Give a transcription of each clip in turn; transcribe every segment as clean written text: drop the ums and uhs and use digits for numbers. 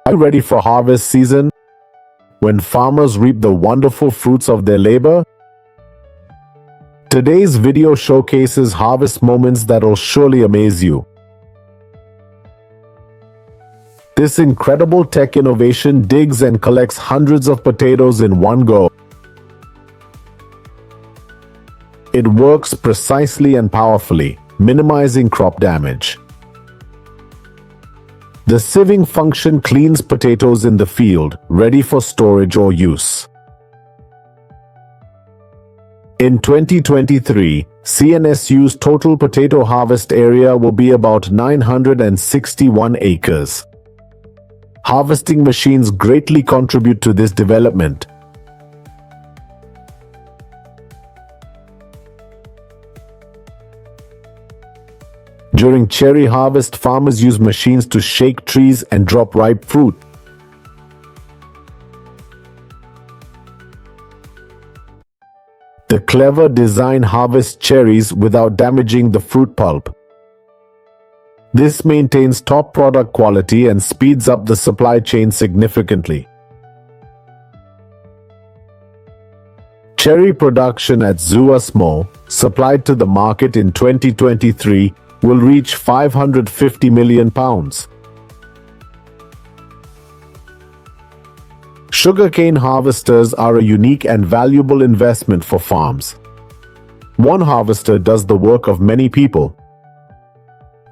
Are you ready for harvest season, when farmers reap the wonderful fruits of their labor? Today's video showcases harvest moments that will surely amaze you. This incredible tech innovation digs and collects hundreds of potatoes in one go. It works precisely and powerfully, minimizing crop damage. The sieving function cleans potatoes in the field, ready for storage or use. In 2023, CNSU's total potato harvest area will be about 961 acres. Harvesting machines greatly contribute to this development. During cherry harvest, farmers use machines to shake trees and drop ripe fruit. The clever design harvests cherries without damaging the fruit pulp. This maintains top product quality and speeds up the supply chain significantly. Cherry production at Zuasmo, supplied to the market in 2023, will reach 550 million pounds. Sugarcane harvesters are a unique and valuable investment for farms. One harvester does the work of many people.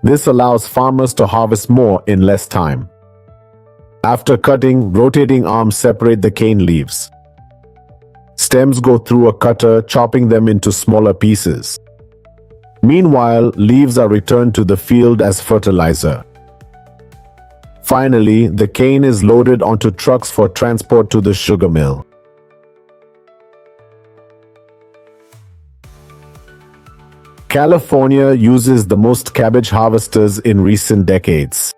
This allows farmers to harvest more in less time. After cutting, rotating arms separate the cane leaves. Stems go through a cutter, chopping them into smaller pieces. Meanwhile, leaves are returned to the field as fertilizer. Finally, the cane is loaded onto trucks for transport to the sugar mill. California uses the most cabbage harvesters in recent decades.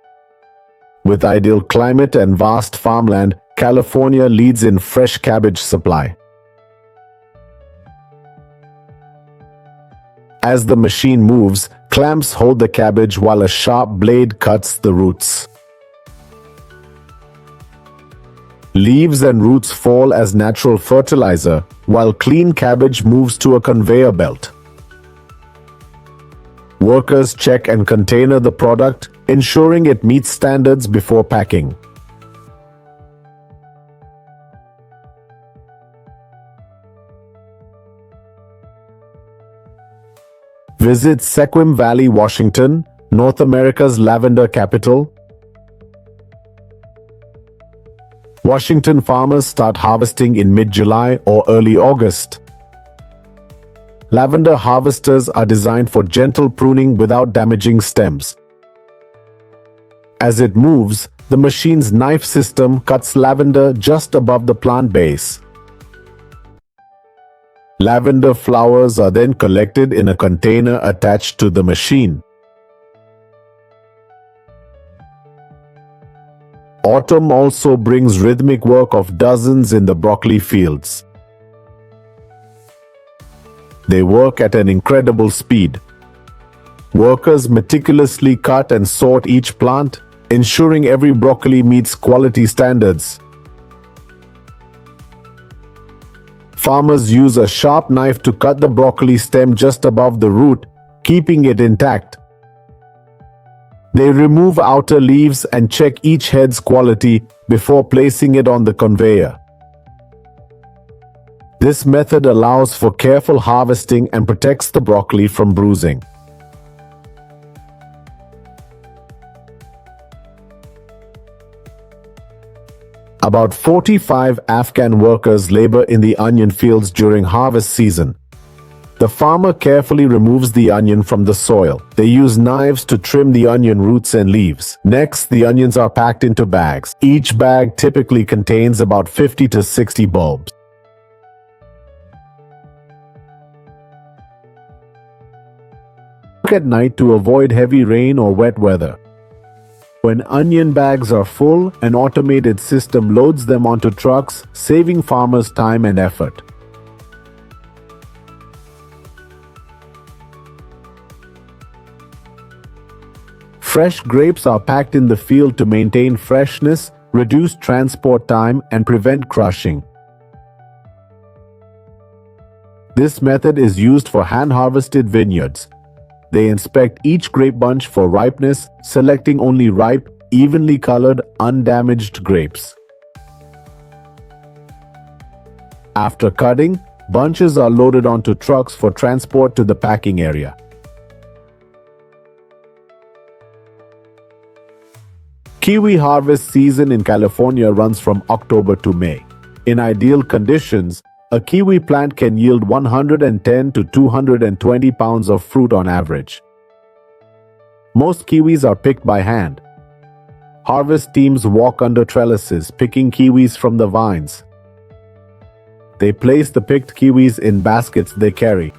With ideal climate and vast farmland, California leads in fresh cabbage supply. As the machine moves, clamps hold the cabbage while a sharp blade cuts the roots. Leaves and roots fall as natural fertilizer, while clean cabbage moves to a conveyor belt. Workers check and container the product, ensuring it meets standards before packing. Visit Sequim Valley, Washington, North America's lavender capital. Washington farmers start harvesting in mid-July or early August. Lavender harvesters are designed for gentle pruning without damaging stems. As it moves, the machine's knife system cuts lavender just above the plant base. Lavender flowers are then collected in a container attached to the machine. Autumn also brings rhythmic work of dozens in the broccoli fields. They work at an incredible speed. Workers meticulously cut and sort each plant, ensuring every broccoli meets quality standards. Farmers use a sharp knife to cut the broccoli stem just above the root, keeping it intact. They remove outer leaves and check each head's quality before placing it on the conveyor. This method allows for careful harvesting and protects the broccoli from bruising. About 45 Afghan workers labor in the onion fields during harvest season. The farmer carefully removes the onion from the soil. They use knives to trim the onion roots and leaves. Next, the onions are packed into bags. Each bag typically contains about 50 to 60 bulbs. Work at night to avoid heavy rain or wet weather. When onion bags are full, an automated system loads them onto trucks, saving farmers time and effort. Fresh grapes are packed in the field to maintain freshness, reduce transport time, and prevent crushing. This method is used for hand-harvested vineyards. They inspect each grape bunch for ripeness, selecting only ripe, evenly colored, undamaged grapes. After cutting, bunches are loaded onto trucks for transport to the packing area. Kiwi harvest season in California runs from October to May. In ideal conditions, a kiwi plant can yield 110 to 220 pounds of fruit on average. Most kiwis are picked by hand. Harvest teams walk under trellises, picking kiwis from the vines. They place the picked kiwis in baskets they carry.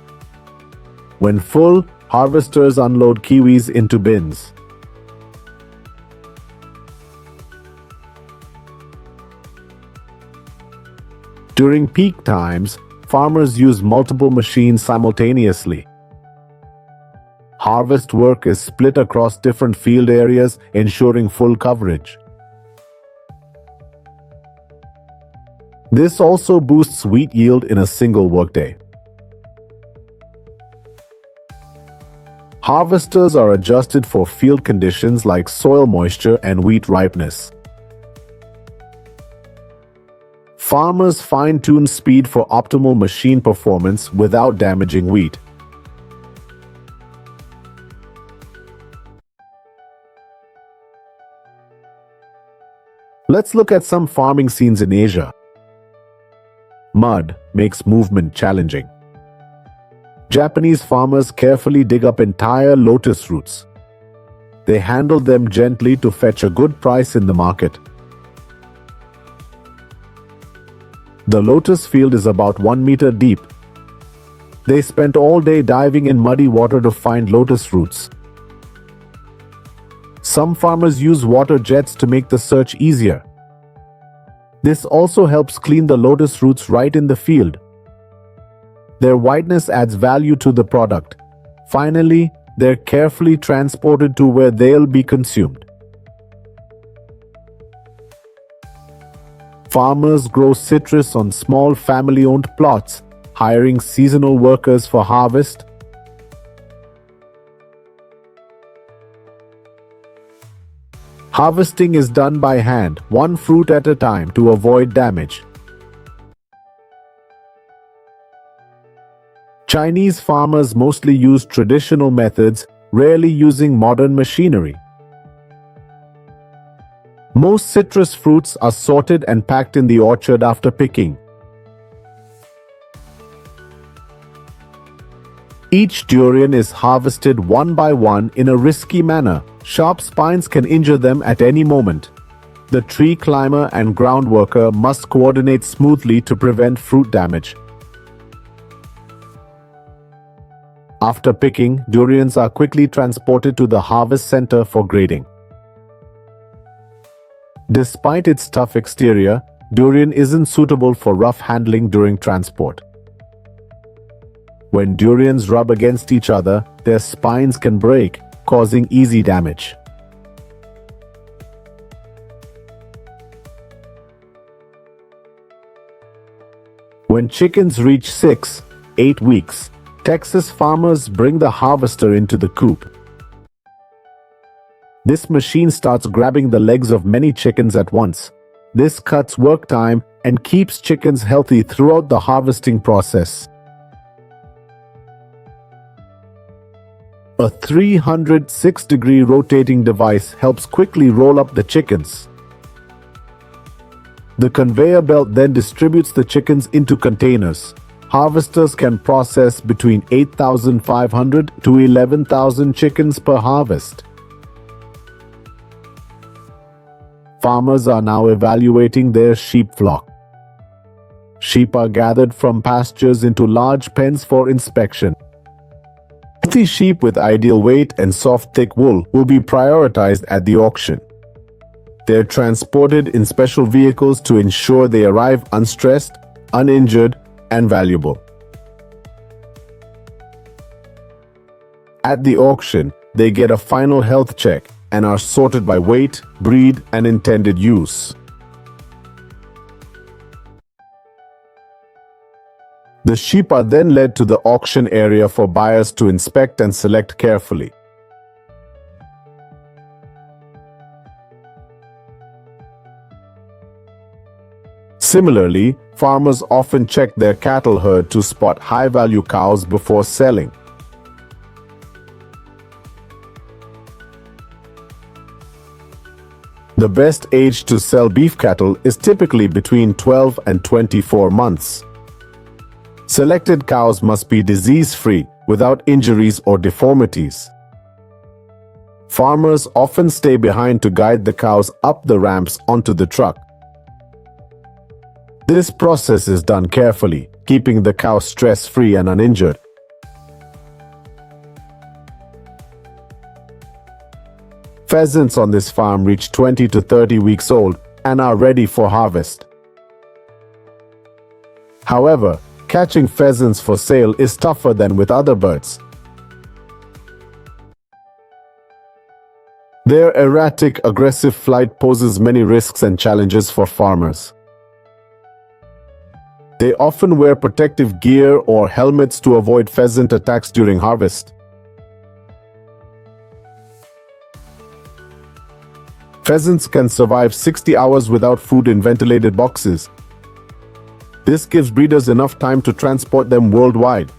When full, harvesters unload kiwis into bins. During peak times, farmers use multiple machines simultaneously. Harvest work is split across different field areas, ensuring full coverage. This also boosts wheat yield in a single workday. Harvesters are adjusted for field conditions like soil moisture and wheat ripeness. Farmers fine-tune speed for optimal machine performance without damaging wheat. Let's look at some farming scenes in Asia. Mud makes movement challenging. Japanese farmers carefully dig up entire lotus roots. They handle them gently to fetch a good price in the market. The lotus field is about 1 meter deep. They spent all day diving in muddy water to find lotus roots. Some farmers use water jets to make the search easier. This also helps clean the lotus roots right in the field. Their whiteness adds value to the product. Finally, they're carefully transported to where they'll be consumed. Farmers grow citrus on small family-owned plots, hiring seasonal workers for harvest. Harvesting is done by hand, one fruit at a time, to avoid damage. Chinese farmers mostly use traditional methods, rarely using modern machinery. Most citrus fruits are sorted and packed in the orchard after picking. Each durian is harvested one by one in a risky manner. Sharp spines can injure them at any moment. The tree climber and ground worker must coordinate smoothly to prevent fruit damage. After picking, durians are quickly transported to the harvest center for grading. Despite its tough exterior, durian isn't suitable for rough handling during transport. When durians rub against each other, their spines can break, causing easy damage. When chickens reach 6-8 weeks, Texas farmers bring the harvester into the coop. This machine starts grabbing the legs of many chickens at once. This cuts work time and keeps chickens healthy throughout the harvesting process. A 306-degree rotating device helps quickly roll up the chickens. The conveyor belt then distributes the chickens into containers. Harvesters can process between 8,500 to 11,000 chickens per harvest. Farmers are now evaluating their sheep flock. Sheep are gathered from pastures into large pens for inspection. Healthy sheep with ideal weight and soft, thick wool will be prioritized at the auction. They're transported in special vehicles to ensure they arrive unstressed, uninjured, and valuable. At the auction, they get a final health check and are sorted by weight, breed, and intended use. The sheep are then led to the auction area for buyers to inspect and select carefully. Similarly, farmers often check their cattle herd to spot high-value cows before selling. The best age to sell beef cattle is typically between 12 and 24 months. Selected cows must be disease-free, without injuries or deformities. Farmers often stay behind to guide the cows up the ramps onto the truck. This process is done carefully, keeping the cow stress-free and uninjured. Pheasants on this farm reach 20 to 30 weeks old and are ready for harvest. However, catching pheasants for sale is tougher than with other birds. Their erratic, aggressive flight poses many risks and challenges for farmers. They often wear protective gear or helmets to avoid pheasant attacks during harvest. Pheasants can survive 60 hours without food in ventilated boxes. This gives breeders enough time to transport them worldwide.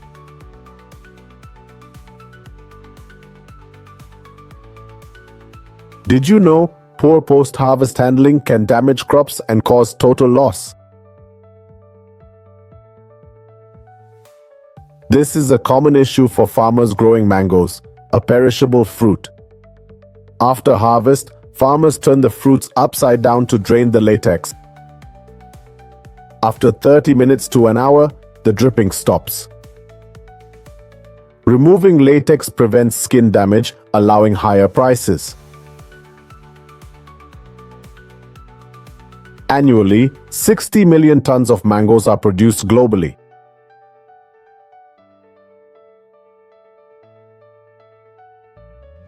Did you know poor post-harvest handling can damage crops and cause total loss? This is a common issue for farmers growing mangoes, a perishable fruit. After harvest, farmers turn the fruits upside down to drain the latex. After 30 minutes to an hour, the dripping stops. Removing latex prevents skin damage, allowing higher prices. Annually, 60 million tons of mangoes are produced globally.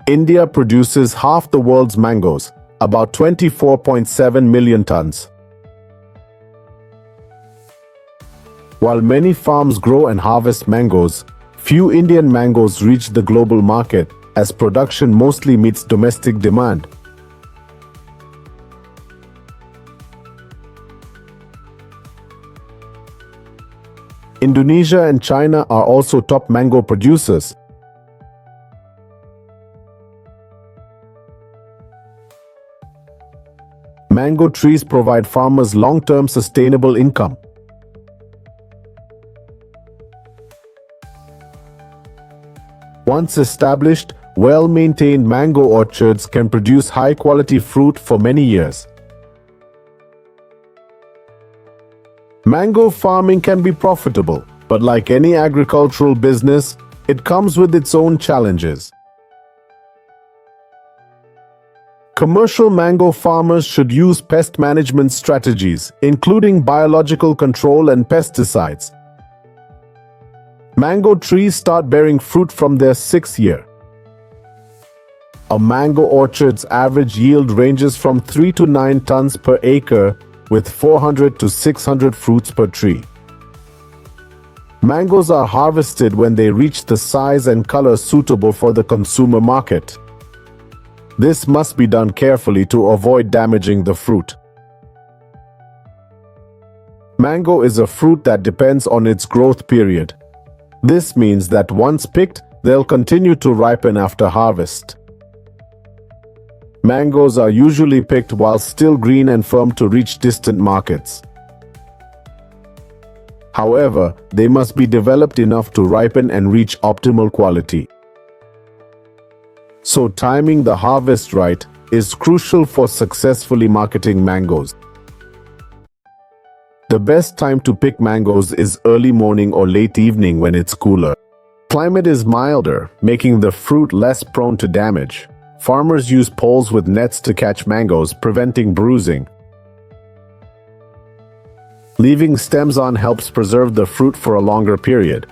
India produces half the world's mangoes, about 24.7 million tons. While many farms grow and harvest mangoes, few Indian mangoes reach the global market as production mostly meets domestic demand. Indonesia and China are also top mango producers. Mango trees provide farmers long-term sustainable income. Once established, well-maintained mango orchards can produce high-quality fruit for many years. Mango farming can be profitable, but like any agricultural business, it comes with its own challenges. Commercial mango farmers should use pest management strategies, including biological control and pesticides. Mango trees start bearing fruit from their 6th year. A mango orchard's average yield ranges from 3 to 9 tons per acre, with 400 to 600 fruits per tree. Mangoes are harvested when they reach the size and color suitable for the consumer market. This must be done carefully to avoid damaging the fruit. Mango is a fruit that depends on its growth period. This means that once picked, they'll continue to ripen after harvest. Mangoes are usually picked while still green and firm to reach distant markets. However, they must be developed enough to ripen and reach optimal quality. So timing the harvest right is crucial for successfully marketing mangoes. The best time to pick mangoes is early morning or late evening when it's cooler. Climate is milder, making the fruit less prone to damage. Farmers use poles with nets to catch mangoes, preventing bruising. Leaving stems on helps preserve the fruit for a longer period.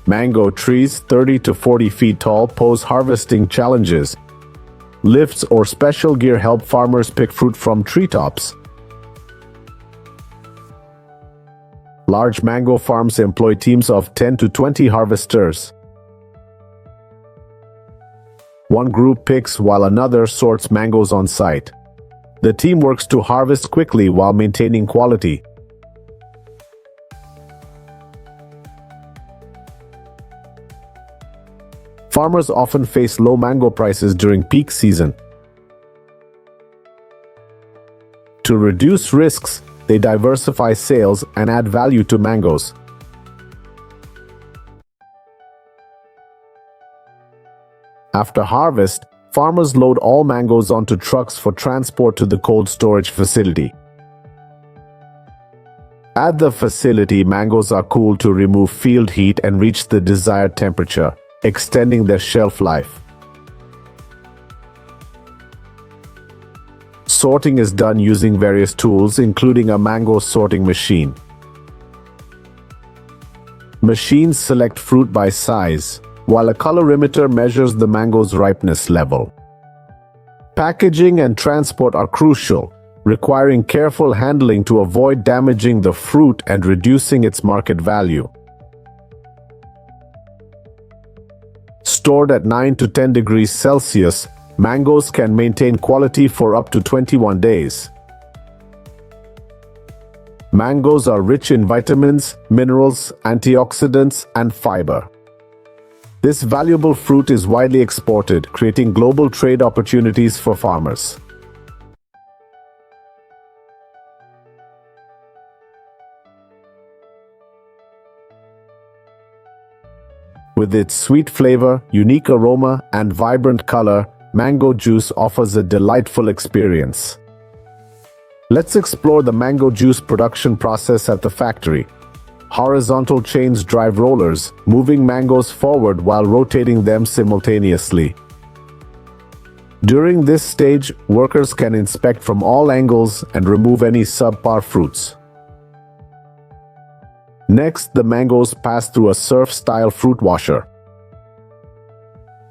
Mango trees 30 to 40 feet tall pose harvesting challenges. Lifts or special gear help farmers pick fruit from treetops. Large mango farms employ teams of 10 to 20 harvesters. One group picks while another sorts mangoes on site. The team works to harvest quickly while maintaining quality. Farmers often face low mango prices during peak season. To reduce risks, they diversify sales and add value to mangoes. After harvest, farmers load all mangoes onto trucks for transport to the cold storage facility. At the facility, mangoes are cooled to remove field heat and reach the desired temperature, extending their shelf life. Sorting is done using various tools, including a mango sorting machine. Machines select fruit by size, while a colorimeter measures the mango's ripeness level. Packaging and transport are crucial, requiring careful handling to avoid damaging the fruit and reducing its market value. Stored at 9 to 10 degrees Celsius, mangoes can maintain quality for up to 21 days. Mangoes are rich in vitamins, minerals, antioxidants, and fiber. This valuable fruit is widely exported, creating global trade opportunities for farmers. With its sweet flavor, unique aroma, and vibrant color, mango juice offers a delightful experience. Let's explore the mango juice production process at the factory. Horizontal chains drive rollers, moving mangoes forward while rotating them simultaneously. During this stage, workers can inspect from all angles and remove any subpar fruits. Next, the mangoes pass through a surf-style fruit washer.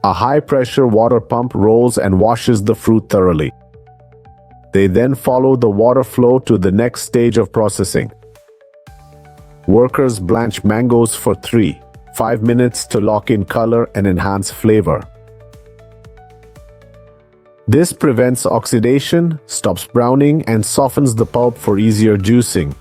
A high-pressure water pump rolls and washes the fruit thoroughly. They then follow the water flow to the next stage of processing. Workers blanch mangoes for 3-5 minutes to lock in color and enhance flavor. This prevents oxidation, stops browning, and softens the pulp for easier juicing.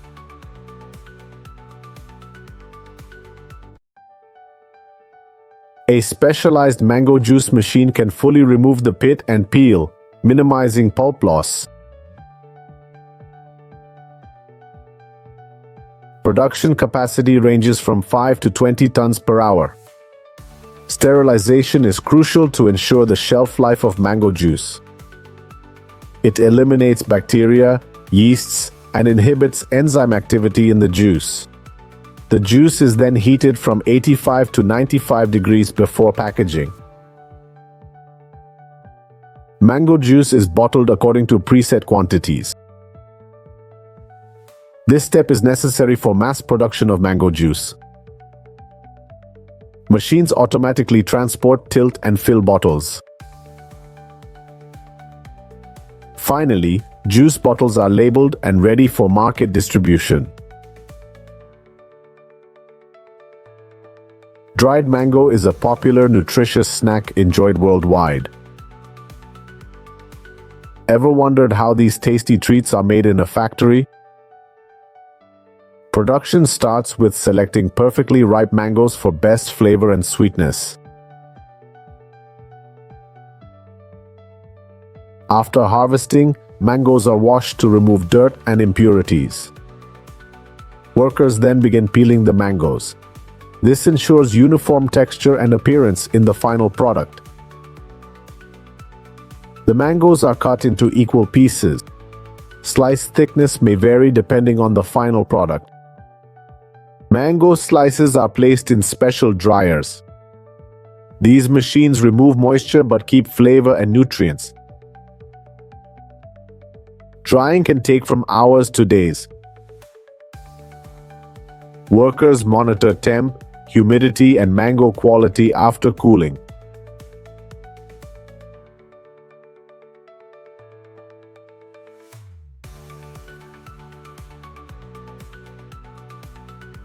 A specialized mango juice machine can fully remove the pit and peel, minimizing pulp loss. Production capacity ranges from 5 to 20 tons per hour. Sterilization is crucial to ensure the shelf life of mango juice. It eliminates bacteria, yeasts, and inhibits enzyme activity in the juice. The juice is then heated from 85 to 95 degrees before packaging. Mango juice is bottled according to preset quantities. This step is necessary for mass production of mango juice. Machines automatically transport, tilt, and fill bottles. Finally, juice bottles are labeled and ready for market distribution. Dried mango is a popular, nutritious snack enjoyed worldwide. Ever wondered how these tasty treats are made in a factory? Production starts with selecting perfectly ripe mangoes for best flavor and sweetness. After harvesting, mangoes are washed to remove dirt and impurities. Workers then begin peeling the mangoes. This ensures uniform texture and appearance in the final product. The mangoes are cut into equal pieces. Slice thickness may vary depending on the final product. Mango slices are placed in special dryers. These machines remove moisture but keep flavor and nutrients. Drying can take from hours to days. Workers monitor temp, humidity, and mango quality after cooling.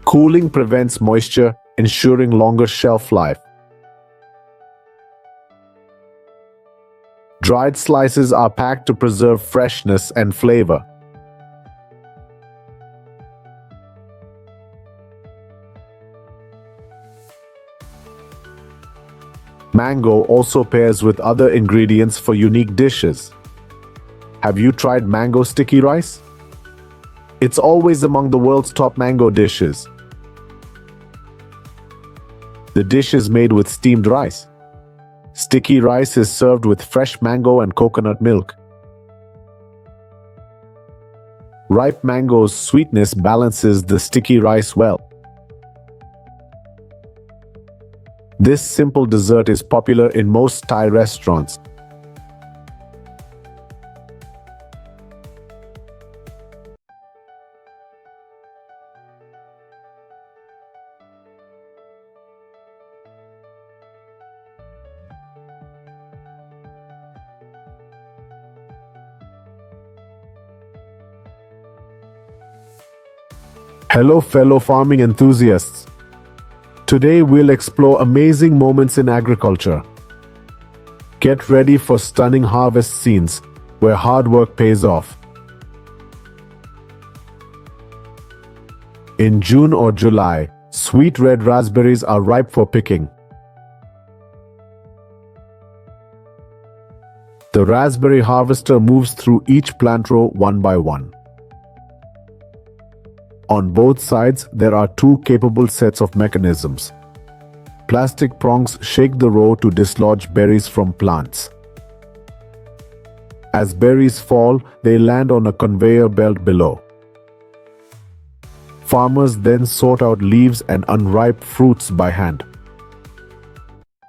Cooling prevents moisture, ensuring longer shelf life. Dried slices are packed to preserve freshness and flavor. Mango also pairs with other ingredients for unique dishes. Have you tried mango sticky rice? It's always among the world's top mango dishes. The dish is made with steamed rice. Sticky rice is served with fresh mango and coconut milk. Ripe mango's sweetness balances the sticky rice well. This simple dessert is popular in most Thai restaurants. Hello fellow farming enthusiasts. Today we'll explore amazing moments in agriculture. Get ready for stunning harvest scenes where hard work pays off. In June or July, sweet red raspberries are ripe for picking. The raspberry harvester moves through each plant row one by one. On both sides, there are two capable sets of mechanisms. Plastic prongs shake the row to dislodge berries from plants. As berries fall, they land on a conveyor belt below. Farmers then sort out leaves and unripe fruits by hand.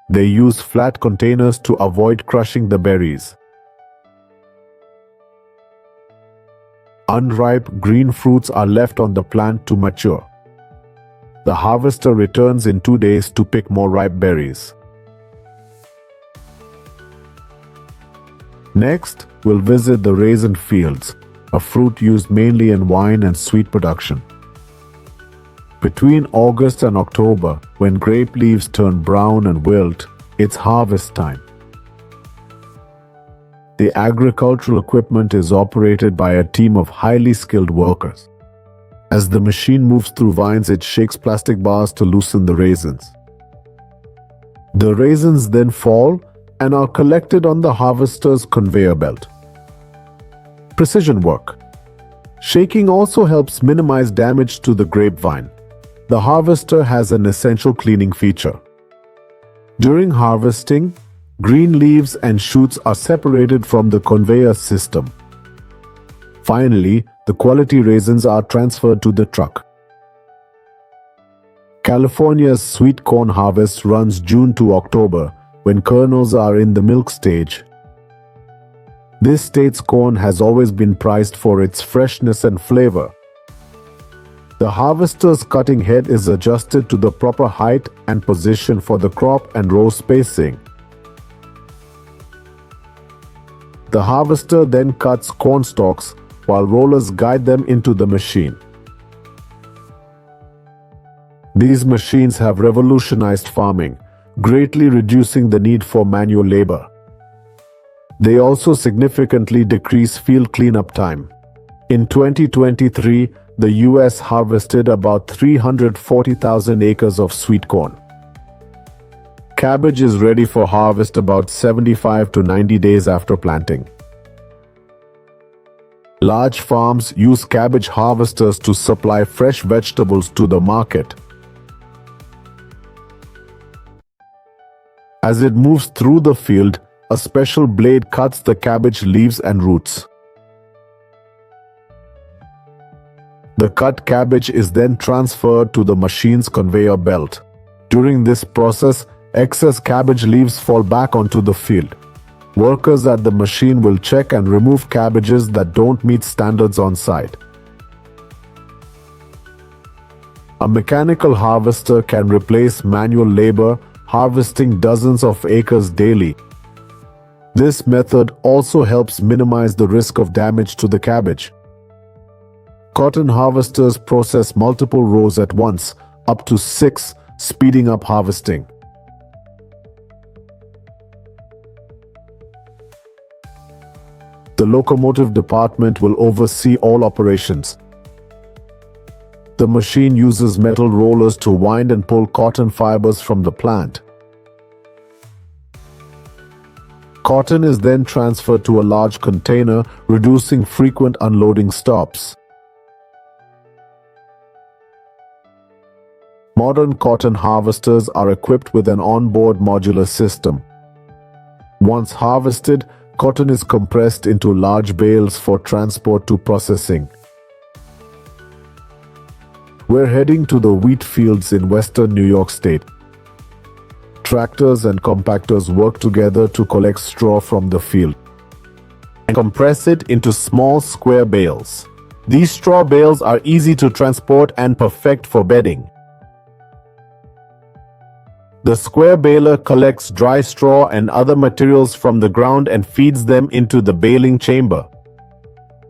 They use flat containers to avoid crushing the berries. Unripe green fruits are left on the plant to mature. The harvester returns in 2 days to pick more ripe berries. Next, we'll visit the raisin fields, a fruit used mainly in wine and sweet production. Between August and October, when grape leaves turn brown and wilt, it's harvest time. The agricultural equipment is operated by a team of highly skilled workers. As the machine moves through vines, it shakes plastic bars to loosen the raisins. The raisins then fall and are collected on the harvester's conveyor belt. Precision work. Shaking also helps minimize damage to the grapevine. The harvester has an essential cleaning feature. During harvesting, green leaves and shoots are separated from the conveyor system. Finally, the quality raisins are transferred to the truck. California's sweet corn harvest runs June to October, when kernels are in the milk stage. This state's corn has always been prized for its freshness and flavor. The harvester's cutting head is adjusted to the proper height and position for the crop and row spacing. The harvester then cuts corn stalks while rollers guide them into the machine. These machines have revolutionized farming, greatly reducing the need for manual labor. They also significantly decrease field cleanup time. In 2023, the US harvested about 340,000 acres of sweet corn. Cabbage is ready for harvest about 75 to 90 days after planting. Large farms use cabbage harvesters to supply fresh vegetables to the market. As it moves through the field, a special blade cuts the cabbage leaves and roots. The cut cabbage is then transferred to the machine's conveyor belt. During this process, excess cabbage leaves fall back onto the field. Workers at the machine will check and remove cabbages that don't meet standards on site. A mechanical harvester can replace manual labor, harvesting dozens of acres daily. This method also helps minimize the risk of damage to the cabbage. Cotton harvesters process multiple rows at once, up to 6, speeding up harvesting. The locomotive department will oversee all operations. The machine uses metal rollers to wind and pull cotton fibers from the plant. Cotton is then transferred to a large container, reducing frequent unloading stops. Modern cotton harvesters are equipped with an onboard modular system. Once harvested, cotton is compressed into large bales for transport to processing. We're heading to the wheat fields in western New York State. Tractors and compactors work together to collect straw from the field and compress it into small square bales. These straw bales are easy to transport and perfect for bedding. The square baler collects dry straw and other materials from the ground and feeds them into the baling chamber.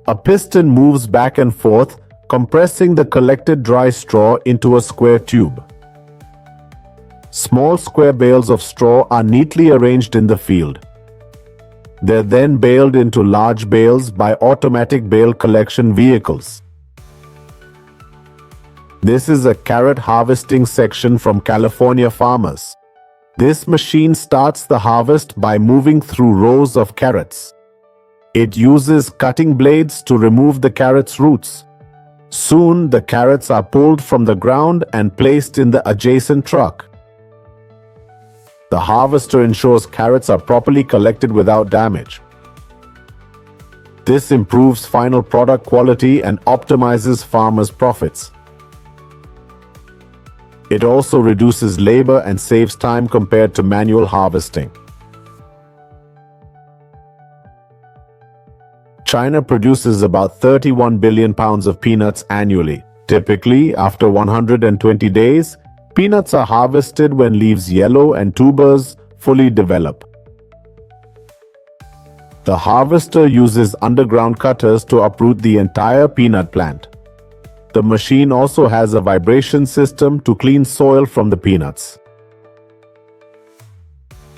A piston moves back and forth, compressing the collected dry straw into a square tube. Small square bales of straw are neatly arranged in the field. They're then baled into large bales by automatic bale collection vehicles. This is a carrot harvesting section from California farmers. This machine starts the harvest by moving through rows of carrots. It uses cutting blades to remove the carrots' roots. Soon, the carrots are pulled from the ground and placed in the adjacent truck. The harvester ensures carrots are properly collected without damage. This improves final product quality and optimizes farmers' profits. It also reduces labor and saves time compared to manual harvesting. China produces about 31 billion pounds of peanuts annually. Typically, after 120 days, peanuts are harvested when leaves yellow and tubers fully develop. The harvester uses underground cutters to uproot the entire peanut plant. The machine also has a vibration system to clean soil from the peanuts.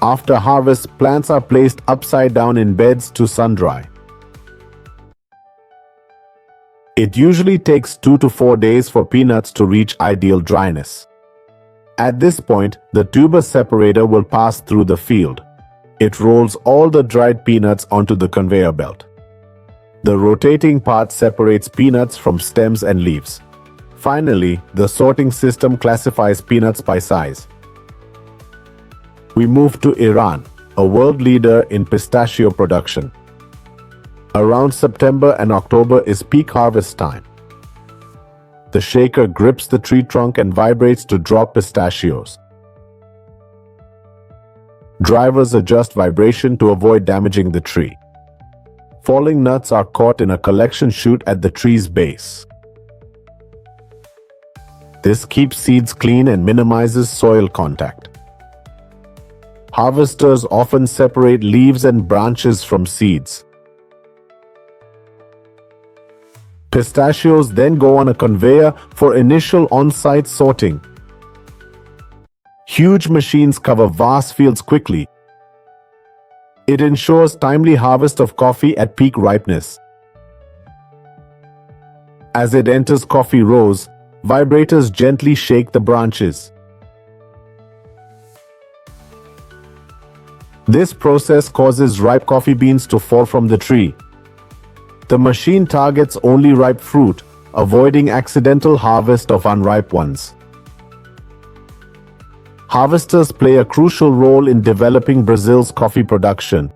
After harvest, plants are placed upside down in beds to sun-dry. It usually takes 2 to 4 days for peanuts to reach ideal dryness. At this point, the tuber separator will pass through the field. It rolls all the dried peanuts onto the conveyor belt. The rotating part separates peanuts from stems and leaves. Finally, the sorting system classifies peanuts by size. We move to Iran, a world leader in pistachio production. Around September and October is peak harvest time. The shaker grips the tree trunk and vibrates to drop pistachios. Drivers adjust vibration to avoid damaging the tree. Falling nuts are caught in a collection chute at the tree's base. This keeps seeds clean and minimizes soil contact. Harvesters often separate leaves and branches from seeds. Pistachios then go on a conveyor for initial on-site sorting. Huge machines cover vast fields quickly. It ensures timely harvest of coffee at peak ripeness. As it enters coffee rows, vibrators gently shake the branches. This process causes ripe coffee beans to fall from the tree. The machine targets only ripe fruit, avoiding accidental harvest of unripe ones. Harvesters play a crucial role in developing Brazil's coffee production.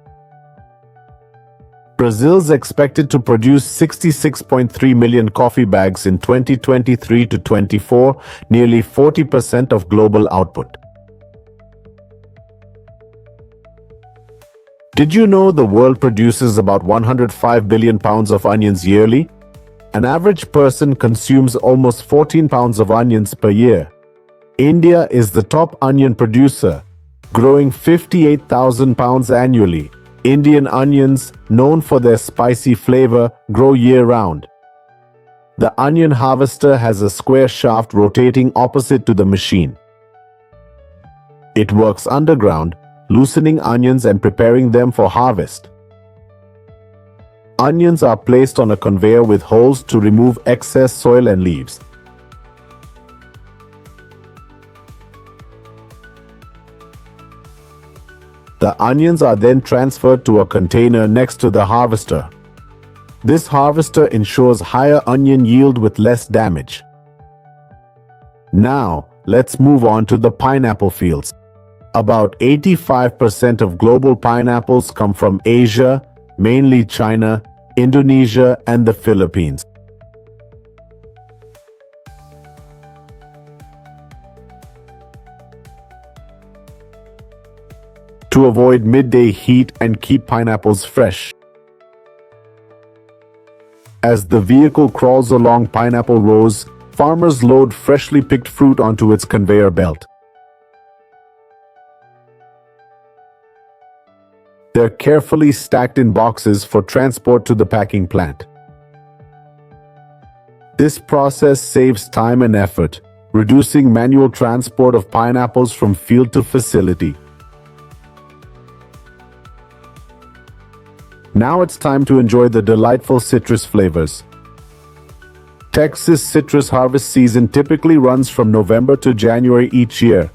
Brazil is expected to produce 66.3 million coffee bags in 2023 to 24, nearly 40% of global output. Did you know the world produces about 105 billion pounds of onions yearly? An average person consumes almost 14 pounds of onions per year. India is the top onion producer, growing 58,000 pounds annually. Indian onions, known for their spicy flavor, grow year-round. The onion harvester has a square shaft rotating opposite to the machine. It works underground, loosening onions and preparing them for harvest. Onions are placed on a conveyor with holes to remove excess soil and leaves. The onions are then transferred to a container next to the harvester. This harvester ensures higher onion yield with less damage. Now, let's move on to the pineapple fields. About 85% of global pineapples come from Asia, mainly China, Indonesia, and the Philippines. To avoid midday heat and keep pineapples fresh. As the vehicle crawls along pineapple rows, farmers load freshly picked fruit onto its conveyor belt. They're carefully stacked in boxes for transport to the packing plant. This process saves time and effort, reducing manual transport of pineapples from field to facility. Now it's time to enjoy the delightful citrus flavors. Texas citrus harvest season typically runs from November to January each year.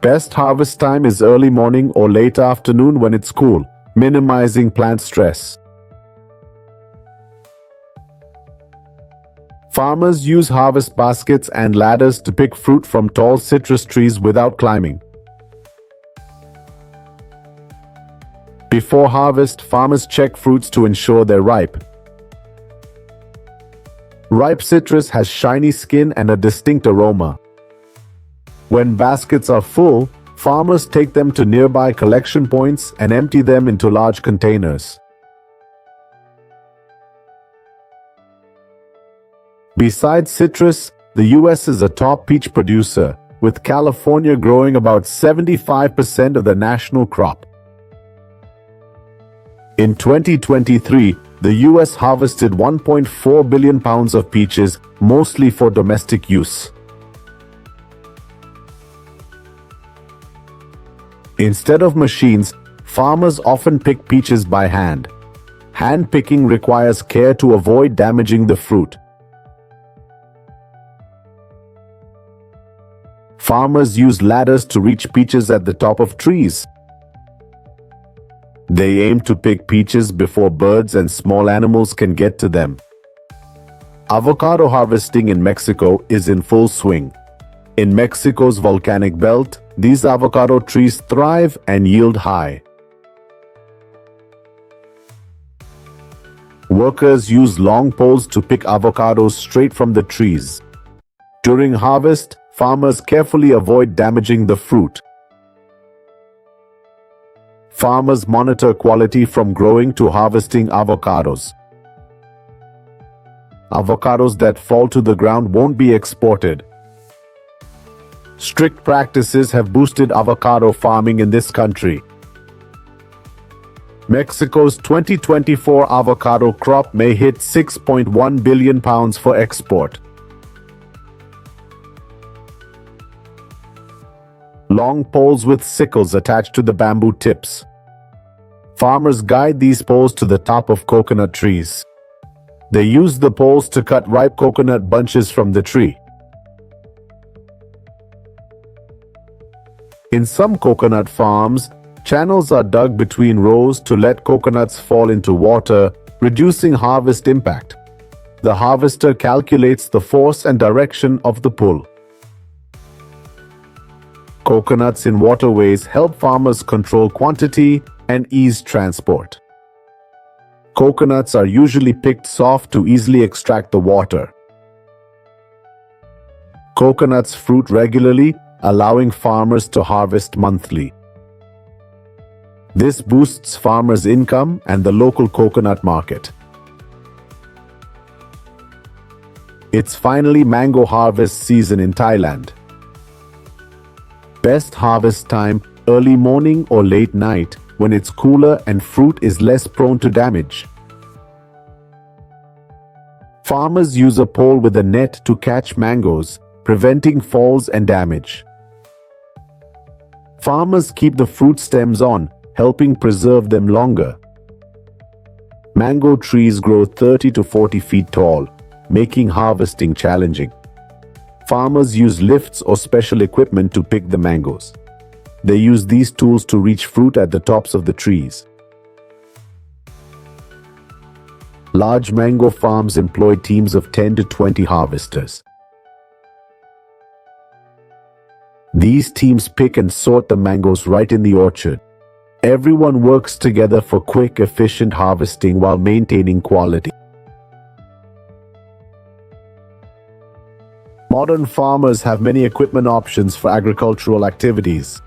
Best harvest time is early morning or late afternoon when it's cool, minimizing plant stress. Farmers use harvest baskets and ladders to pick fruit from tall citrus trees without climbing. Before harvest, farmers check fruits to ensure they're ripe. Ripe citrus has shiny skin and a distinct aroma. When baskets are full, farmers take them to nearby collection points and empty them into large containers. Besides citrus, the US is a top peach producer, with California growing about 75% of the national crop. In 2023, the US harvested 1.4 billion pounds of peaches, mostly for domestic use. Instead of machines, farmers often pick peaches by hand. Hand picking requires care to avoid damaging the fruit. Farmers use ladders to reach peaches at the top of trees. They aim to pick peaches before birds and small animals can get to them. Avocado harvesting in Mexico is in full swing. In Mexico's volcanic belt, these avocado trees thrive and yield high. Workers use long poles to pick avocados straight from the trees. During harvest, farmers carefully avoid damaging the fruit. Farmers monitor quality from growing to harvesting avocados. Avocados that fall to the ground won't be exported. Strict practices have boosted avocado farming in this country. Mexico's 2024 avocado crop may hit 6.1 billion pounds for export. Long poles with sickles attached to the bamboo tips. Farmers guide these poles to the top of coconut trees. They use the poles to cut ripe coconut bunches from the tree. In some coconut farms, channels are dug between rows to let coconuts fall into water, reducing harvest impact. The harvester calculates the force and direction of the pull. Coconuts in waterways help farmers control quantity and ease transport. Coconuts are usually picked soft to easily extract the water. Coconuts fruit regularly, allowing farmers to harvest monthly. This boosts farmers' income and the local coconut market. It's finally mango harvest season in Thailand. Best harvest time, early morning or late night, when it's cooler and fruit is less prone to damage. Farmers use a pole with a net to catch mangoes, preventing falls and damage. Farmers keep the fruit stems on, helping preserve them longer. Mango trees grow 30 to 40 feet tall, making harvesting challenging. Farmers use lifts or special equipment to pick the mangoes. They use these tools to reach fruit at the tops of the trees. Large mango farms employ teams of 10 to 20 harvesters. These teams pick and sort the mangoes right in the orchard. Everyone works together for quick, efficient harvesting while maintaining quality. Modern farmers have many equipment options for agricultural activities.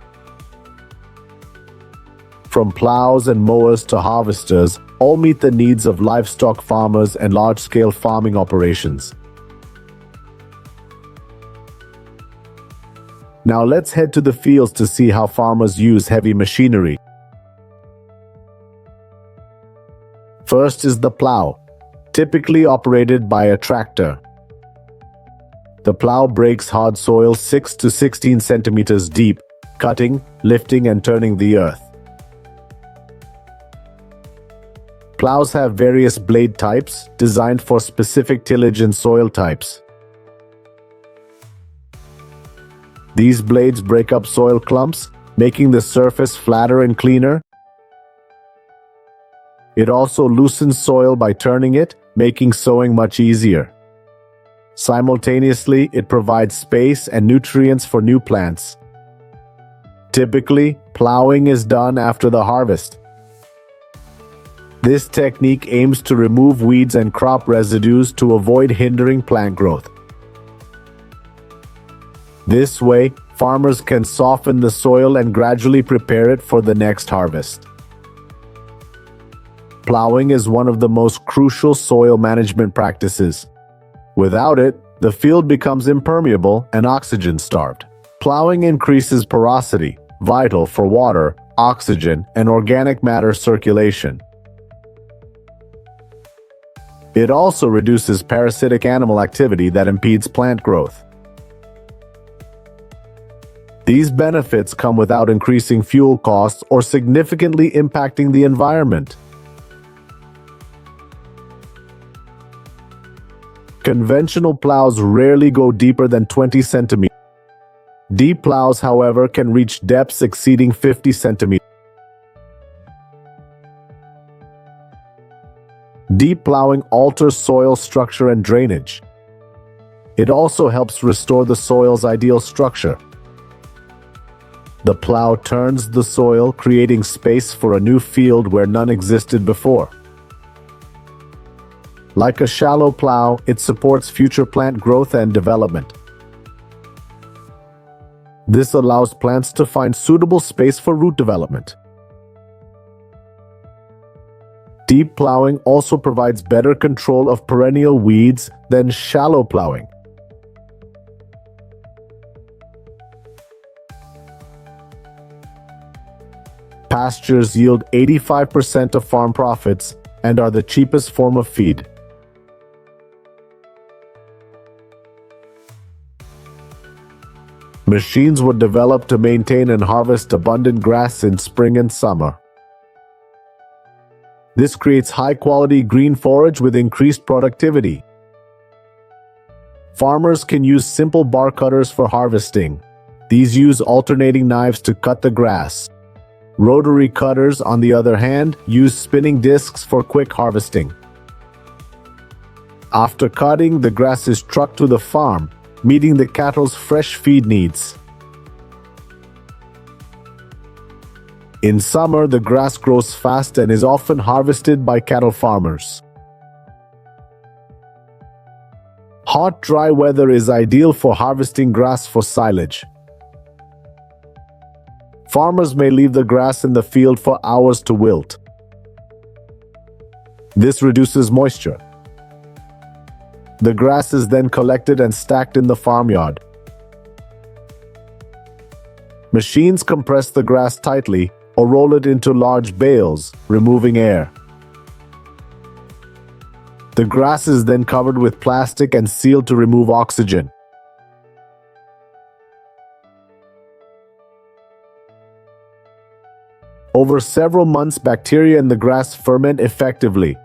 From plows and mowers to harvesters, all meet the needs of livestock farmers and large-scale farming operations. Now let's head to the fields to see how farmers use heavy machinery. First is the plow, typically operated by a tractor. The plow breaks hard soil 6 to 16 centimeters deep, cutting, lifting, and turning the earth. Plows have various blade types designed for specific tillage and soil types. These blades break up soil clumps, making the surface flatter and cleaner. It also loosens soil by turning it, making sowing much easier. Simultaneously, it provides space and nutrients for new plants. Typically, plowing is done after the harvest. This technique aims to remove weeds and crop residues to avoid hindering plant growth. This way, farmers can soften the soil and gradually prepare it for the next harvest. Plowing is one of the most crucial soil management practices. Without it, the field becomes impermeable and oxygen-starved. Plowing increases porosity, vital for water, oxygen, and organic matter circulation. It also reduces parasitic animal activity that impedes plant growth. These benefits come without increasing fuel costs or significantly impacting the environment. Conventional plows rarely go deeper than 20 centimeters. Deep plows, however, can reach depths exceeding 50 centimeters. Deep plowing alters soil structure and drainage. It also helps restore the soil's ideal structure. The plow turns the soil, creating space for a new field where none existed before. Like a shallow plow, it supports future plant growth and development. This allows plants to find suitable space for root development. Deep plowing also provides better control of perennial weeds than shallow plowing. Pastures yield 85% of farm profits and are the cheapest form of feed. Machines were developed to maintain and harvest abundant grass in spring and summer. This creates high-quality green forage with increased productivity. Farmers can use simple bar cutters for harvesting. These use alternating knives to cut the grass. Rotary cutters, on the other hand, use spinning discs for quick harvesting. After cutting, the grass is trucked to the farm, meeting the cattle's fresh feed needs. In summer, the grass grows fast and is often harvested by cattle farmers. Hot, dry weather is ideal for harvesting grass for silage. Farmers may leave the grass in the field for hours to wilt. This reduces moisture. The grass is then collected and stacked in the farmyard. Machines compress the grass tightly or roll it into large bales, removing air. The grass is then covered with plastic and sealed to remove oxygen. Over several months, bacteria in the grass ferment effectively.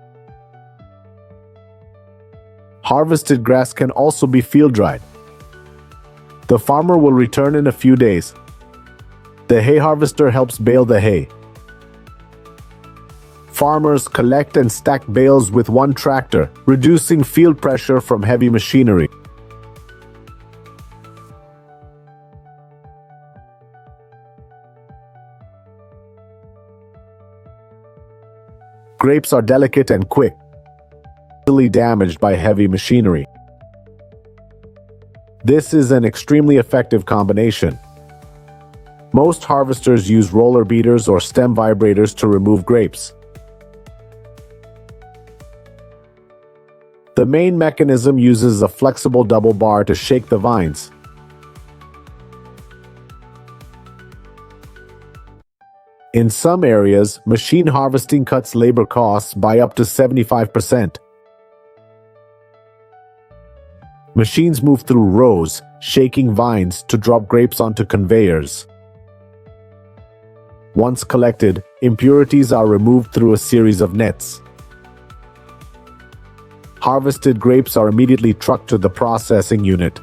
Harvested grass can also be field-dried. The farmer will return in a few days. The hay harvester helps bale the hay. Farmers collect and stack bales with one tractor, reducing field pressure from heavy machinery. Grapes are delicate and quick, easily damaged by heavy machinery. This is an extremely effective combination. Most harvesters use roller beaters or stem vibrators to remove grapes. The main mechanism uses a flexible double bar to shake the vines. In some areas, machine harvesting cuts labor costs by up to 75%. Machines move through rows, shaking vines to drop grapes onto conveyors. Once collected, impurities are removed through a series of nets. Harvested grapes are immediately trucked to the processing unit.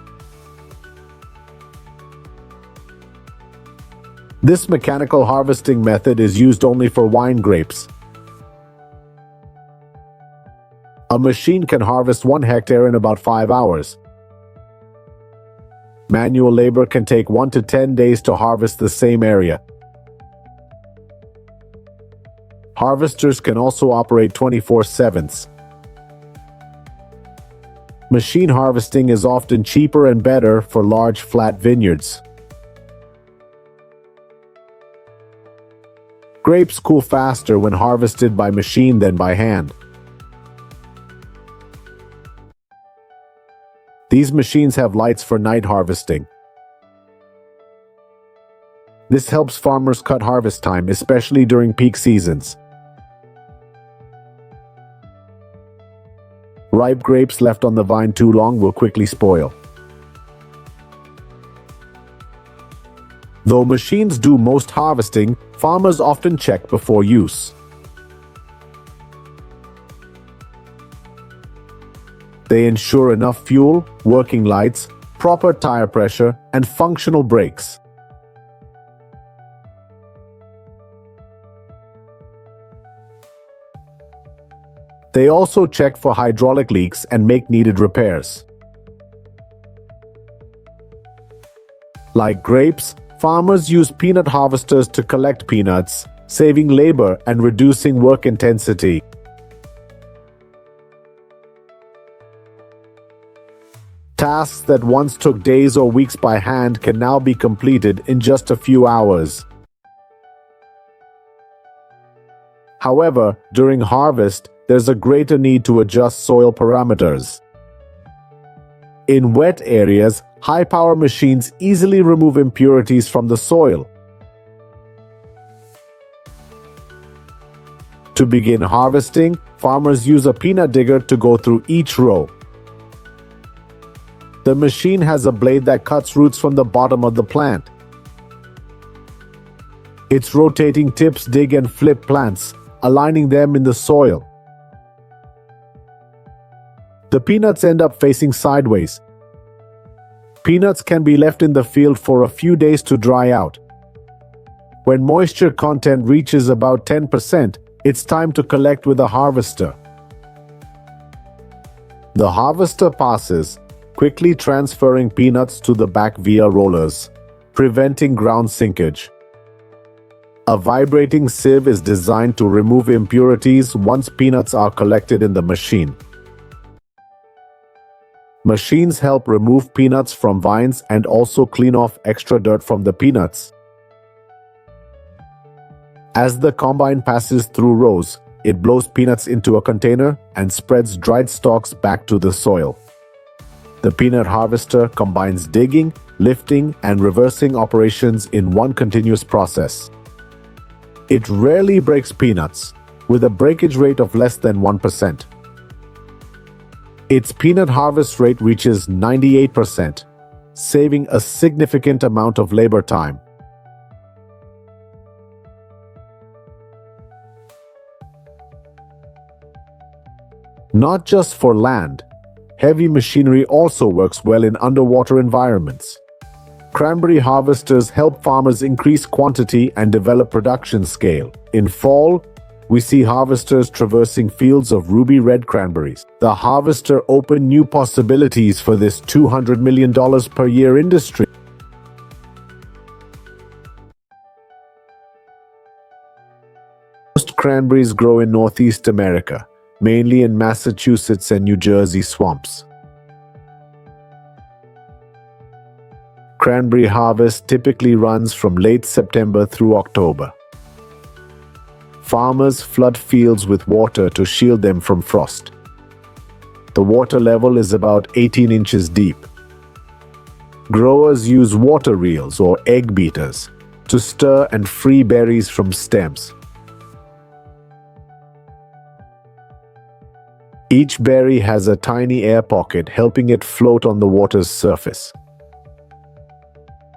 This mechanical harvesting method is used only for wine grapes. A machine can harvest 1 hectare in about 5 hours. Manual labor can take 1 to 10 days to harvest the same area. Harvesters can also operate 24/7. Machine harvesting is often cheaper and better for large flat vineyards. Grapes cool faster when harvested by machine than by hand. These machines have lights for night harvesting. This helps farmers cut harvest time, especially during peak seasons. Ripe grapes left on the vine too long will quickly spoil. Though machines do most harvesting, farmers often check before use. They ensure enough fuel, working lights, proper tire pressure, and functional brakes. They also check for hydraulic leaks and make needed repairs. Like grapes, farmers use peanut harvesters to collect peanuts, saving labor and reducing work intensity. Tasks that once took days or weeks by hand can now be completed in just a few hours. However, during harvest, there's a greater need to adjust soil parameters. In wet areas, high-power machines easily remove impurities from the soil. To begin harvesting, farmers use a peanut digger to go through each row. The machine has a blade that cuts roots from the bottom of the plant. Its rotating tips dig and flip plants, aligning them in the soil. The peanuts end up facing sideways. Peanuts can be left in the field for a few days to dry out. When moisture content reaches about 10%, it's time to collect with a harvester. The harvester passes, quickly transferring peanuts to the back via rollers, preventing ground sinkage. A vibrating sieve is designed to remove impurities once peanuts are collected in the machine. Machines help remove peanuts from vines and also clean off extra dirt from the peanuts. As the combine passes through rows, it blows peanuts into a container and spreads dried stalks back to the soil. The peanut harvester combines digging, lifting, and reversing operations in one continuous process. It rarely breaks peanuts, with a breakage rate of less than 1%. Its peanut harvest rate reaches 98%, saving a significant amount of labor time. Not just for land, heavy machinery also works well in underwater environments. Cranberry harvesters help farmers increase quantity and develop production scale. In fall, we see harvesters traversing fields of ruby red cranberries. The harvester opened new possibilities for this $200 million per year industry. Most cranberries grow in Northeast America, mainly in Massachusetts and New Jersey swamps. Cranberry harvest typically runs from late September through October. Farmers flood fields with water to shield them from frost. The water level is about 18 inches deep. Growers use water reels or egg beaters to stir and free berries from stems. Each berry has a tiny air pocket helping it float on the water's surface.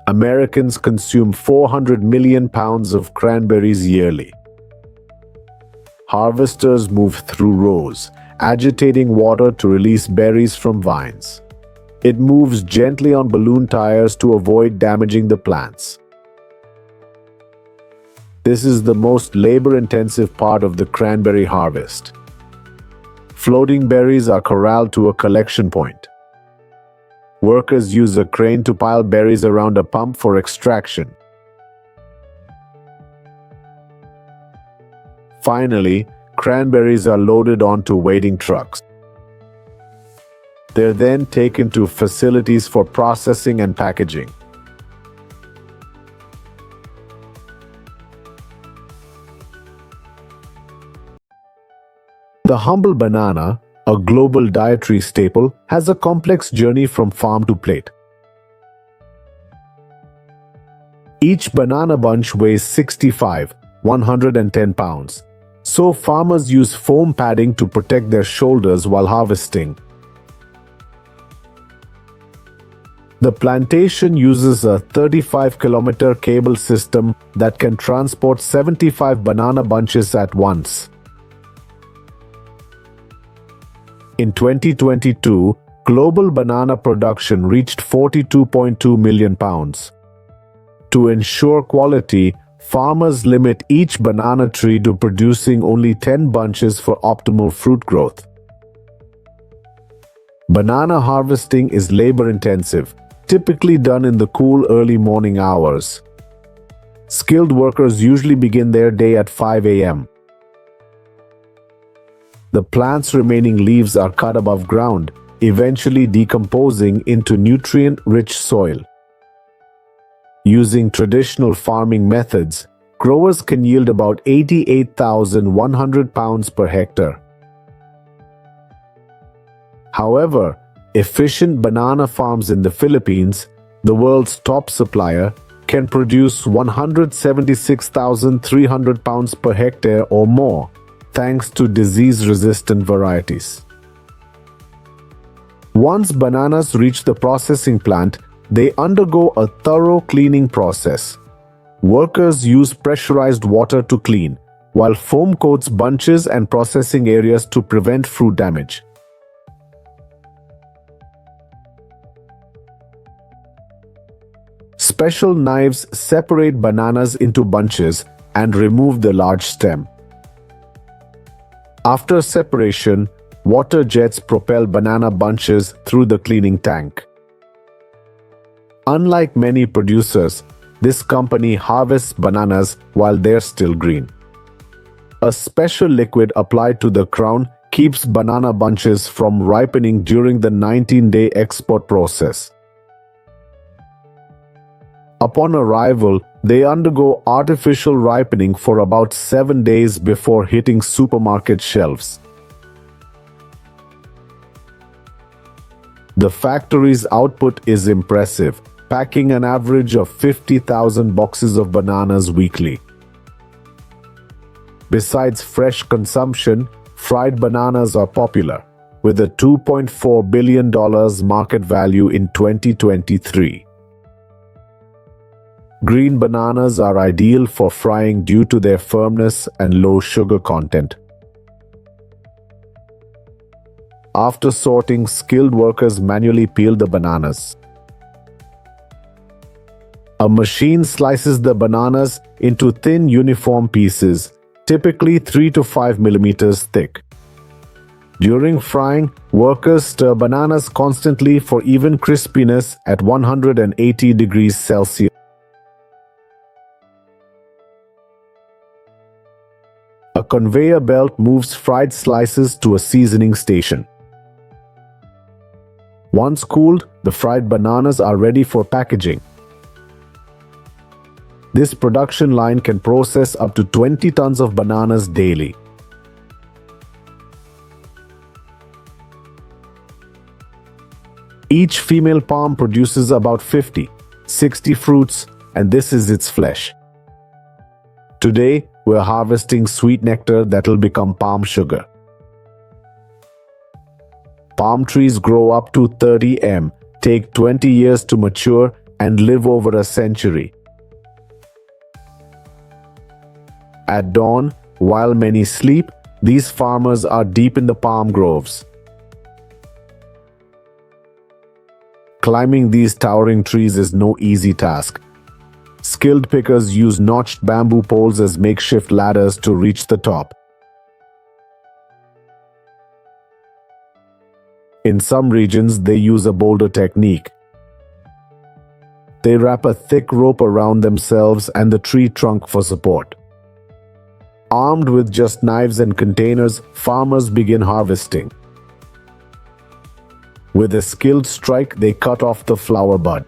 Americans consume 400 million pounds of cranberries yearly. Harvesters move through rows, agitating water to release berries from vines. It moves gently on balloon tires to avoid damaging the plants. This is the most labor-intensive part of the cranberry harvest. Floating berries are corralled to a collection point. Workers use a crane to pile berries around a pump for extraction. Finally, cranberries are loaded onto waiting trucks. They're then taken to facilities for processing and packaging. The humble banana, a global dietary staple, has a complex journey from farm to plate. Each banana bunch weighs 110 pounds. So farmers use foam padding to protect their shoulders while harvesting. The plantation uses a 35-kilometer cable system that can transport 75 banana bunches at once. In 2022, global banana production reached 42.2 million pounds. To ensure quality, farmers limit each banana tree to producing only 10 bunches for optimal fruit growth. Banana harvesting is labor-intensive, typically done in the cool early morning hours. Skilled workers usually begin their day at 5 a.m. The plant's remaining leaves are cut above ground, eventually decomposing into nutrient-rich soil. Using traditional farming methods, growers can yield about 88,100 pounds per hectare. However, efficient banana farms in the Philippines, the world's top supplier, can produce 176,300 pounds per hectare or more, thanks to disease-resistant varieties. Once bananas reach the processing plant, they undergo a thorough cleaning process. Workers use pressurized water to clean, while foam coats bunches and processing areas to prevent fruit damage. Special knives separate bananas into bunches and remove the large stem. After separation, water jets propel banana bunches through the cleaning tank. Unlike many producers, this company harvests bananas while they're still green. A special liquid applied to the crown keeps banana bunches from ripening during the 19-day export process. Upon arrival, they undergo artificial ripening for about 7 days before hitting supermarket shelves. The factory's output is impressive, packing an average of 50,000 boxes of bananas weekly. Besides fresh consumption, fried bananas are popular. with a $2.4 billion market value in 2023. Green bananas are ideal for frying due to their firmness and low sugar content. After sorting, skilled workers manually peel the bananas. A machine slices the bananas into thin, uniform pieces, typically 3 to 5 millimeters thick. During frying, workers stir bananas constantly for even crispiness at 180 degrees Celsius. A conveyor belt moves fried slices to a seasoning station. Once cooled, the fried bananas are ready for packaging. This production line can process up to 20 tons of bananas daily. Each female palm produces about 50-60 fruits, and this is its flesh. Today, we're harvesting sweet nectar that will become palm sugar. Palm trees grow up to 30 m, take 20 years to mature, and live over a century. At dawn, while many sleep, these farmers are deep in the palm groves. Climbing these towering trees is no easy task. Skilled pickers use notched bamboo poles as makeshift ladders to reach the top. In some regions, they use a boulder technique. They wrap a thick rope around themselves and the tree trunk for support. Armed with just knives and containers, farmers begin harvesting. With a skilled strike, they cut off the flower bud.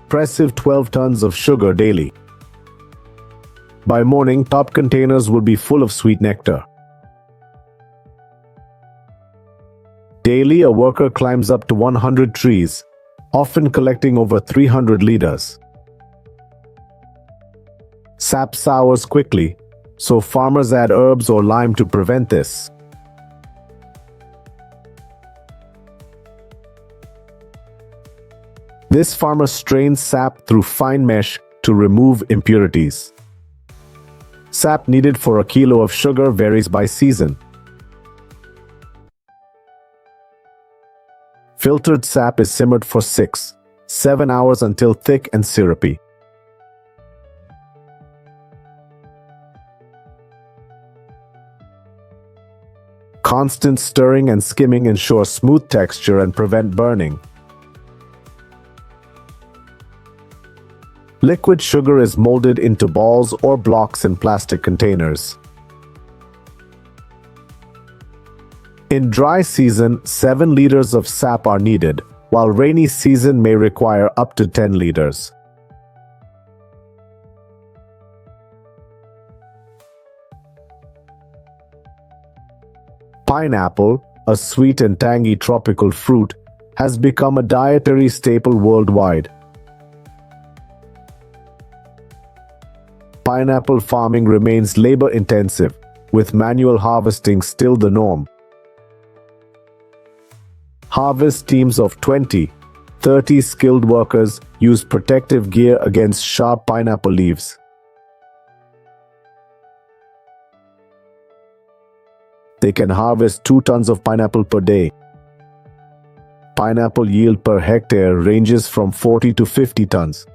Impressive 12 tons of sugar daily. By morning, top containers will be full of sweet nectar. Daily, a worker climbs up to 100 trees, often collecting over 300 liters. Sap sours quickly, so farmers add herbs or lime to prevent this. This farmer strains sap through fine mesh to remove impurities. Sap needed for a kilo of sugar varies by season. Filtered sap is simmered for 6-7 hours until thick and syrupy. Constant stirring and skimming ensure smooth texture and prevent burning. Liquid sugar is molded into balls or blocks in plastic containers. In dry season, 7 liters of sap are needed, while rainy season may require up to 10 liters. Pineapple, a sweet and tangy tropical fruit, has become a dietary staple worldwide. Pineapple farming remains labor-intensive, with manual harvesting still the norm. Harvest teams of 20-30 skilled workers use protective gear against sharp pineapple leaves. They can harvest 2 tons of pineapple per day. Pineapple yield per hectare ranges from 40 to 50 tons.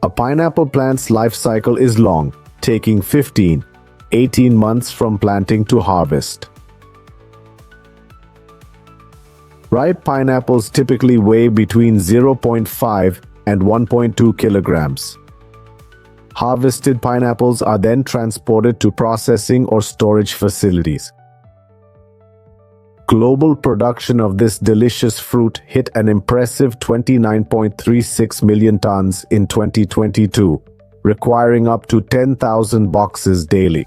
A pineapple plant's life cycle is long, taking 15-18 months from planting to harvest. Ripe pineapples typically weigh between 0.5 and 1.2 kilograms. Harvested pineapples are then transported to processing or storage facilities. Global production of this delicious fruit hit an impressive 29.36 million tons in 2022, requiring up to 10,000 boxes daily.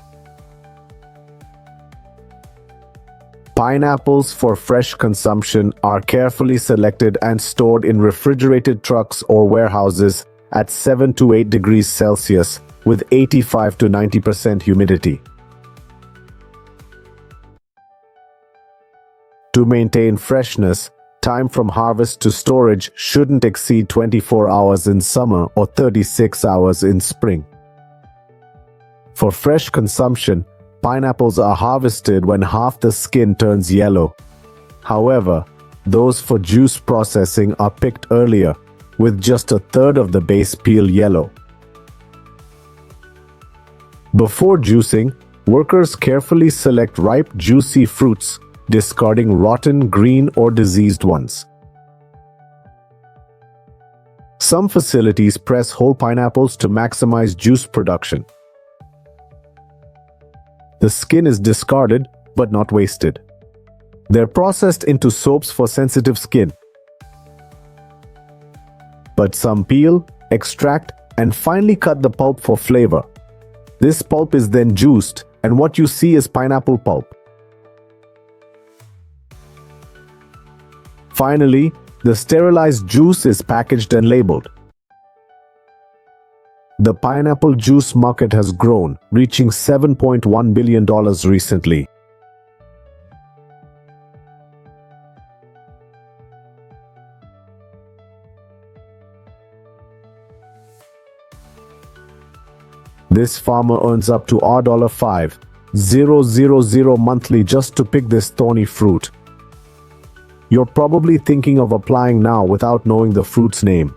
Pineapples for fresh consumption are carefully selected and stored in refrigerated trucks or warehouses at 7 to 8 degrees Celsius with 85 to 90% humidity. To maintain freshness, time from harvest to storage shouldn't exceed 24 hours in summer or 36 hours in spring. For fresh consumption, pineapples are harvested when half the skin turns yellow. However, those for juice processing are picked earlier, with just a third of the base peel yellow. Before juicing, workers carefully select ripe, juicy fruits, discarding rotten, green, or diseased ones. Some facilities press whole pineapples to maximize juice production. The skin is discarded, but not wasted. They're processed into soaps for sensitive skin. But some peel, extract, and finally cut the pulp for flavor. This pulp is then juiced, and what you see is pineapple pulp. Finally, the sterilized juice is packaged and labeled. The pineapple juice market has grown, reaching $7.1 billion recently. This farmer earns up to $5,000 monthly just to pick this thorny fruit. You're probably thinking of applying now without knowing the fruit's name.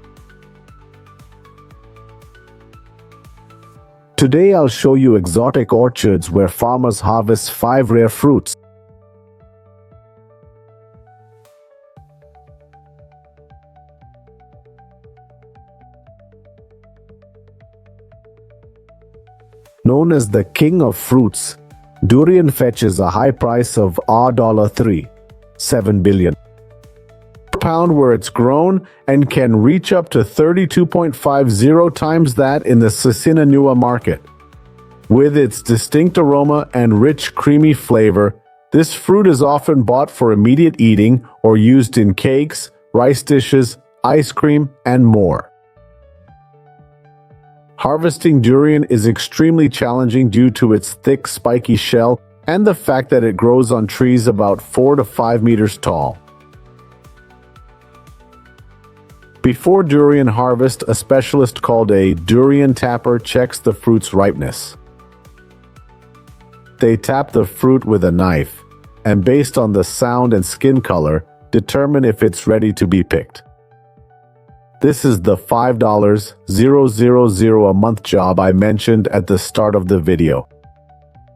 Today I'll show you exotic orchards where farmers harvest 5 rare fruits. Known as the king of fruits, durian fetches a high price of $3.7 billion per pound where it's grown and can reach up to 32.50 times that in the Sinanua market. With its distinct aroma and rich, creamy flavor, this fruit is often bought for immediate eating or used in cakes, rice dishes, ice cream, and more. Harvesting durian is extremely challenging due to its thick, spiky shell and the fact that it grows on trees about 4 to 5 meters tall. Before durian harvest, a specialist called a durian tapper checks the fruit's ripeness. They tap the fruit with a knife, and based on the sound and skin color, determine if it's ready to be picked. This is the $5,000 a month job I mentioned at the start of the video.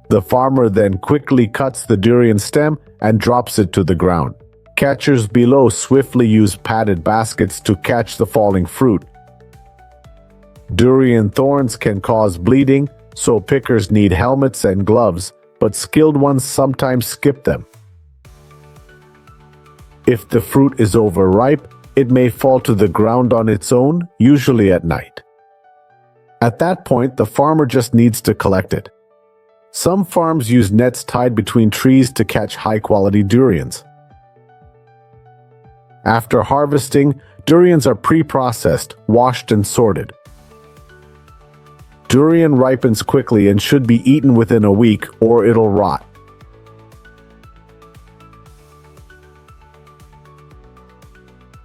The farmer then quickly cuts the durian stem and drops it to the ground. Catchers below swiftly use padded baskets to catch the falling fruit. Durian thorns can cause bleeding, so pickers need helmets and gloves, but skilled ones sometimes skip them. If the fruit is overripe, it may fall to the ground on its own, usually at night. At that point, the farmer just needs to collect it. Some farms use nets tied between trees to catch high-quality durians. After harvesting, durians are pre-processed, washed, and sorted. Durian ripens quickly and should be eaten within a week or it'll rot.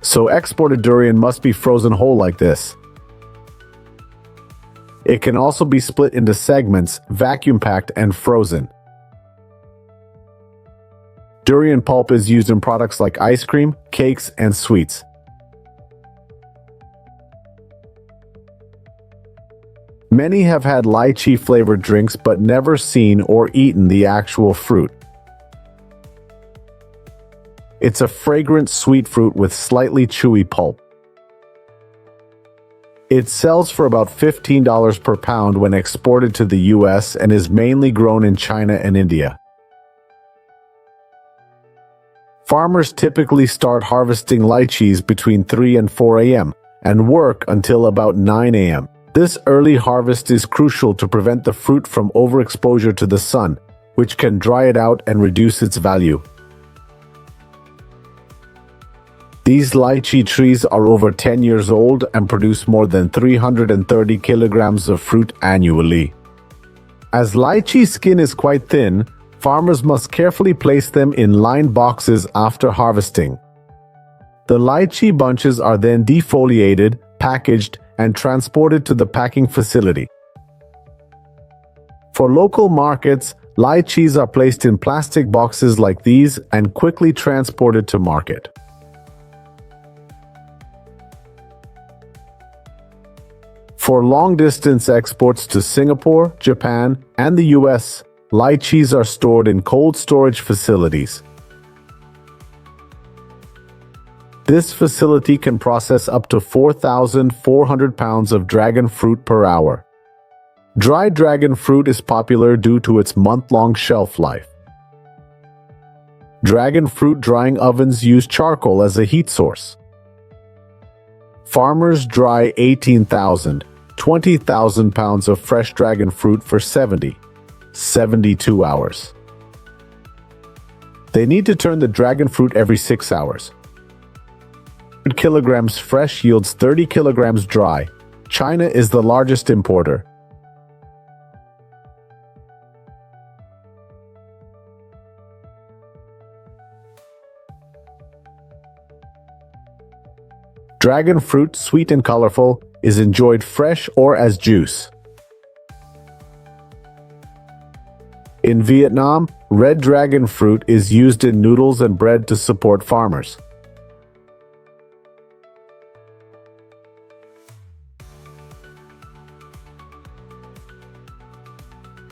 So exported durian must be frozen whole like this. It can also be split into segments, vacuum packed, and frozen. Durian pulp is used in products like ice cream, cakes, and sweets. Many have had lychee flavored drinks but never seen or eaten the actual fruit. It's a fragrant sweet fruit with slightly chewy pulp. It sells for about $15 per pound when exported to the US and is mainly grown in China and India. Farmers typically start harvesting lychees between 3 and 4 a.m. and work until about 9 a.m. This early harvest is crucial to prevent the fruit from overexposure to the sun, which can dry it out and reduce its value. These lychee trees are over 10 years old and produce more than 330 kilograms of fruit annually. As lychee skin is quite thin, Farmers must carefully place them in lined boxes after harvesting. The lychee bunches are then defoliated, packaged, and transported to the packing facility. For local markets, lychees are placed in plastic boxes like these and quickly transported to market. For long-distance exports to Singapore, Japan, and the US, lychees are stored in cold storage facilities. This facility can process up to 4,400 pounds of dragon fruit per hour. Dried dragon fruit is popular due to its month-long shelf life. Dragon fruit drying ovens use charcoal as a heat source. Farmers dry 18,000, 20,000 pounds of fresh dragon fruit for 72 hours. They need to turn the dragon fruit every 6 hours. 100 kilograms fresh yields 30 kilograms dry. China is the largest importer. Dragon fruit, sweet and colorful, is enjoyed fresh or as juice. In Vietnam, red dragon fruit is used in noodles and bread to support farmers.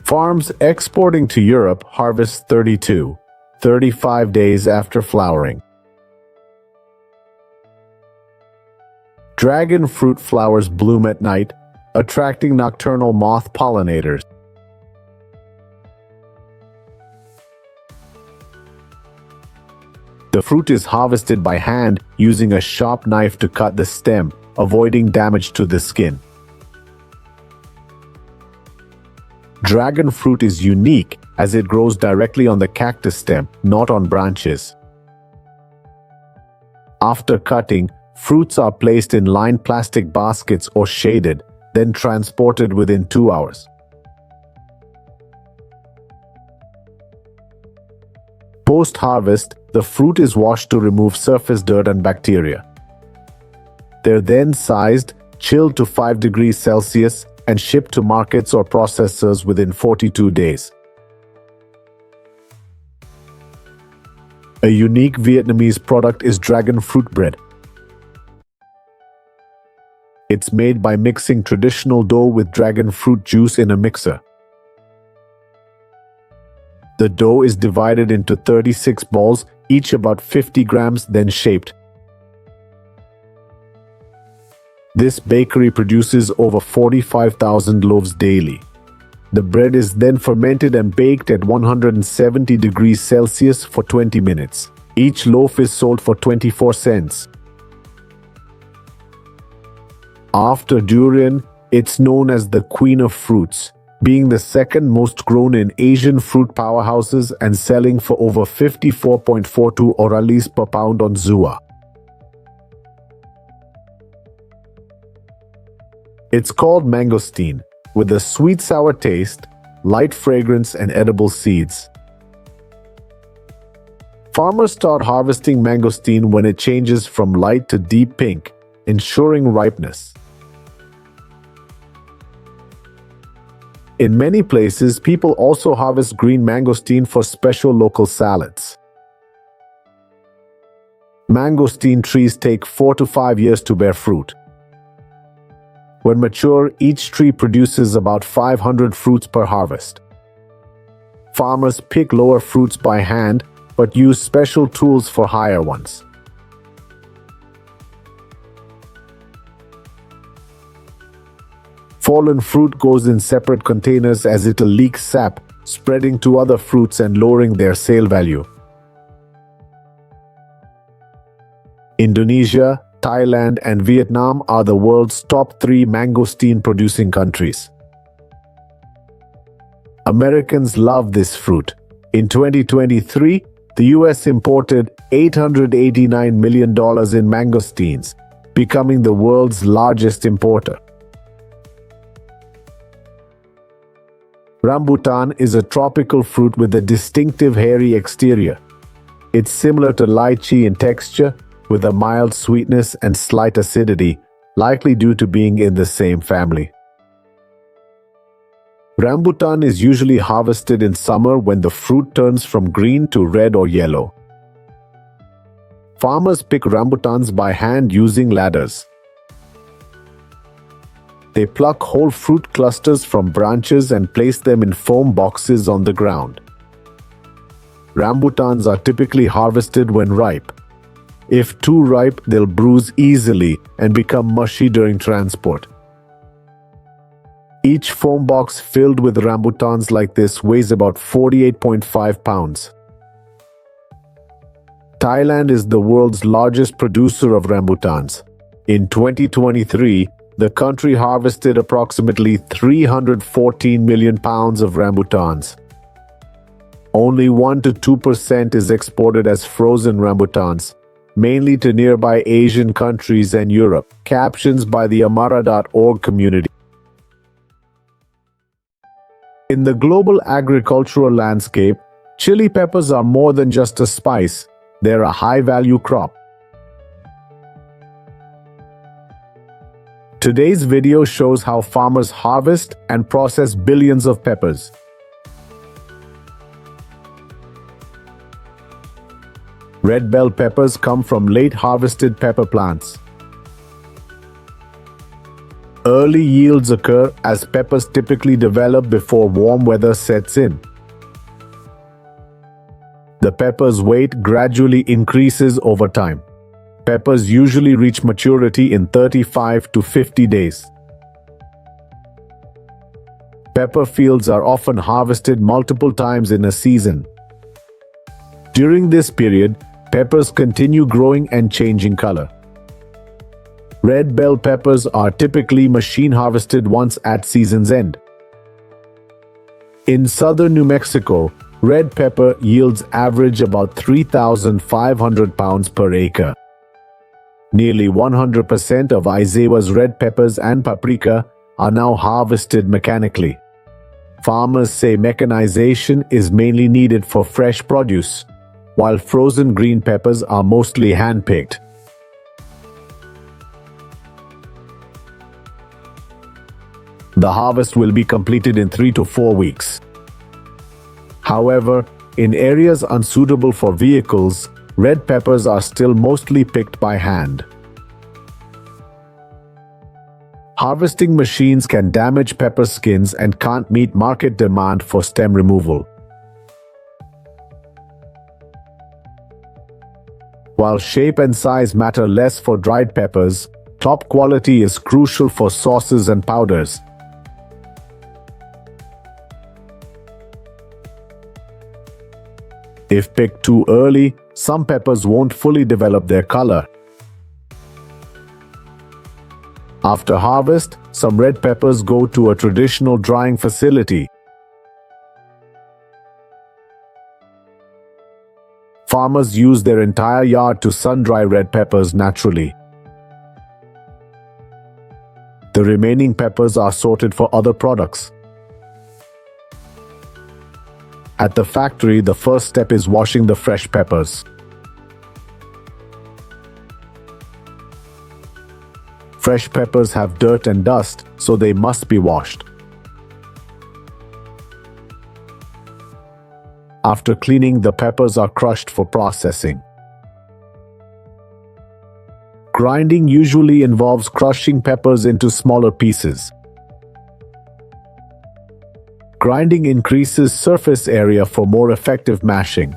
Farms exporting to Europe harvest 35 days after flowering. Dragon fruit flowers bloom at night, attracting nocturnal moth pollinators. The fruit is harvested by hand using a sharp knife to cut the stem, avoiding damage to the skin. Dragon fruit is unique as it grows directly on the cactus stem, not on branches. After cutting, fruits are placed in lined plastic baskets or shaded, then transported within 2 hours. Post-harvest, the fruit is washed to remove surface dirt and bacteria. They're then sized, chilled to 5 degrees Celsius, and shipped to markets or processors within 42 days. A unique Vietnamese product is dragon fruit bread. It's made by mixing traditional dough with dragon fruit juice in a mixer. The dough is divided into 36 balls, each about 50 grams, then shaped. This bakery produces over 45,000 loaves daily. The bread is then fermented and baked at 170 degrees Celsius for 20 minutes. Each loaf is sold for 24 cents. After durian, it's known as the Queen of Fruits, being the second most grown in Asian fruit powerhouses and selling for over 54.42 orales per pound on Zua. It's called Mangosteen, with a sweet-sour taste, light fragrance, and edible seeds. Farmers start harvesting mangosteen when it changes from light to deep pink, ensuring ripeness. In many places, people also harvest green mangosteen for special local salads. Mangosteen trees take 4 to 5 years to bear fruit. When mature, each tree produces about 500 fruits per harvest. Farmers pick lower fruits by hand, but use special tools for higher ones. Fallen fruit goes in separate containers as it'll leak sap, spreading to other fruits and lowering their sale value. Indonesia, Thailand, and Vietnam are the world's top 3 mangosteen-producing countries. Americans love this fruit. In 2023, the US imported $889 million in mangosteens, becoming the world's largest importer. Rambutan is a tropical fruit with a distinctive hairy exterior. It's similar to lychee in texture, with a mild sweetness and slight acidity, likely due to being in the same family. Rambutan is usually harvested in summer when the fruit turns from green to red or yellow. Farmers pick rambutans by hand using ladders. They pluck whole fruit clusters from branches and place them in foam boxes on the ground. Rambutans are typically harvested when ripe. If too ripe, they'll bruise easily and become mushy during transport. Each foam box filled with rambutans like this weighs about 48.5 pounds. Thailand is the world's largest producer of rambutans. In 2023, the country harvested approximately 314 million pounds of rambutans. Only 1 to 2% is exported as frozen rambutans, mainly to nearby Asian countries and Europe. Captions by the Amara.org community. In the global agricultural landscape, chili peppers are more than just a spice, they're a high-value crop. Today's video shows how farmers harvest and process billions of peppers. Red bell peppers come from late harvested pepper plants. Early yields occur as peppers typically develop before warm weather sets in. The pepper's weight gradually increases over time. Peppers usually reach maturity in 35 to 50 days. Pepper fields are often harvested multiple times in a season. During this period, peppers continue growing and changing color. Red bell peppers are typically machine harvested once at season's end. In southern New Mexico, red pepper yields average about 3,500 pounds per acre. Nearly 100% of Iowa's red peppers and paprika are now harvested mechanically. Farmers say mechanization is mainly needed for fresh produce, while frozen green peppers are mostly hand-picked. The harvest will be completed in 3 to 4 weeks. However, in areas unsuitable for vehicles, red peppers are still mostly picked by hand. Harvesting machines can damage pepper skins and can't meet market demand for stem removal. While shape and size matter less for dried peppers, top quality is crucial for sauces and powders. If picked too early, some peppers won't fully develop their color. After harvest, some red peppers go to a traditional drying facility. Farmers use their entire yard to sun-dry red peppers naturally. The remaining peppers are sorted for other products. At the factory, the first step is washing the fresh peppers. Fresh peppers have dirt and dust, so they must be washed. After cleaning, the peppers are crushed for processing. Grinding usually involves crushing peppers into smaller pieces. Grinding increases surface area for more effective mashing.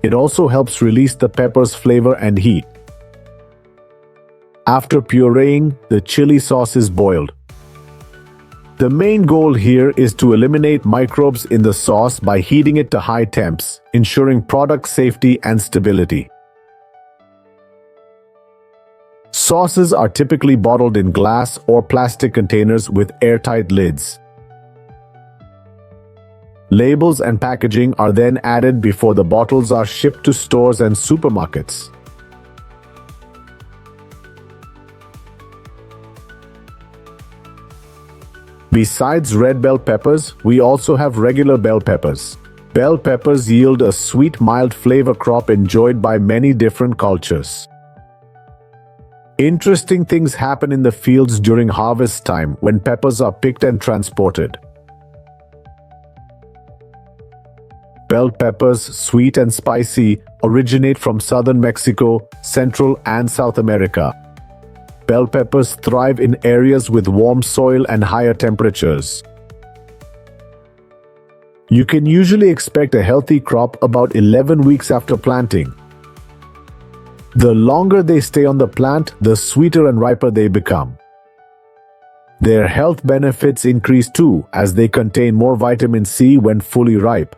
It also helps release the pepper's flavor and heat. After pureeing, the chili sauce is boiled. The main goal here is to eliminate microbes in the sauce by heating it to high temps, ensuring product safety and stability. Sauces are typically bottled in glass or plastic containers with airtight lids. Labels and packaging are then added before the bottles are shipped to stores and supermarkets. Besides red bell peppers, we also have regular bell peppers. Bell peppers yield a sweet, mild flavor crop enjoyed by many different cultures. Interesting things happen in the fields during harvest time when peppers are picked and transported. Bell peppers, sweet and spicy, originate from southern Mexico, Central and South America. Bell peppers thrive in areas with warm soil and higher temperatures. You can usually expect a healthy crop about 11 weeks after planting. The longer they stay on the plant, the sweeter and riper they become. Their health benefits increase too, as they contain more vitamin C when fully ripe.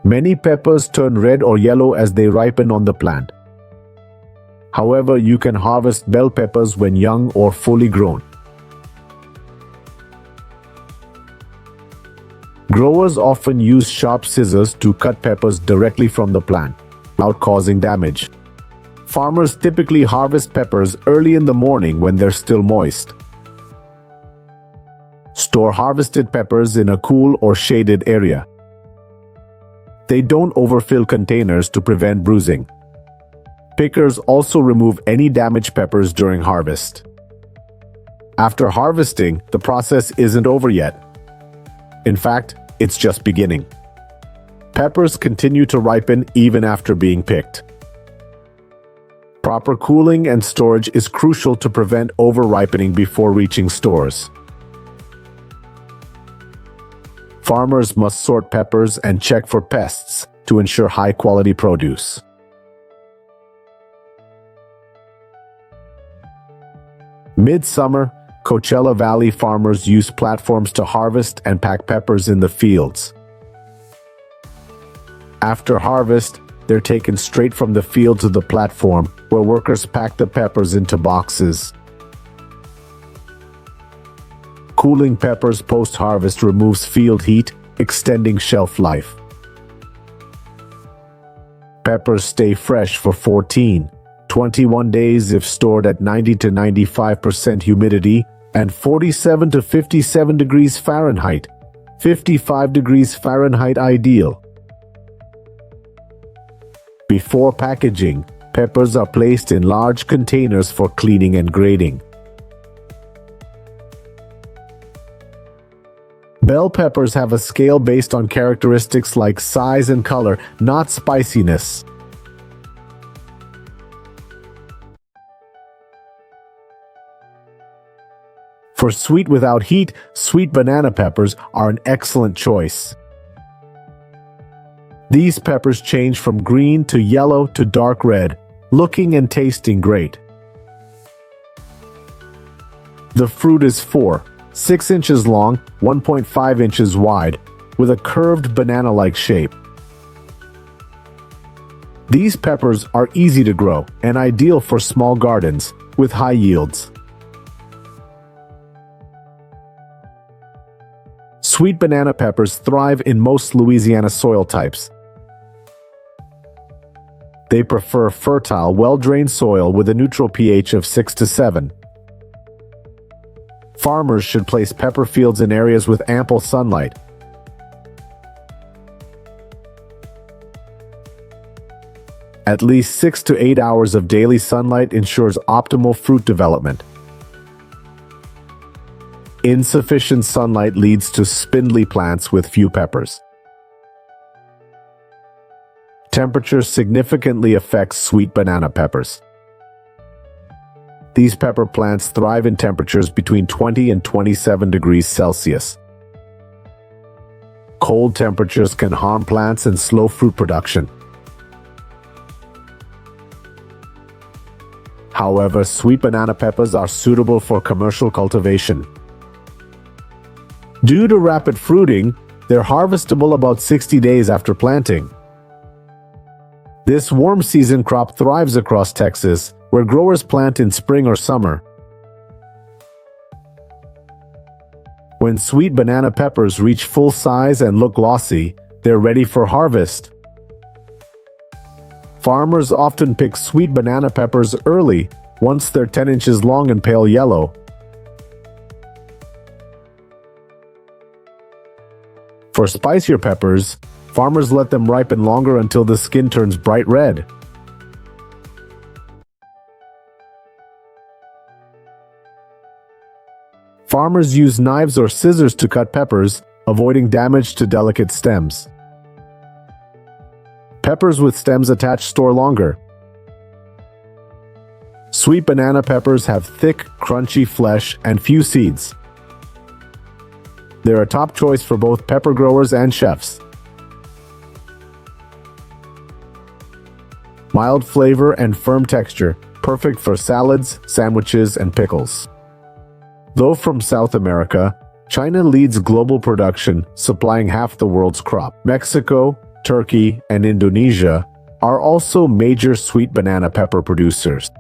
Many peppers turn red or yellow as they ripen on the plant. However, you can harvest bell peppers when young or fully grown. Growers often use sharp scissors to cut peppers directly from the plant, without causing damage. Farmers typically harvest peppers early in the morning when they're still moist. Store harvested peppers in a cool or shaded area. They don't overfill containers to prevent bruising. Pickers also remove any damaged peppers during harvest. After harvesting, the process isn't over yet. In fact, it's just beginning. Peppers continue to ripen even after being picked. Proper cooling and storage is crucial to prevent over-ripening before reaching stores. Farmers must sort peppers and check for pests to ensure high-quality produce. Midsummer, Coachella Valley farmers use platforms to harvest and pack peppers in the fields. After harvest, they're taken straight from the field to the platform, where workers pack the peppers into boxes. Cooling peppers post-harvest removes field heat, extending shelf life. Peppers stay fresh for 21 days if stored at 90 to 95% humidity and 47 to 57 degrees Fahrenheit, 55 degrees Fahrenheit ideal. Before packaging, peppers are placed in large containers for cleaning and grading. Bell peppers have a scale based on characteristics like size and color, not spiciness. For sweet without heat, sweet banana peppers are an excellent choice. These peppers change from green to yellow to dark red, looking and tasting great. The fruit is 6 inches long, 1.5 inches wide, with a curved banana-like shape. These peppers are easy to grow and ideal for small gardens with high yields. Sweet banana peppers thrive in most Louisiana soil types. They prefer fertile, well-drained soil with a neutral pH of 6 to 7. Farmers should place pepper fields in areas with ample sunlight. At least 6 to 8 hours of daily sunlight ensures optimal fruit development. Insufficient sunlight leads to spindly plants with few peppers. Temperature significantly affects sweet banana peppers. These pepper plants thrive in temperatures between 20 and 27 degrees Celsius. Cold temperatures can harm plants and slow fruit production. However, sweet banana peppers are suitable for commercial cultivation. Due to rapid fruiting, they're harvestable about 60 days after planting. This warm season crop thrives across Texas, where growers plant in spring or summer. When sweet banana peppers reach full size and look glossy, they're ready for harvest. Farmers often pick sweet banana peppers early, once they're 10 inches long and pale yellow. For spicier peppers, farmers let them ripen longer until the skin turns bright red. Farmers use knives or scissors to cut peppers, avoiding damage to delicate stems. Peppers with stems attached store longer. Sweet banana peppers have thick, crunchy flesh and few seeds. They're a top choice for both pepper growers and chefs. Mild flavor and firm texture, perfect for salads, sandwiches, and pickles. Though from South America, China leads global production, supplying half the world's crop. Mexico, Turkey, and Indonesia are also major sweet banana pepper producers.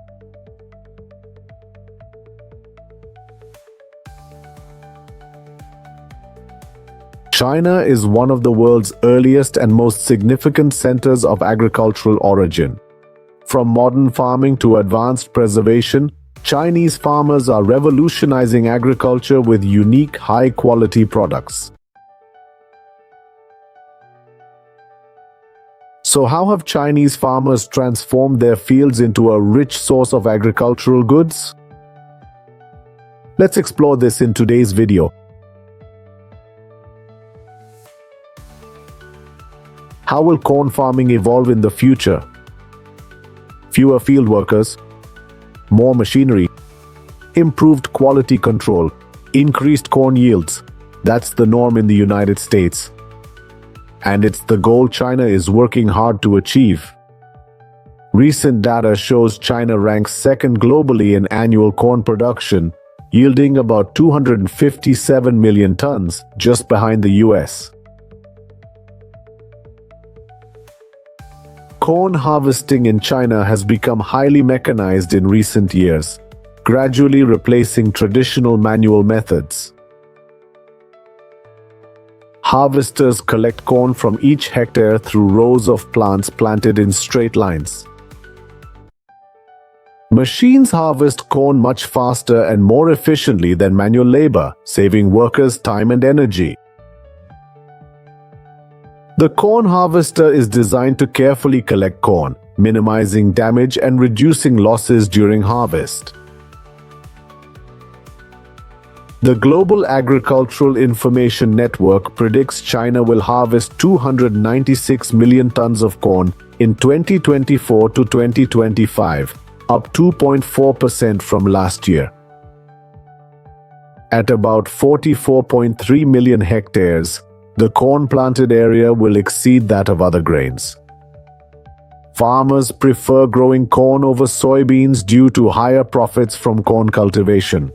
China is one of the world's earliest and most significant centers of agricultural origin. From modern farming to advanced preservation, Chinese farmers are revolutionizing agriculture with unique, high-quality products. So how have Chinese farmers transformed their fields into a rich source of agricultural goods? Let's explore this in today's video. How will corn farming evolve in the future? Fewer field workers, more machinery, improved quality control, increased corn yields. That's the norm in the United States. And it's the goal China is working hard to achieve. Recent data shows China ranks second globally in annual corn production, yielding about 257 million tons, just behind the US. Corn harvesting in China has become highly mechanized in recent years, gradually replacing traditional manual methods. Harvesters collect corn from each hectare through rows of plants planted in straight lines. Machines harvest corn much faster and more efficiently than manual labor, saving workers time and energy. The corn harvester is designed to carefully collect corn, minimizing damage and reducing losses during harvest. The Global Agricultural Information Network predicts China will harvest 296 million tons of corn in 2024 to 2025, up 2.4% from last year. At about 44.3 million hectares, the corn planted area will exceed that of other grains. Farmers prefer growing corn over soybeans due to higher profits from corn cultivation.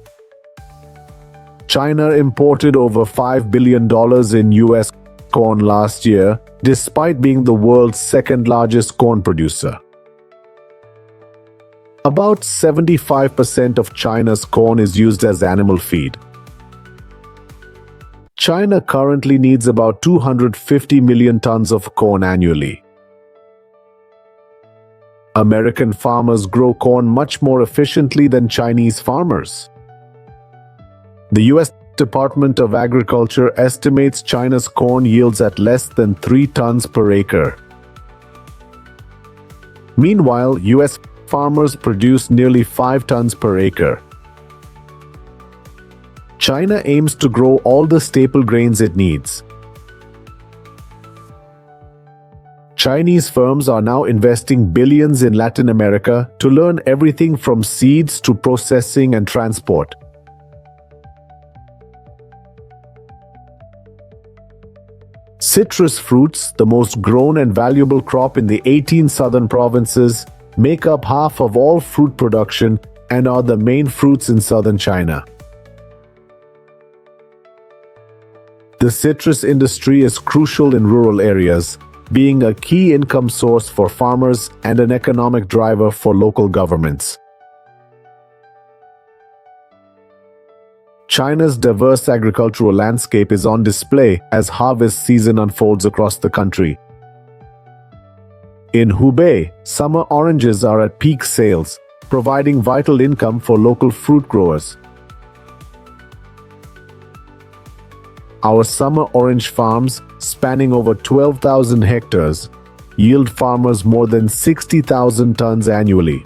China imported over $5 billion in US corn last year, despite being the world's second largest corn producer. About 75% of China's corn is used as animal feed. China currently needs about 250 million tons of corn annually. American farmers grow corn much more efficiently than Chinese farmers. The US Department of Agriculture estimates China's corn yields at less than 3 tons per acre. Meanwhile, US farmers produce nearly 5 tons per acre. China aims to grow all the staple grains it needs. Chinese firms are now investing billions in Latin America to learn everything from seeds to processing and transport. Citrus fruits, the most grown and valuable crop in the 18 southern provinces, make up half of all fruit production and are the main fruits in southern China. The citrus industry is crucial in rural areas, being a key income source for farmers and an economic driver for local governments. China's diverse agricultural landscape is on display as harvest season unfolds across the country. In Hubei, summer oranges are at peak sales, providing vital income for local fruit growers. Our summer orange farms, spanning over 12,000 hectares, yield farmers more than 60,000 tons annually.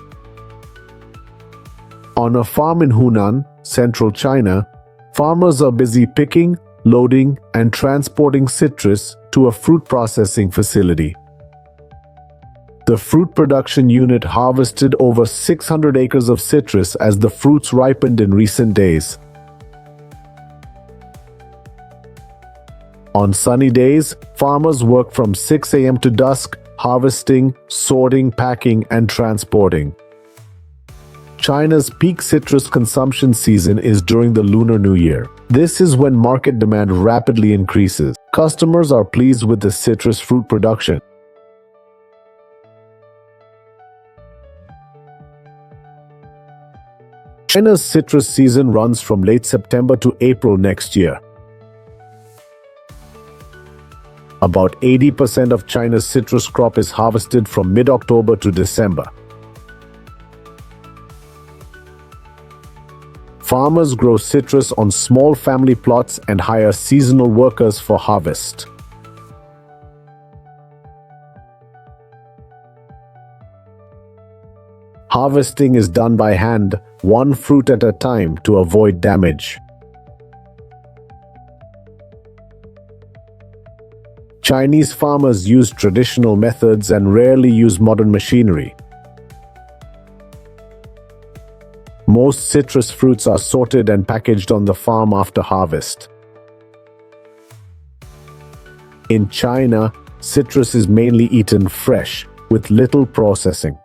On a farm in Hunan, central China, farmers are busy picking, loading, and transporting citrus to a fruit processing facility. The fruit production unit harvested over 600 acres of citrus as the fruits ripened in recent days. On sunny days, farmers work from 6 a.m. to dusk, harvesting, sorting, packing, and transporting. China's peak citrus consumption season is during the Lunar New Year. This is when market demand rapidly increases. Customers are pleased with the citrus fruit production. China's citrus season runs from late September to April next year. About 80% of China's citrus crop is harvested from mid-October to December. Farmers grow citrus on small family plots and hire seasonal workers for harvest. Harvesting is done by hand, one fruit at a time, to avoid damage. Chinese farmers use traditional methods and rarely use modern machinery. Most citrus fruits are sorted and packaged on the farm after harvest. In China, citrus is mainly eaten fresh, with little processing.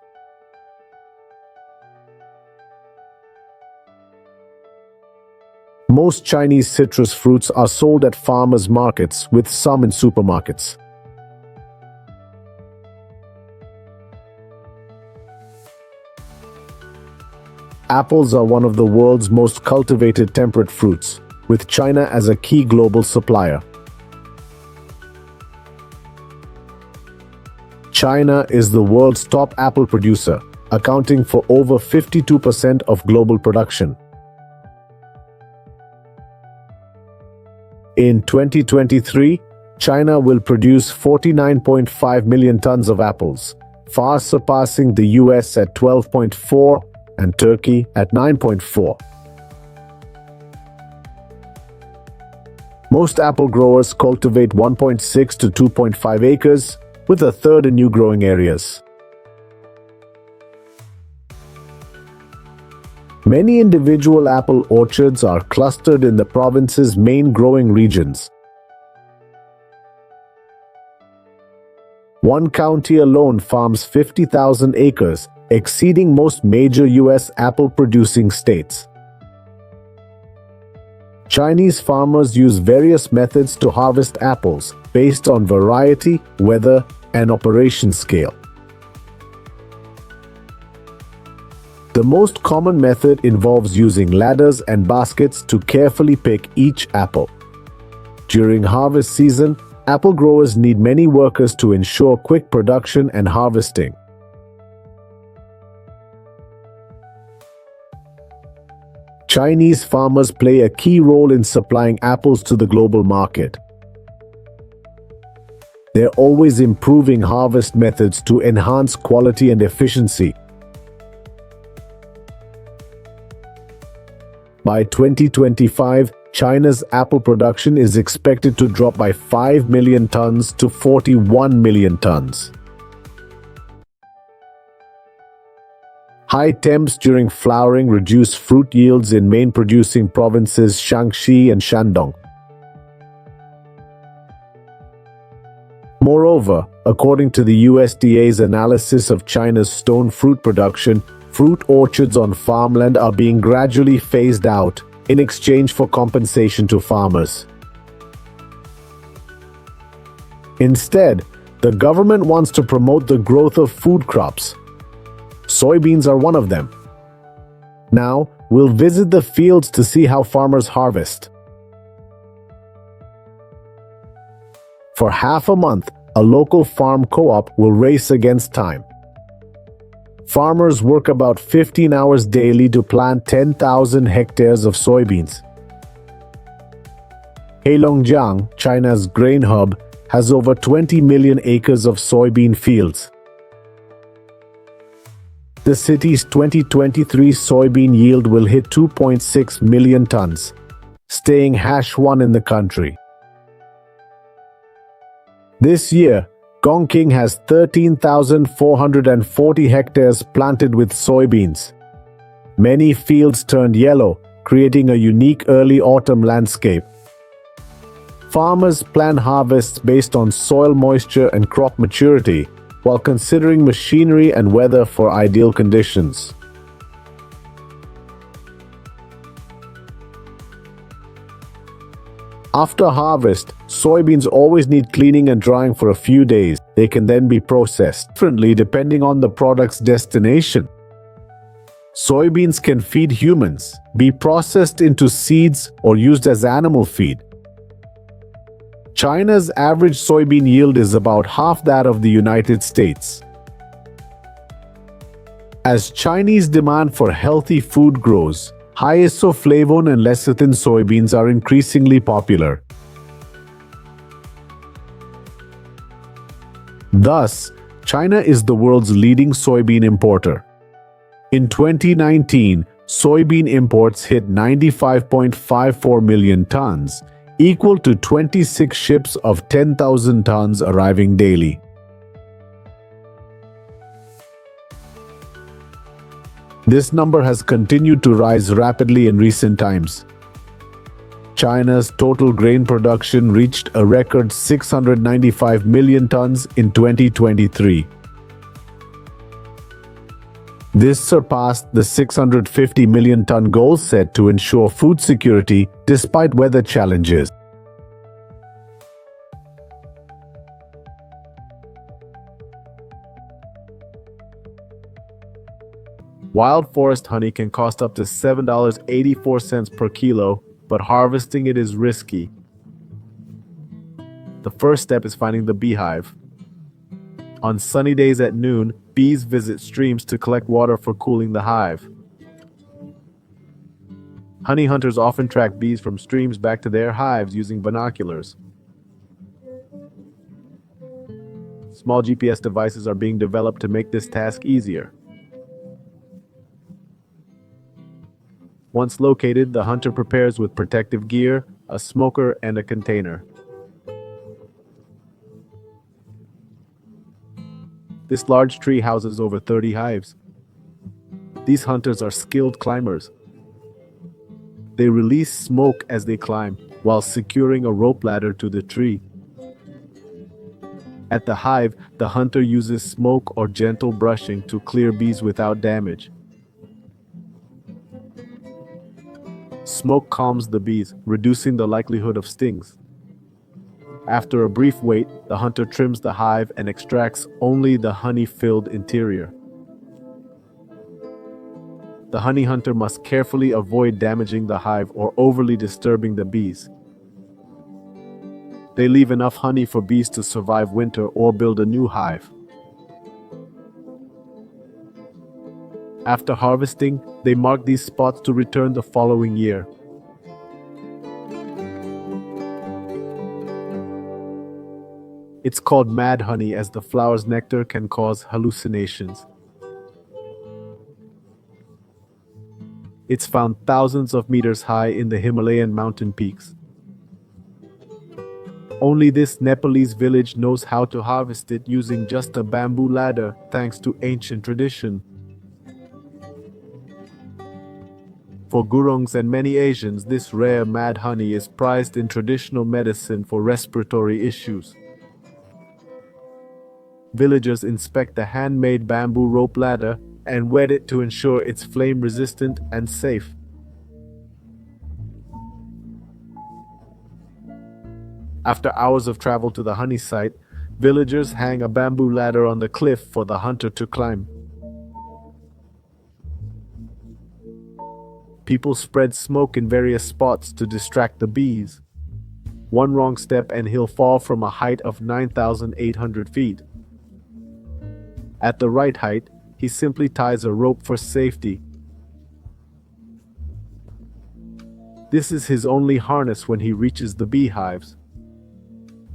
Most Chinese citrus fruits are sold at farmers' markets, with some in supermarkets. Apples are one of the world's most cultivated temperate fruits, with China as a key global supplier. China is the world's top apple producer, accounting for over 52% of global production. In 2023, China will produce 49.5 million tons of apples, far surpassing the US at 12.4 and Turkey at 9.4. Most apple growers cultivate 1.6 to 2.5 acres, with a third in new growing areas. Many individual apple orchards are clustered in the province's main growing regions. One county alone farms 50,000 acres, exceeding most major U.S. apple-producing states. Chinese farmers use various methods to harvest apples based on variety, weather, and operation scale. The most common method involves using ladders and baskets to carefully pick each apple. During harvest season, apple growers need many workers to ensure quick production and harvesting. Chinese farmers play a key role in supplying apples to the global market. They're always improving harvest methods to enhance quality and efficiency. By 2025, China's apple production is expected to drop by 5 million tons to 41 million tons. High temps during flowering reduce fruit yields in main producing provinces Shaanxi and Shandong. Moreover, according to the USDA's analysis of China's stone fruit production, fruit orchards on farmland are being gradually phased out in exchange for compensation to farmers. Instead, the government wants to promote the growth of food crops. Soybeans are one of them. Now, we'll visit the fields to see how farmers harvest. For half a month, a local farm co-op will race against time. Farmers work about 15 hours daily to plant 10,000 hectares of soybeans. Heilongjiang, China's grain hub, has over 20 million acres of soybean fields. The city's 2023 soybean yield will hit 2.6 million tons, staying #1 in the country. This year, Gongqing has 13,440 hectares planted with soybeans. Many fields turned yellow, creating a unique early autumn landscape. Farmers plan harvests based on soil moisture and crop maturity, while considering machinery and weather for ideal conditions. After harvest, soybeans always need cleaning and drying for a few days. They can then be processed differently depending on the product's destination. Soybeans can feed humans, be processed into seeds, or used as animal feed. China's average soybean yield is about half that of the United States. As Chinese demand for healthy food grows, high isoflavone and lecithin soybeans are increasingly popular. Thus, China is the world's leading soybean importer. In 2019, soybean imports hit 95.54 million tons, equal to 26 ships of 10,000 tons arriving daily. This number has continued to rise rapidly in recent times. China's total grain production reached a record 695 million tons in 2023. This surpassed the 650 million ton goal set to ensure food security despite weather challenges. Wild forest honey can cost up to $7.84 per kilo, but harvesting it is risky. The first step is finding the beehive. On sunny days at noon, bees visit streams to collect water for cooling the hive. Honey hunters often track bees from streams back to their hives using binoculars. Small GPS devices are being developed to make this task easier. Once located, the hunter prepares with protective gear, a smoker, and a container. This large tree houses over 30 hives. These hunters are skilled climbers. They release smoke as they climb, while securing a rope ladder to the tree. At the hive, the hunter uses smoke or gentle brushing to clear bees without damage. Smoke calms the bees, reducing the likelihood of stings. After a brief wait, the hunter trims the hive and extracts only the honey-filled interior. The honey hunter must carefully avoid damaging the hive or overly disturbing the bees. They leave enough honey for bees to survive winter or build a new hive. After harvesting, they mark these spots to return the following year. It's called mad honey as the flower's nectar can cause hallucinations. It's found thousands of meters high in the Himalayan mountain peaks. Only this Nepalese village knows how to harvest it using just a bamboo ladder, thanks to ancient tradition. For Gurungs and many Asians, this rare mad honey is prized in traditional medicine for respiratory issues. Villagers inspect the handmade bamboo rope ladder and wet it to ensure it's flame-resistant and safe. After hours of travel to the honey site, villagers hang a bamboo ladder on the cliff for the hunter to climb. People spread smoke in various spots to distract the bees. One wrong step and he'll fall from a height of 9,800 feet. At the right height, he simply ties a rope for safety. This is his only harness when he reaches the beehives.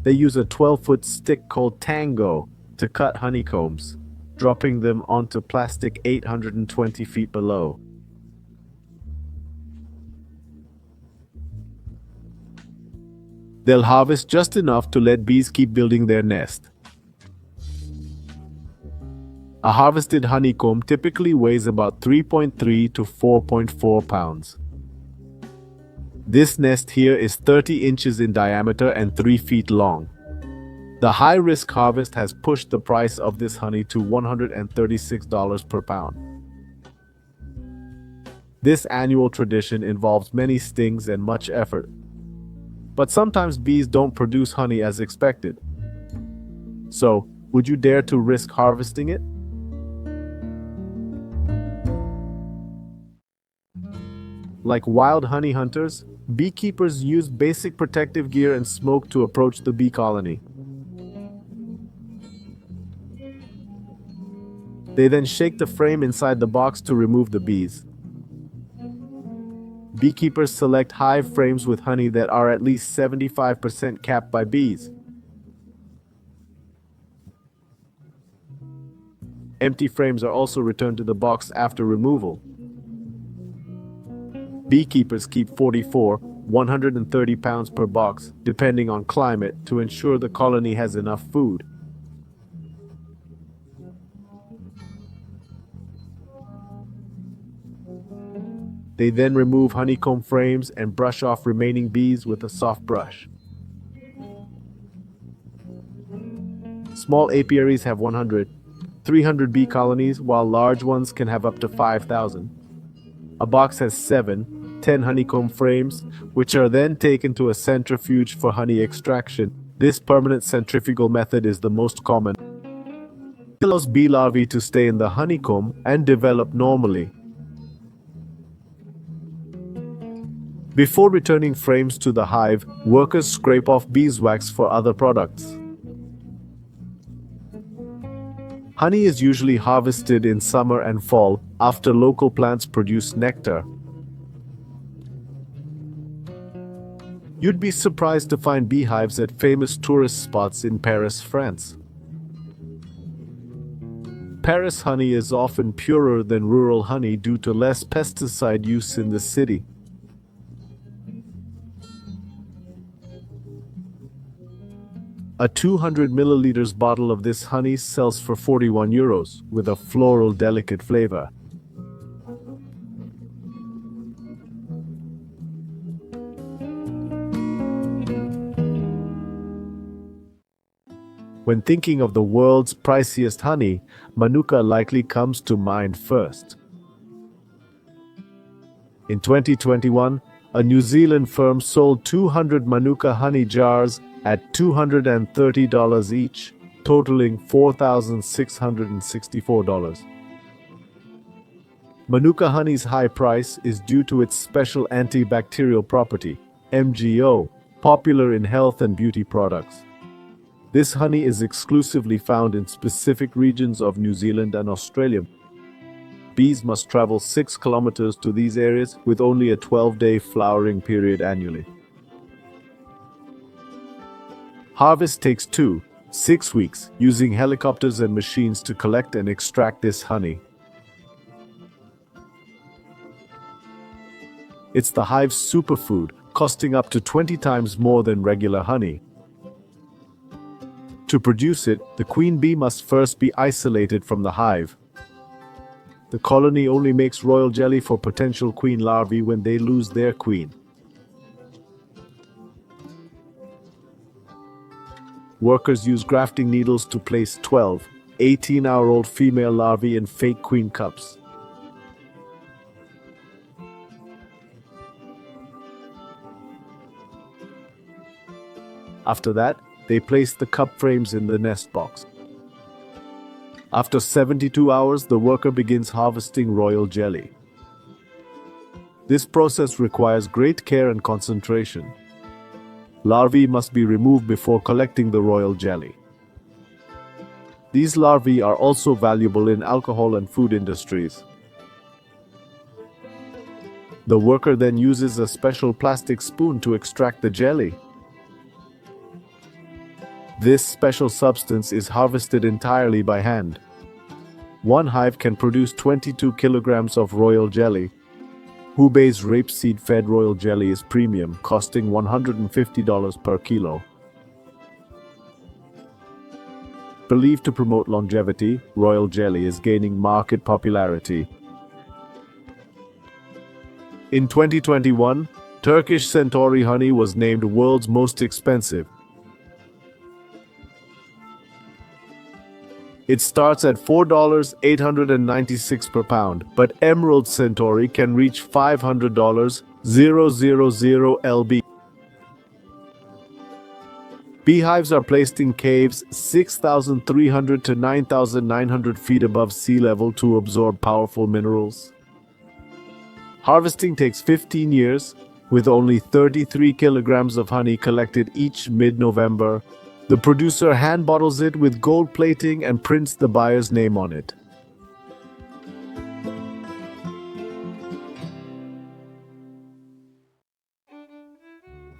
They use a 12-foot stick called tango to cut honeycombs, dropping them onto plastic 820 feet below. They'll harvest just enough to let bees keep building their nest. A harvested honeycomb typically weighs about 3.3 to 4.4 pounds. This nest here is 30 inches in diameter and 3 feet long. The high-risk harvest has pushed the price of this honey to $136 per pound. This annual tradition involves many stings and much effort. But sometimes bees don't produce honey as expected. So, would you dare to risk harvesting it? Like wild honey hunters, beekeepers use basic protective gear and smoke to approach the bee colony. They then shake the frame inside the box to remove the bees. Beekeepers select hive frames with honey that are at least 75% capped by bees. Empty frames are also returned to the box after removal. Beekeepers keep 130 pounds per box, depending on climate, to ensure the colony has enough food. They then remove honeycomb frames and brush off remaining bees with a soft brush. Small apiaries have 300 bee colonies, while large ones can have up to 5,000. A box has 10 honeycomb frames, which are then taken to a centrifuge for honey extraction. This permanent centrifugal method is the most common. It allows bee larvae to stay in the honeycomb and develop normally. Before returning frames to the hive, workers scrape off beeswax for other products. Honey is usually harvested in summer and fall after local plants produce nectar. You'd be surprised to find beehives at famous tourist spots in Paris, France. Paris honey is often purer than rural honey due to less pesticide use in the city. A 200 milliliters bottle of this honey sells for €41 with a floral delicate flavor. When thinking of the world's priciest honey, Manuka likely comes to mind first. In 2021, a New Zealand firm sold 200 Manuka honey jars at $230 each, totaling $4,664. Manuka honey's high price is due to its special antibacterial property, MGO, popular in health and beauty products. This honey is exclusively found in specific regions of New Zealand and Australia. Bees must travel 6 kilometers to these areas with only a 12-day flowering period annually. Harvest takes 6 weeks, using helicopters and machines to collect and extract this honey. It's the hive's superfood, costing up to 20 times more than regular honey. To produce it, the queen bee must first be isolated from the hive. The colony only makes royal jelly for potential queen larvae when they lose their queen. Workers use grafting needles to place 12, 18-hour-old female larvae in fake queen cups. After that, they place the cup frames in the nest box. After 72 hours, the worker begins harvesting royal jelly. This process requires great care and concentration. Larvae must be removed before collecting the royal jelly. These larvae are also valuable in alcohol and food industries. The worker then uses a special plastic spoon to extract the jelly. This special substance is harvested entirely by hand. One hive can produce 22 kilograms of royal jelly. Hubei's rapeseed-fed royal jelly is premium, costing $150 per kilo. Believed to promote longevity, royal jelly is gaining market popularity. In 2021, Turkish centaur honey was named world's most expensive. It starts at $4.896 per pound, but Emerald Centauri can reach $500, 000 lb. Beehives are placed in caves 6,300 to 9,900 feet above sea level to absorb powerful minerals. Harvesting takes 15 years, with only 33 kilograms of honey collected each mid-November. The producer hand bottles it with gold plating and prints the buyer's name on it.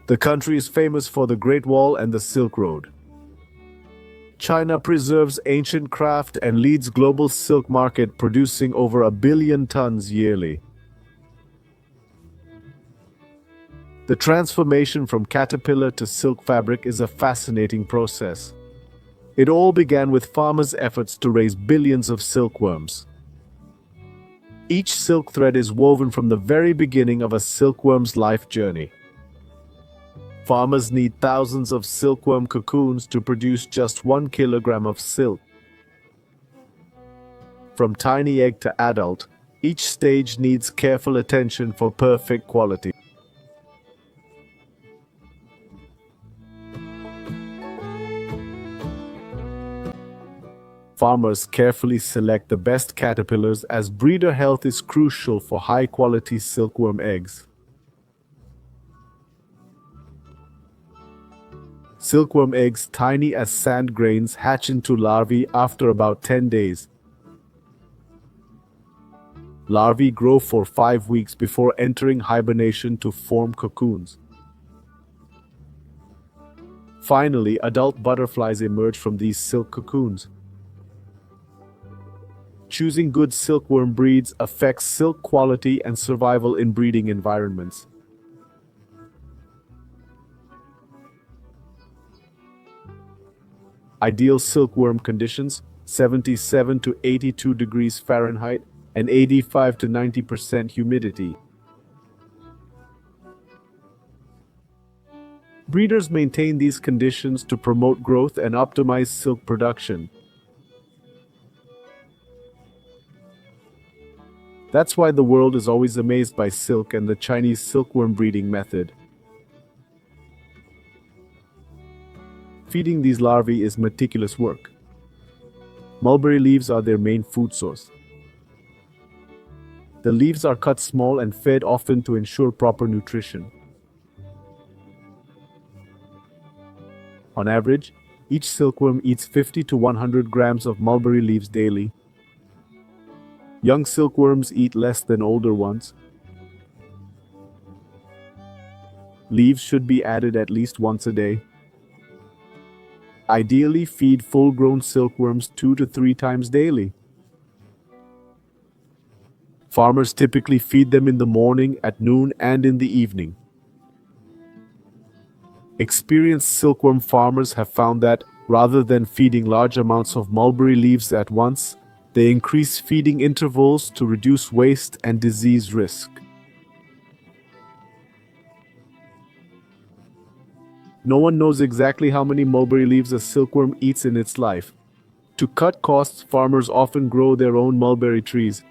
The country is famous for the Great Wall and the Silk Road. China preserves ancient craft and leads global silk market, producing over 1 billion tons yearly. The transformation from caterpillar to silk fabric is a fascinating process. It all began with farmers' efforts to raise billions of silkworms. Each silk thread is woven from the very beginning of a silkworm's life journey. Farmers need thousands of silkworm cocoons to produce just 1 kilogram of silk. From tiny egg to adult, each stage needs careful attention for perfect quality. Farmers carefully select the best caterpillars as breeder health is crucial for high-quality silkworm eggs. Silkworm eggs, tiny as sand grains, hatch into larvae after about 10 days. Larvae grow for 5 weeks before entering hibernation to form cocoons. Finally, adult butterflies emerge from these silk cocoons. Choosing good silkworm breeds affects silk quality and survival in breeding environments. Ideal silkworm conditions: 77 to 82 degrees Fahrenheit and 85 to 90% humidity. Breeders maintain these conditions to promote growth and optimize silk production. That's why the world is always amazed by silk and the Chinese silkworm breeding method. Feeding these larvae is meticulous work. Mulberry leaves are their main food source. The leaves are cut small and fed often to ensure proper nutrition. On average, each silkworm eats 50 to 100 grams of mulberry leaves daily. Young silkworms eat less than older ones. Leaves should be added at least once a day. Ideally, feed full-grown silkworms 2 to 3 times daily. Farmers typically feed them in the morning, at noon, and in the evening. Experienced silkworm farmers have found that, rather than feeding large amounts of mulberry leaves at once, they increase feeding intervals to reduce waste and disease risk. No one knows exactly how many mulberry leaves a silkworm eats in its life. To cut costs, farmers often grow their own mulberry trees.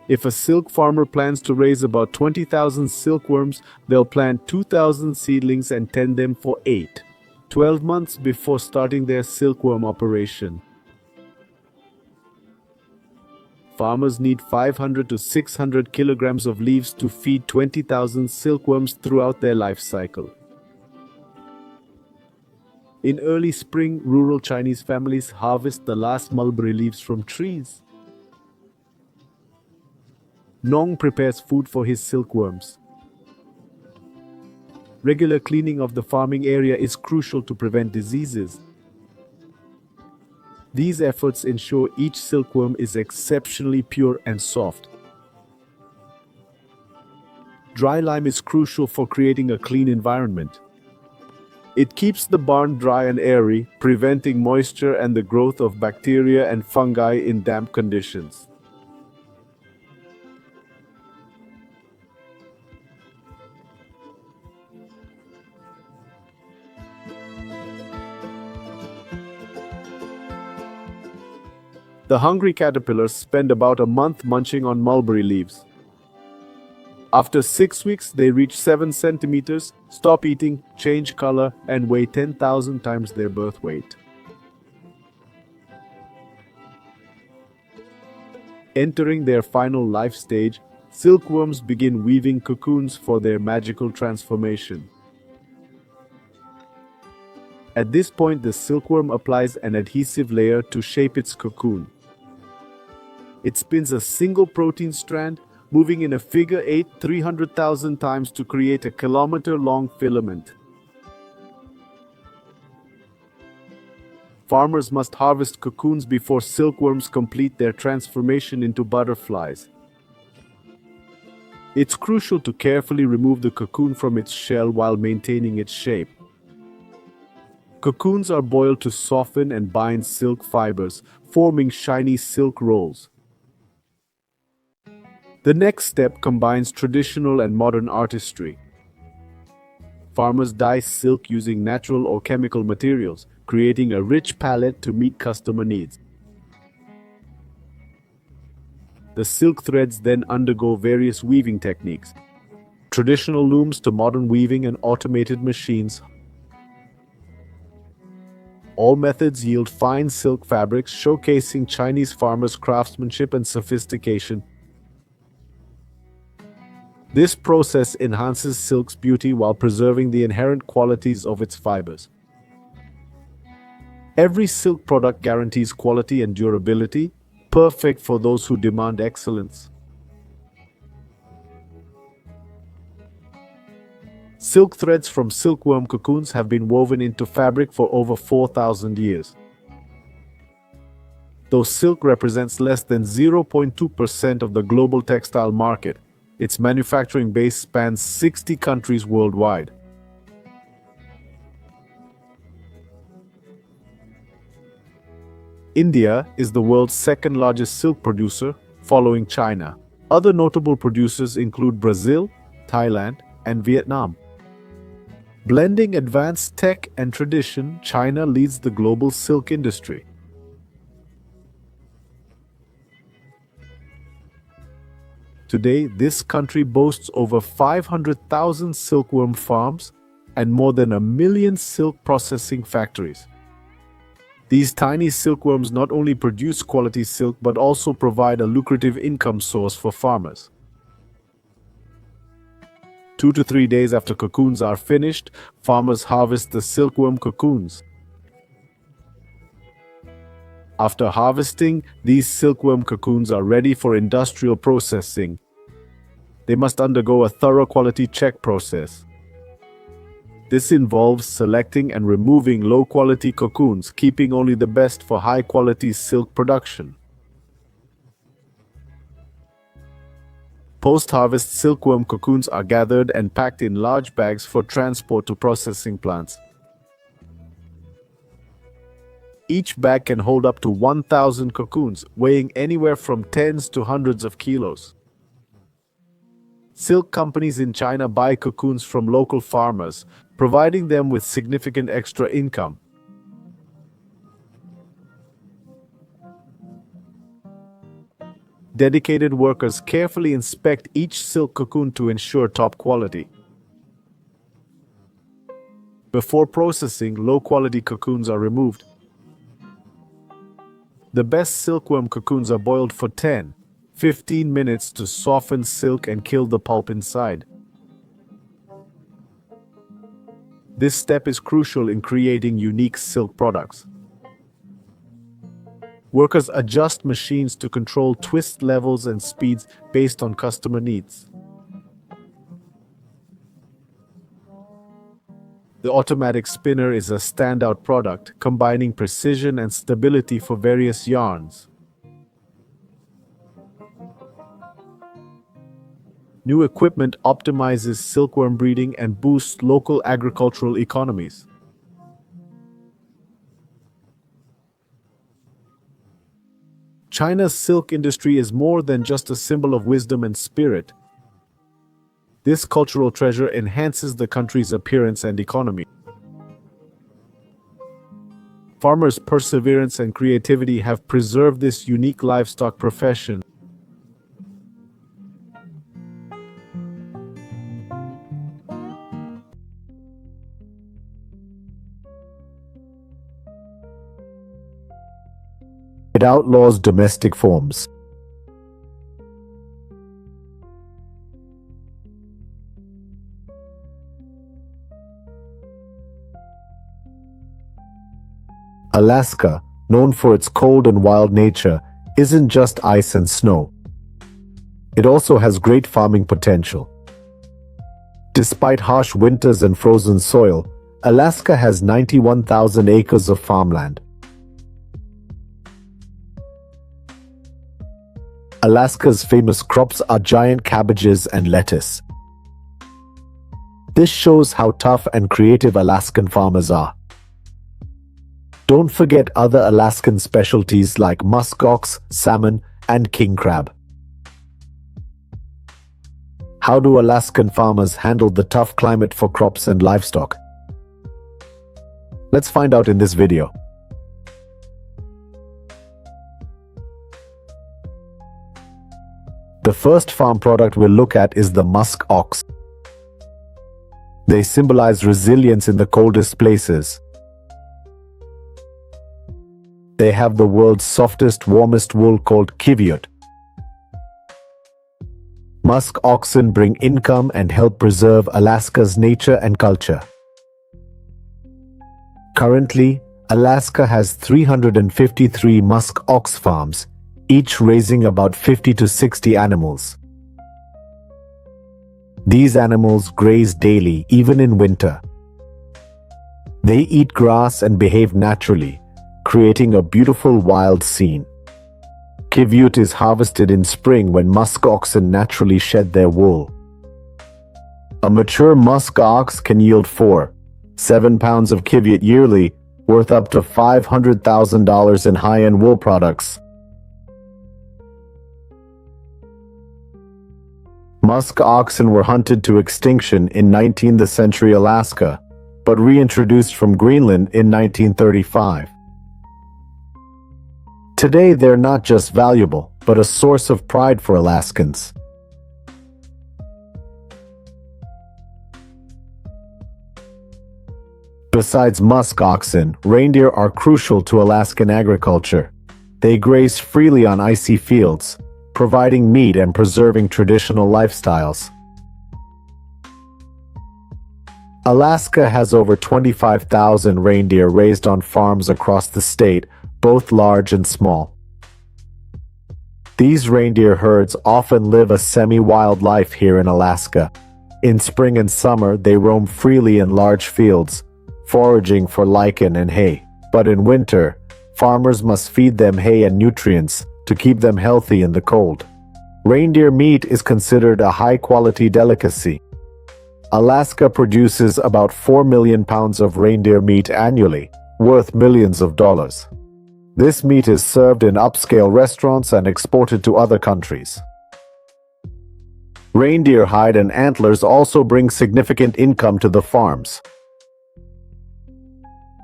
If a silk farmer plans to raise about 20,000 silkworms, they'll plant 2,000 seedlings and tend them for 12 months before starting their silkworm operation. Farmers need 500 to 600 kilograms of leaves to feed 20,000 silkworms throughout their life cycle. In early spring, rural Chinese families harvest the last mulberry leaves from trees. Nong prepares food for his silkworms. Regular cleaning of the farming area is crucial to prevent diseases. These efforts ensure each silkworm is exceptionally pure and soft. Dry lime is crucial for creating a clean environment. It keeps the barn dry and airy, preventing moisture and the growth of bacteria and fungi in damp conditions. The hungry caterpillars spend about a month munching on mulberry leaves. After 6 weeks, they reach 7 centimeters, stop eating, change color, and weigh 10,000 times their birth weight. Entering their final life stage, silkworms begin weaving cocoons for their magical transformation. At this point, the silkworm applies an adhesive layer to shape its cocoon. It spins a single protein strand, moving in a figure 8 300,000 times to create a kilometer-long filament. Farmers must harvest cocoons before silkworms complete their transformation into butterflies. It's crucial to carefully remove the cocoon from its shell while maintaining its shape. Cocoons are boiled to soften and bind silk fibers, forming shiny silk rolls. The next step combines traditional and modern artistry. Farmers dye silk using natural or chemical materials, creating a rich palette to meet customer needs. The silk threads then undergo various weaving techniques, traditional looms to modern weaving and automated machines. All methods yield fine silk fabrics, showcasing Chinese farmers' craftsmanship and sophistication. This process enhances silk's beauty while preserving the inherent qualities of its fibers. Every silk product guarantees quality and durability, perfect for those who demand excellence. Silk threads from silkworm cocoons have been woven into fabric for over 4,000 years. Though silk represents less than 0.2% of the global textile market, its manufacturing base spans 60 countries worldwide. India is the world's second largest silk producer, following China. Other notable producers include Brazil, Thailand, and Vietnam. Blending advanced tech and tradition, China leads the global silk industry. Today, this country boasts over 500,000 silkworm farms and more than 1 million silk processing factories. These tiny silkworms not only produce quality silk but also provide a lucrative income source for farmers. 2 to 3 days after cocoons are finished, farmers harvest the silkworm cocoons. After harvesting, these silkworm cocoons are ready for industrial processing. They must undergo a thorough quality check process. This involves selecting and removing low-quality cocoons, keeping only the best for high-quality silk production. Post-harvest silkworm cocoons are gathered and packed in large bags for transport to processing plants. Each bag can hold up to 1,000 cocoons, weighing anywhere from tens to hundreds of kilos. Silk companies in China buy cocoons from local farmers, providing them with significant extra income. Dedicated workers carefully inspect each silk cocoon to ensure top quality. Before processing, low-quality cocoons are removed. The best silkworm cocoons are boiled for 10-15 minutes to soften silk and kill the pulp inside. This step is crucial in creating unique silk products. Workers adjust machines to control twist levels and speeds based on customer needs. The automatic spinner is a standout product, combining precision and stability for various yarns. New equipment optimizes silkworm breeding and boosts local agricultural economies. China's silk industry is more than just a symbol of wisdom and spirit. This cultural treasure enhances the country's appearance and economy. Farmers' perseverance and creativity have preserved this unique livestock profession. It outlaws domestic forms. Alaska, known for its cold and wild nature, isn't just ice and snow. It also has great farming potential. Despite harsh winters and frozen soil, Alaska has 91,000 acres of farmland. Alaska's famous crops are giant cabbages and lettuce. This shows how tough and creative Alaskan farmers are. Don't forget other Alaskan specialties like muskox, salmon, and king crab. How do Alaskan farmers handle the tough climate for crops and livestock? Let's find out in this video. The first farm product we'll look at is the musk ox. They symbolize resilience in the coldest places. They have the world's softest, warmest wool called kiwi. Musk oxen bring income and help preserve Alaska's nature and culture. Currently, Alaska has 353 musk ox farms, each raising about 50 to 60 animals. These animals graze daily, even in winter. They eat grass and behave naturally, creating a beautiful wild scene. Kiwi is harvested in spring when musk oxen naturally shed their wool. A mature musk ox can yield 4-7 pounds of kiwi yearly, worth up to $500,000 in high-end wool products. Musk oxen were hunted to extinction in 19th century Alaska, but reintroduced from Greenland in 1935. Today, they're not just valuable, but a source of pride for Alaskans. Besides musk oxen, reindeer are crucial to Alaskan agriculture. They graze freely on icy fields, providing meat and preserving traditional lifestyles. Alaska has over 25,000 reindeer raised on farms across the state, both large and small. These reindeer herds often live a semi-wild life here in Alaska. In spring and summer, they roam freely in large fields, foraging for lichen and hay. But in winter, farmers must feed them hay and nutrients to keep them healthy in the cold. Reindeer meat is considered a high-quality delicacy. Alaska produces about 4 million pounds of reindeer meat annually, worth millions of dollars. This meat is served in upscale restaurants and exported to other countries. Reindeer hide and antlers also bring significant income to the farms.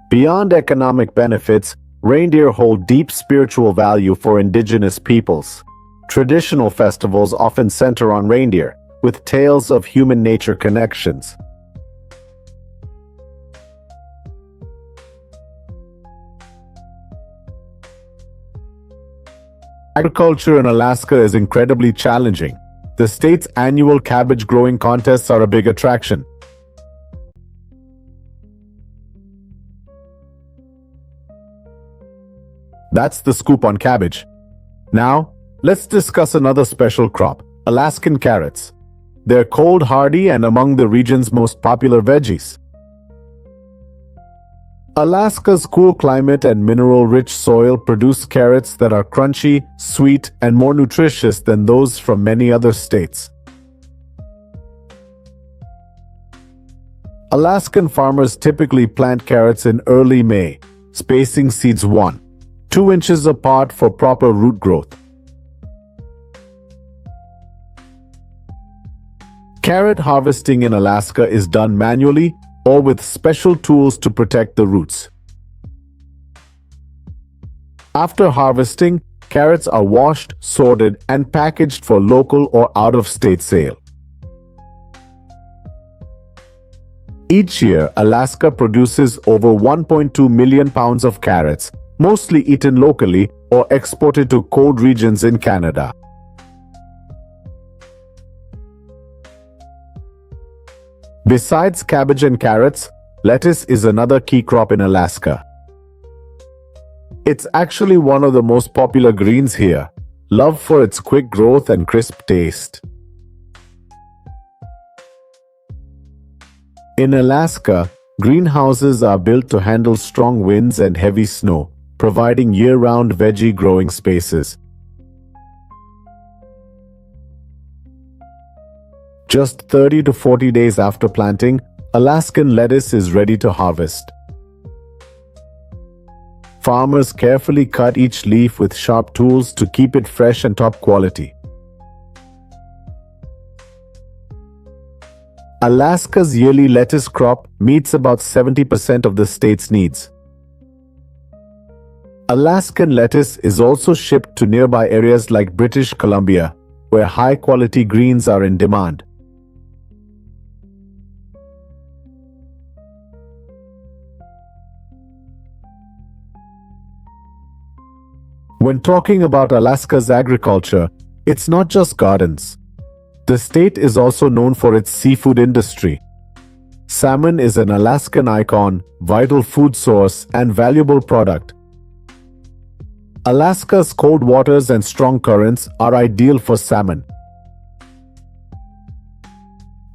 Beyond economic benefits, reindeer hold deep spiritual value for indigenous peoples. Traditional festivals often center on reindeer, with tales of human-nature connections. Agriculture in Alaska is incredibly challenging. The state's annual cabbage growing contests are a big attraction. That's the scoop on cabbage. Now, let's discuss another special crop, Alaskan carrots. They're cold hardy and among the region's most popular veggies. Alaska's cool climate and mineral-rich soil produce carrots that are crunchy, sweet, and more nutritious than those from many other states. Alaskan farmers typically plant carrots in early May, spacing seeds 1-2 inches apart for proper root growth. Carrot harvesting in Alaska is done manually or with special tools to protect the roots. After harvesting, carrots are washed, sorted, and packaged for local or out-of-state sale. Each year, Alaska produces over 1.2 million pounds of carrots, mostly eaten locally or exported to cold regions in Canada. Besides cabbage and carrots, lettuce is another key crop in Alaska. It's actually one of the most popular greens here, loved for its quick growth and crisp taste. In Alaska, greenhouses are built to handle strong winds and heavy snow, providing year-round veggie growing spaces. Just 30 to 40 days after planting, Alaskan lettuce is ready to harvest. Farmers carefully cut each leaf with sharp tools to keep it fresh and top quality. Alaska's yearly lettuce crop meets about 70% of the state's needs. Alaskan lettuce is also shipped to nearby areas like British Columbia, where high-quality greens are in demand. When talking about Alaska's agriculture, it's not just gardens. The state is also known for its seafood industry. Salmon is an Alaskan icon, vital food source, and valuable product. Alaska's cold waters and strong currents are ideal for salmon.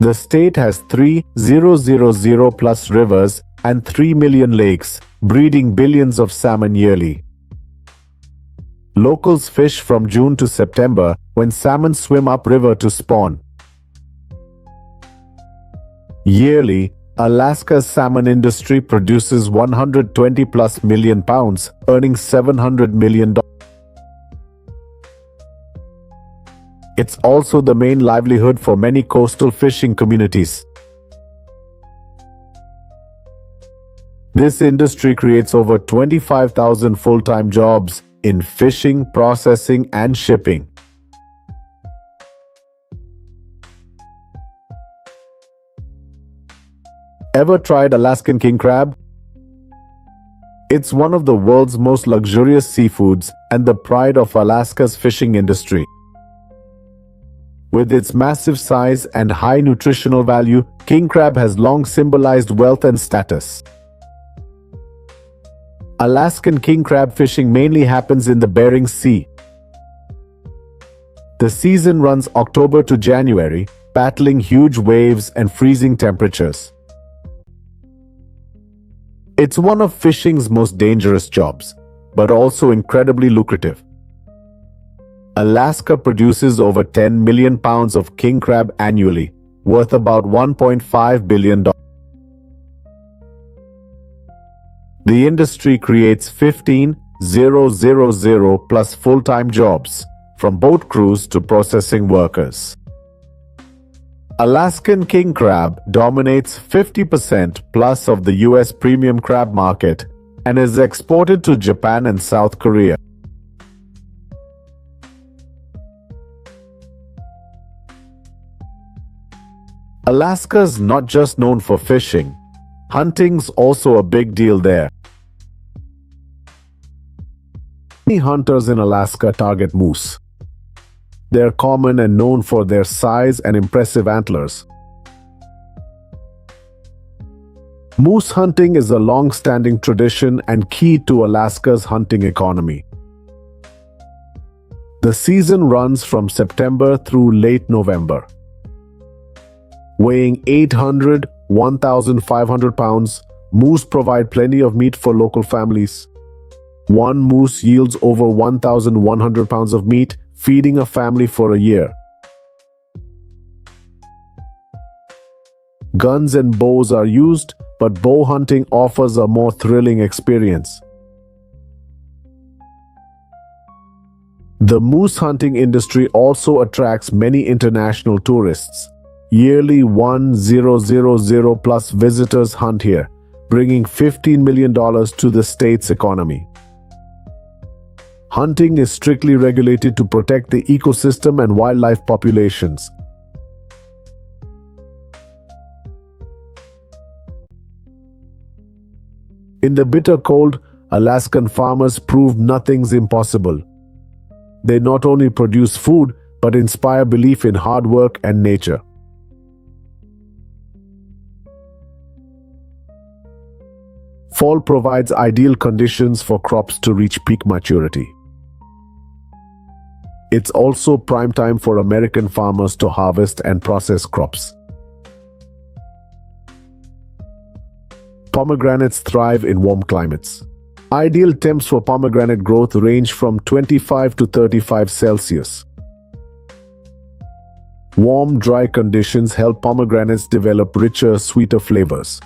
The state has 3,000 plus rivers and 3 million lakes, breeding billions of salmon yearly. Locals fish from June to September when salmon swim upriver to spawn. Yearly, Alaska's salmon industry produces 120 plus million pounds, earning $700 million. It's also the main livelihood for many coastal fishing communities. This industry creates over 25,000 full-time jobs in fishing, processing, and shipping. Ever tried Alaskan king crab? It's one of the world's most luxurious seafoods and the pride of Alaska's fishing industry. With its massive size and high nutritional value, king crab has long symbolized wealth and status. Alaskan king crab fishing mainly happens in the Bering Sea. The season runs October to January, battling huge waves and freezing temperatures. It's one of fishing's most dangerous jobs, but also incredibly lucrative. Alaska produces over 10 million pounds of king crab annually, worth about $1.5 billion. The industry creates 15,000 plus full-time jobs, from boat crews to processing workers. Alaskan king crab dominates 50% plus of the US premium crab market and is exported to Japan and South Korea. Alaska's not just known for fishing. Hunting's also a big deal there. Many hunters in Alaska target moose. They're common and known for their size and impressive antlers. Moose hunting is a long-standing tradition and key to Alaska's hunting economy. The season runs from September through late November. Weighing 800 to 1,500 pounds, moose provide plenty of meat for local families. One moose yields over 1,100 pounds of meat, feeding a family for a year. Guns and bows are used, but bow hunting offers a more thrilling experience. The moose hunting industry also attracts many international tourists. Yearly 1,000 plus visitors hunt here, bringing $15 million to the state's economy. Hunting is strictly regulated to protect the ecosystem and wildlife populations. In the bitter cold, Alaskan farmers prove nothing's impossible. They not only produce food, but inspire belief in hard work and nature. Fall provides ideal conditions for crops to reach peak maturity. It's also prime time for American farmers to harvest and process crops. Pomegranates thrive in warm climates. Ideal temps for pomegranate growth range from 25 to 35 Celsius. Warm, dry conditions help pomegranates develop richer, sweeter flavors.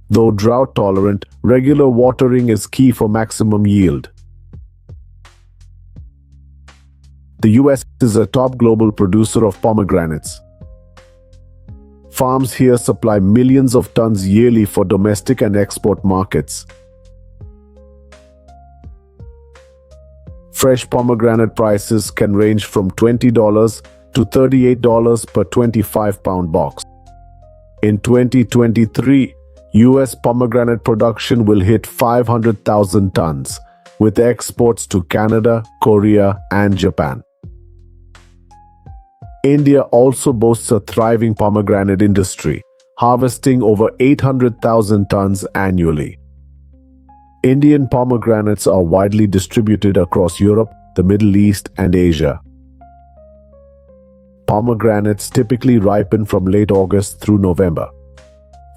Though drought-tolerant, regular watering is key for maximum yield. The US is a top global producer of pomegranates. Farms here supply millions of tons yearly for domestic and export markets. Fresh pomegranate prices can range from $20 to $38 per 25-pound box. In 2023, US pomegranate production will hit 500,000 tons, with exports to Canada, Korea, and Japan. India also boasts a thriving pomegranate industry, harvesting over 800,000 tons annually. Indian pomegranates are widely distributed across Europe, the Middle East, and Asia. Pomegranates typically ripen from late August through November.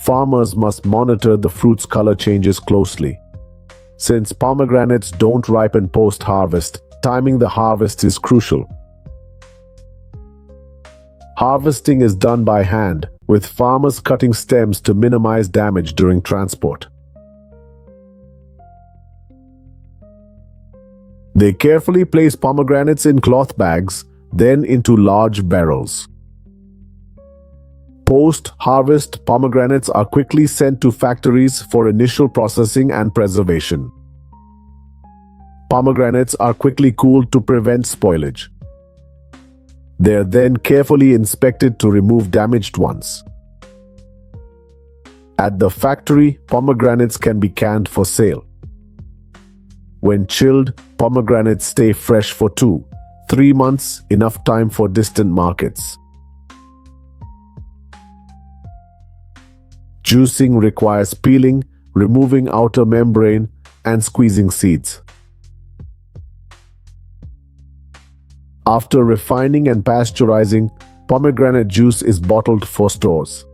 Farmers must monitor the fruit's color changes closely. Since pomegranates don't ripen post-harvest, timing the harvest is crucial. Harvesting is done by hand, with farmers cutting stems to minimize damage during transport. They carefully place pomegranates in cloth bags, then into large barrels. Post-harvest pomegranates are quickly sent to factories for initial processing and preservation. Pomegranates are quickly cooled to prevent spoilage. They are then carefully inspected to remove damaged ones. At the factory, pomegranates can be canned for sale. When chilled, pomegranates stay fresh for 2-3 months, enough time for distant markets. Juicing requires peeling, removing outer membrane, and squeezing seeds. After refining and pasteurizing, pomegranate juice is bottled for stores.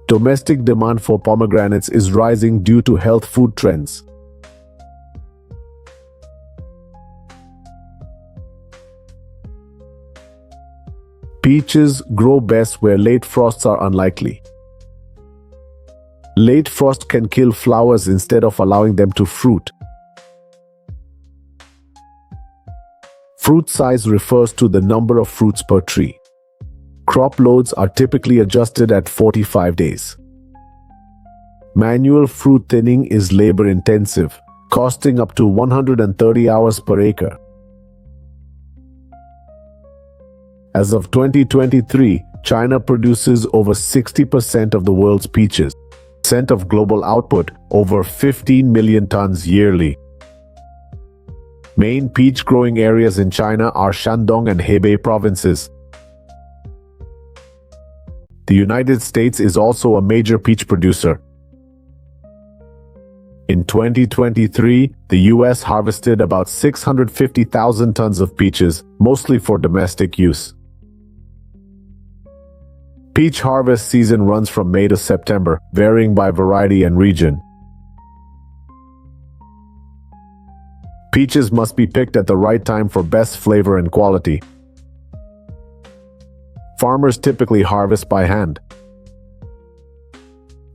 Domestic demand for pomegranates is rising due to health food trends. Peaches grow best where late frosts are unlikely. Late frost can kill flowers instead of allowing them to fruit. Fruit size refers to the number of fruits per tree. Crop loads are typically adjusted at 45 days. Manual fruit thinning is labor-intensive, costing up to 130 hours per acre. As of 2023, China produces over 60% of the world's peaches, percent of global output, over 15 million tons yearly. Main peach growing areas in China are Shandong and Hebei provinces. The United States is also a major peach producer. In 2023, the U.S. harvested about 650,000 tons of peaches, mostly for domestic use. Peach harvest season runs from May to September, varying by variety and region. Peaches must be picked at the right time for best flavor and quality. Farmers typically harvest by hand.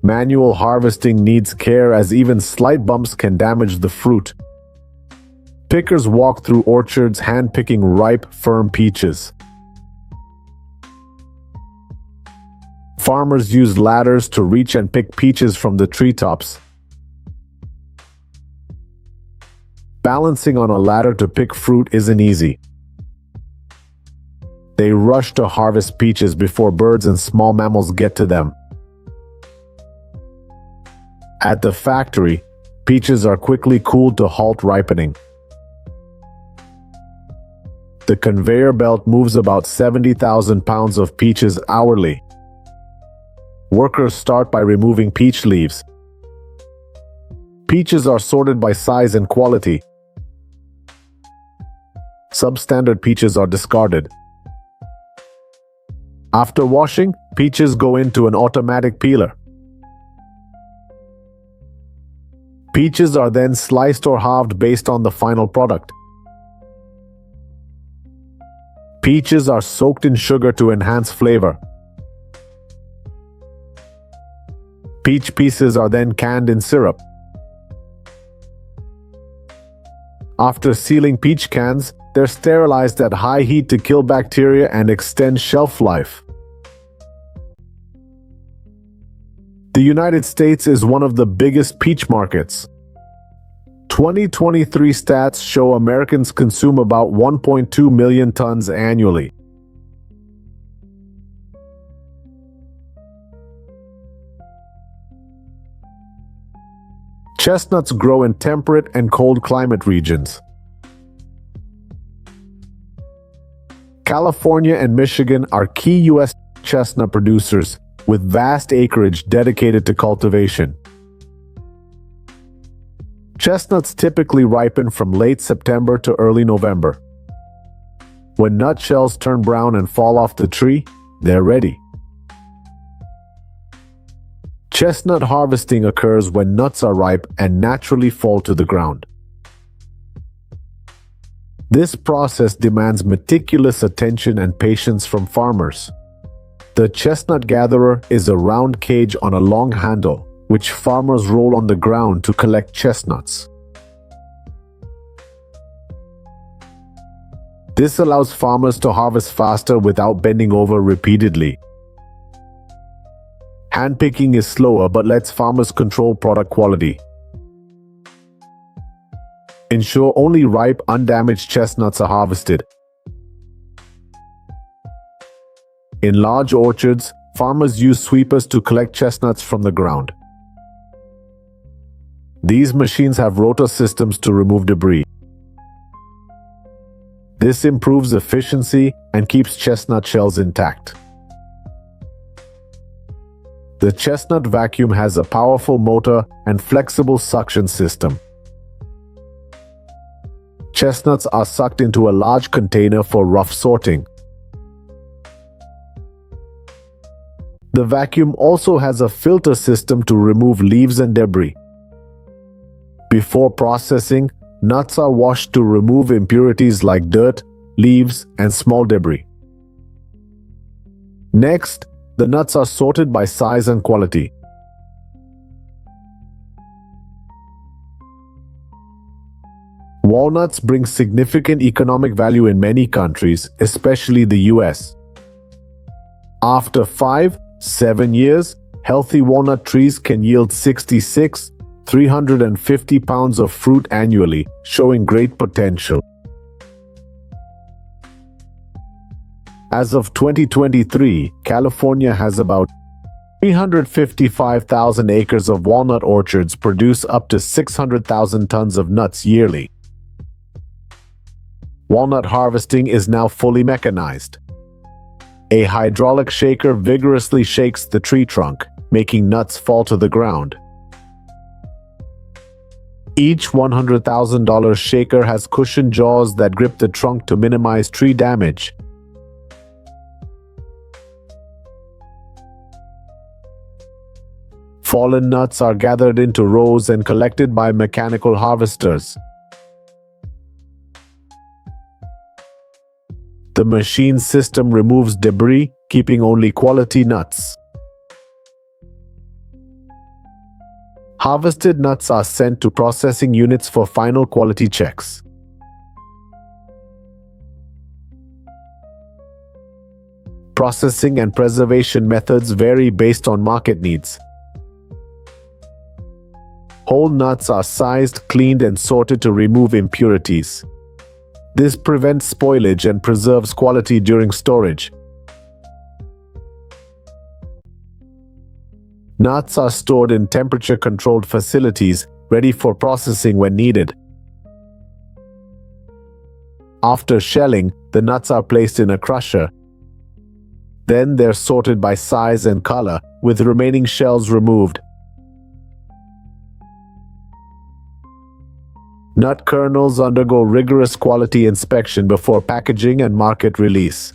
Manual harvesting needs care as even slight bumps can damage the fruit. Pickers walk through orchards hand-picking ripe, firm peaches. Farmers use ladders to reach and pick peaches from the treetops. Balancing on a ladder to pick fruit isn't easy. They rush to harvest peaches before birds and small mammals get to them. At the factory, peaches are quickly cooled to halt ripening. The conveyor belt moves about 70,000 pounds of peaches hourly. Workers start by removing peach leaves. Peaches are sorted by size and quality. Substandard peaches are discarded. After washing, peaches go into an automatic peeler. Peaches are then sliced or halved based on the final product. Peaches are soaked in sugar to enhance flavor. Peach pieces are then canned in syrup. After sealing peach cans, they're sterilized at high heat to kill bacteria and extend shelf life. The United States is one of the biggest peach markets. 2023 stats show Americans consume about 1.2 million tons annually. Chestnuts grow in temperate and cold climate regions. California and Michigan are key U.S. chestnut producers, with vast acreage dedicated to cultivation. Chestnuts typically ripen from late September to early November. When nutshells turn brown and fall off the tree, they're ready. Chestnut harvesting occurs when nuts are ripe and naturally fall to the ground. This process demands meticulous attention and patience from farmers. The chestnut gatherer is a round cage on a long handle, which farmers roll on the ground to collect chestnuts. This allows farmers to harvest faster without bending over repeatedly. Handpicking is slower but lets farmers control product quality. Ensure only ripe, undamaged chestnuts are harvested. In large orchards, farmers use sweepers to collect chestnuts from the ground. These machines have rotor systems to remove debris. This improves efficiency and keeps chestnut shells intact. The chestnut vacuum has a powerful motor and flexible suction system. Chestnuts are sucked into a large container for rough sorting. The vacuum also has a filter system to remove leaves and debris. Before processing, nuts are washed to remove impurities like dirt, leaves, and small debris. Next, the nuts are sorted by size and quality. Walnuts bring significant economic value in many countries, especially the US. After 5-7 years, healthy walnut trees can yield 350 pounds of fruit annually, showing great potential. As of 2023, California has about 355,000 acres of walnut orchards produce up to 600,000 tons of nuts yearly. Walnut harvesting is now fully mechanized. A hydraulic shaker vigorously shakes the tree trunk, making nuts fall to the ground. Each $100,000 shaker has cushioned jaws that grip the trunk to minimize tree damage. Fallen nuts are gathered into rows and collected by mechanical harvesters. The machine system removes debris, keeping only quality nuts. Harvested nuts are sent to processing units for final quality checks. Processing and preservation methods vary based on market needs. Whole nuts are sized, cleaned, and sorted to remove impurities. This prevents spoilage and preserves quality during storage. Nuts are stored in temperature-controlled facilities, ready for processing when needed. After shelling, the nuts are placed in a crusher. Then they're sorted by size and color, with remaining shells removed. Nut kernels undergo rigorous quality inspection before packaging and market release.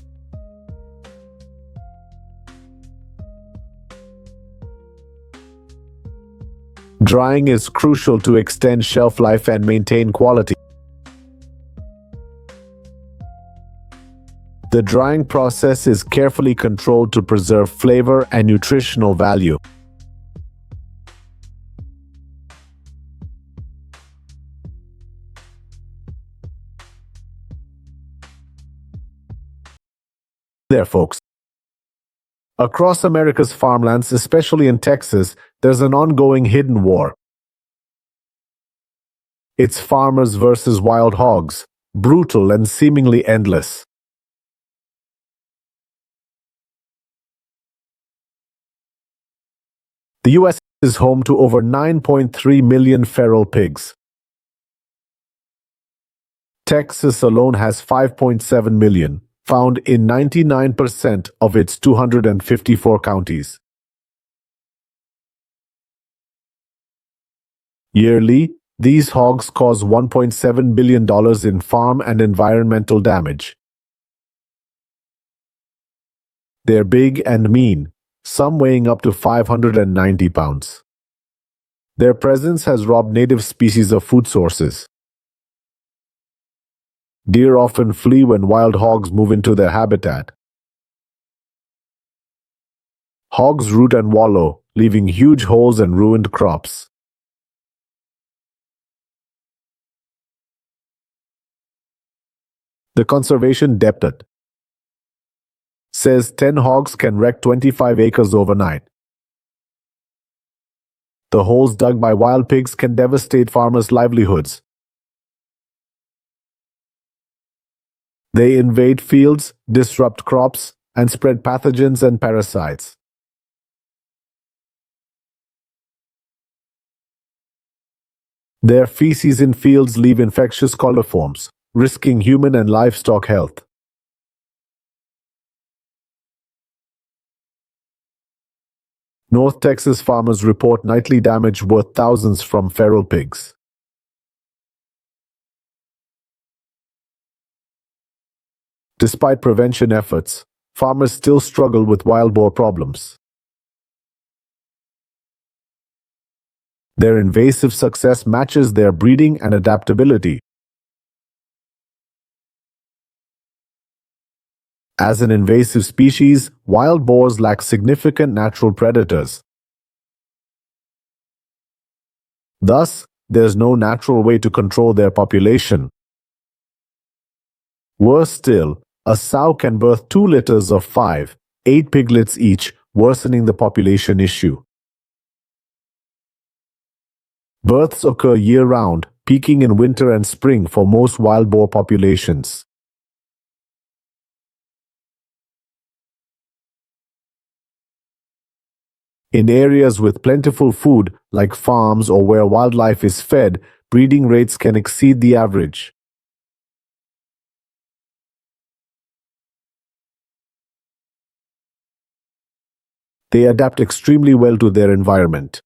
Drying is crucial to extend shelf life and maintain quality. The drying process is carefully controlled to preserve flavor and nutritional value. There, folks. Across America's farmlands, especially in Texas, there's an ongoing hidden war. It's farmers versus wild hogs, brutal and seemingly endless. The U.S. is home to over 9.3 million feral pigs. Texas alone has 5.7 million, found in 99% of its 254 counties. Yearly, these hogs cause $1.7 billion in farm and environmental damage. They're big and mean, some weighing up to 590 pounds. Their presence has robbed native species of food sources. Deer often flee when wild hogs move into their habitat. Hogs root and wallow, leaving huge holes and ruined crops. The conservation depth says 10 hogs can wreck 25 acres overnight. The holes dug by wild pigs can devastate farmers' livelihoods. They invade fields, disrupt crops, and spread pathogens and parasites. Their feces in fields leave infectious coliforms, risking human and livestock health. North Texas farmers report nightly damage worth thousands from feral pigs. Despite prevention efforts, farmers still struggle with wild boar problems. Their invasive success matches their breeding and adaptability. As an invasive species, wild boars lack significant natural predators. Thus, there's no natural way to control their population. Worse still, a sow can birth 2 litters of 5-8 piglets each, worsening the population issue. Births occur year-round, peaking in winter and spring for most wild boar populations. In areas with plentiful food, like farms or where wildlife is fed, breeding rates can exceed the average. They adapt extremely well to their environment.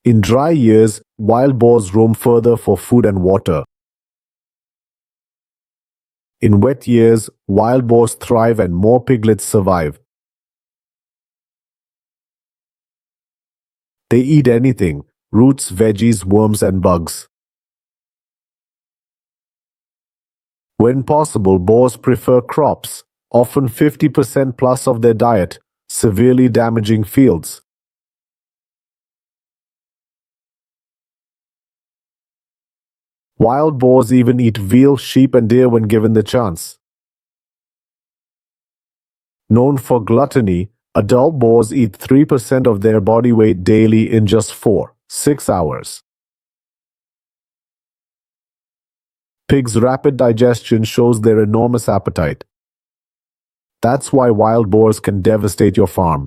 In dry years, wild boars roam further for food and water. In wet years, wild boars thrive and more piglets survive. They eat anything: roots, veggies, worms, and bugs. When possible, boars prefer crops, often 50% plus of their diet, severely damaging fields. Wild boars even eat veal, sheep, and deer when given the chance. Known for gluttony, adult boars eat 3% of their body weight daily in just 4-6 hours. Pigs' rapid digestion shows their enormous appetite. That's why wild boars can devastate your farm.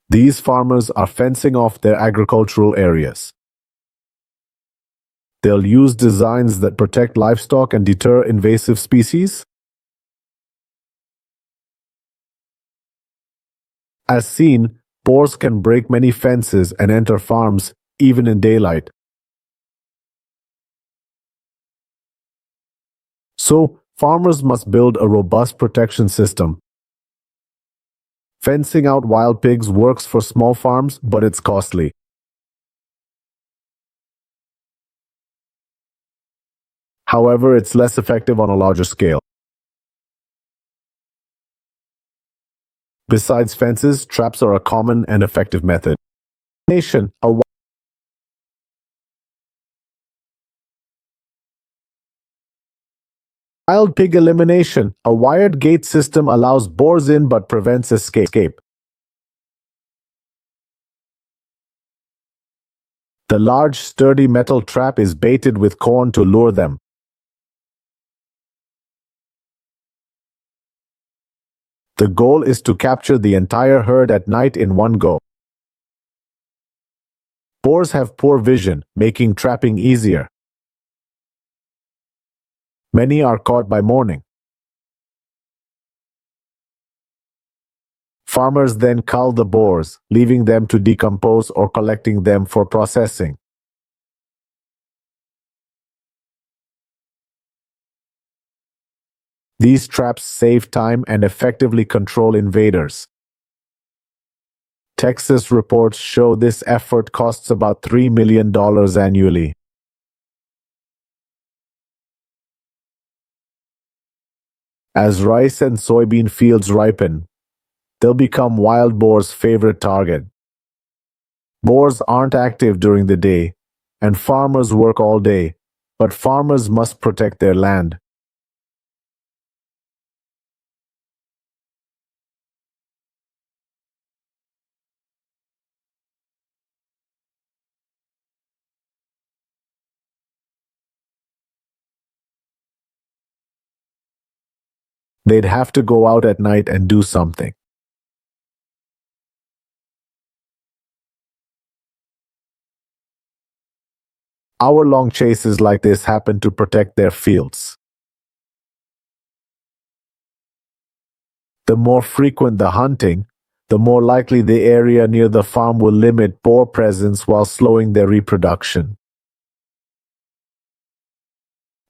These farmers are fencing off their agricultural areas. They'll use designs that protect livestock and deter invasive species. As seen, boars can break many fences and enter farms, even in daylight. So, farmers must build a robust protection system. Fencing out wild pigs works for small farms, but it's costly. However, it's less effective on a larger scale. Besides fences, traps are a common and effective method. Wild pig elimination. A wired gate system allows boars in but prevents escape. The large, sturdy metal trap is baited with corn to lure them. The goal is to capture the entire herd at night in one go. Boars have poor vision, making trapping easier. Many are caught by morning. Farmers then cull the boars, leaving them to decompose or collecting them for processing. These traps save time and effectively control invaders. Texas reports show this effort costs about $3 million annually. As rice and soybean fields ripen, they'll become wild boars' favorite target. Boars aren't active during the day, and farmers work all day, but farmers must protect their land. They'd have to go out at night and do something. Hour-long chases like this happen to protect their fields. The more frequent the hunting, the more likely the area near the farm will limit boar presence while slowing their reproduction.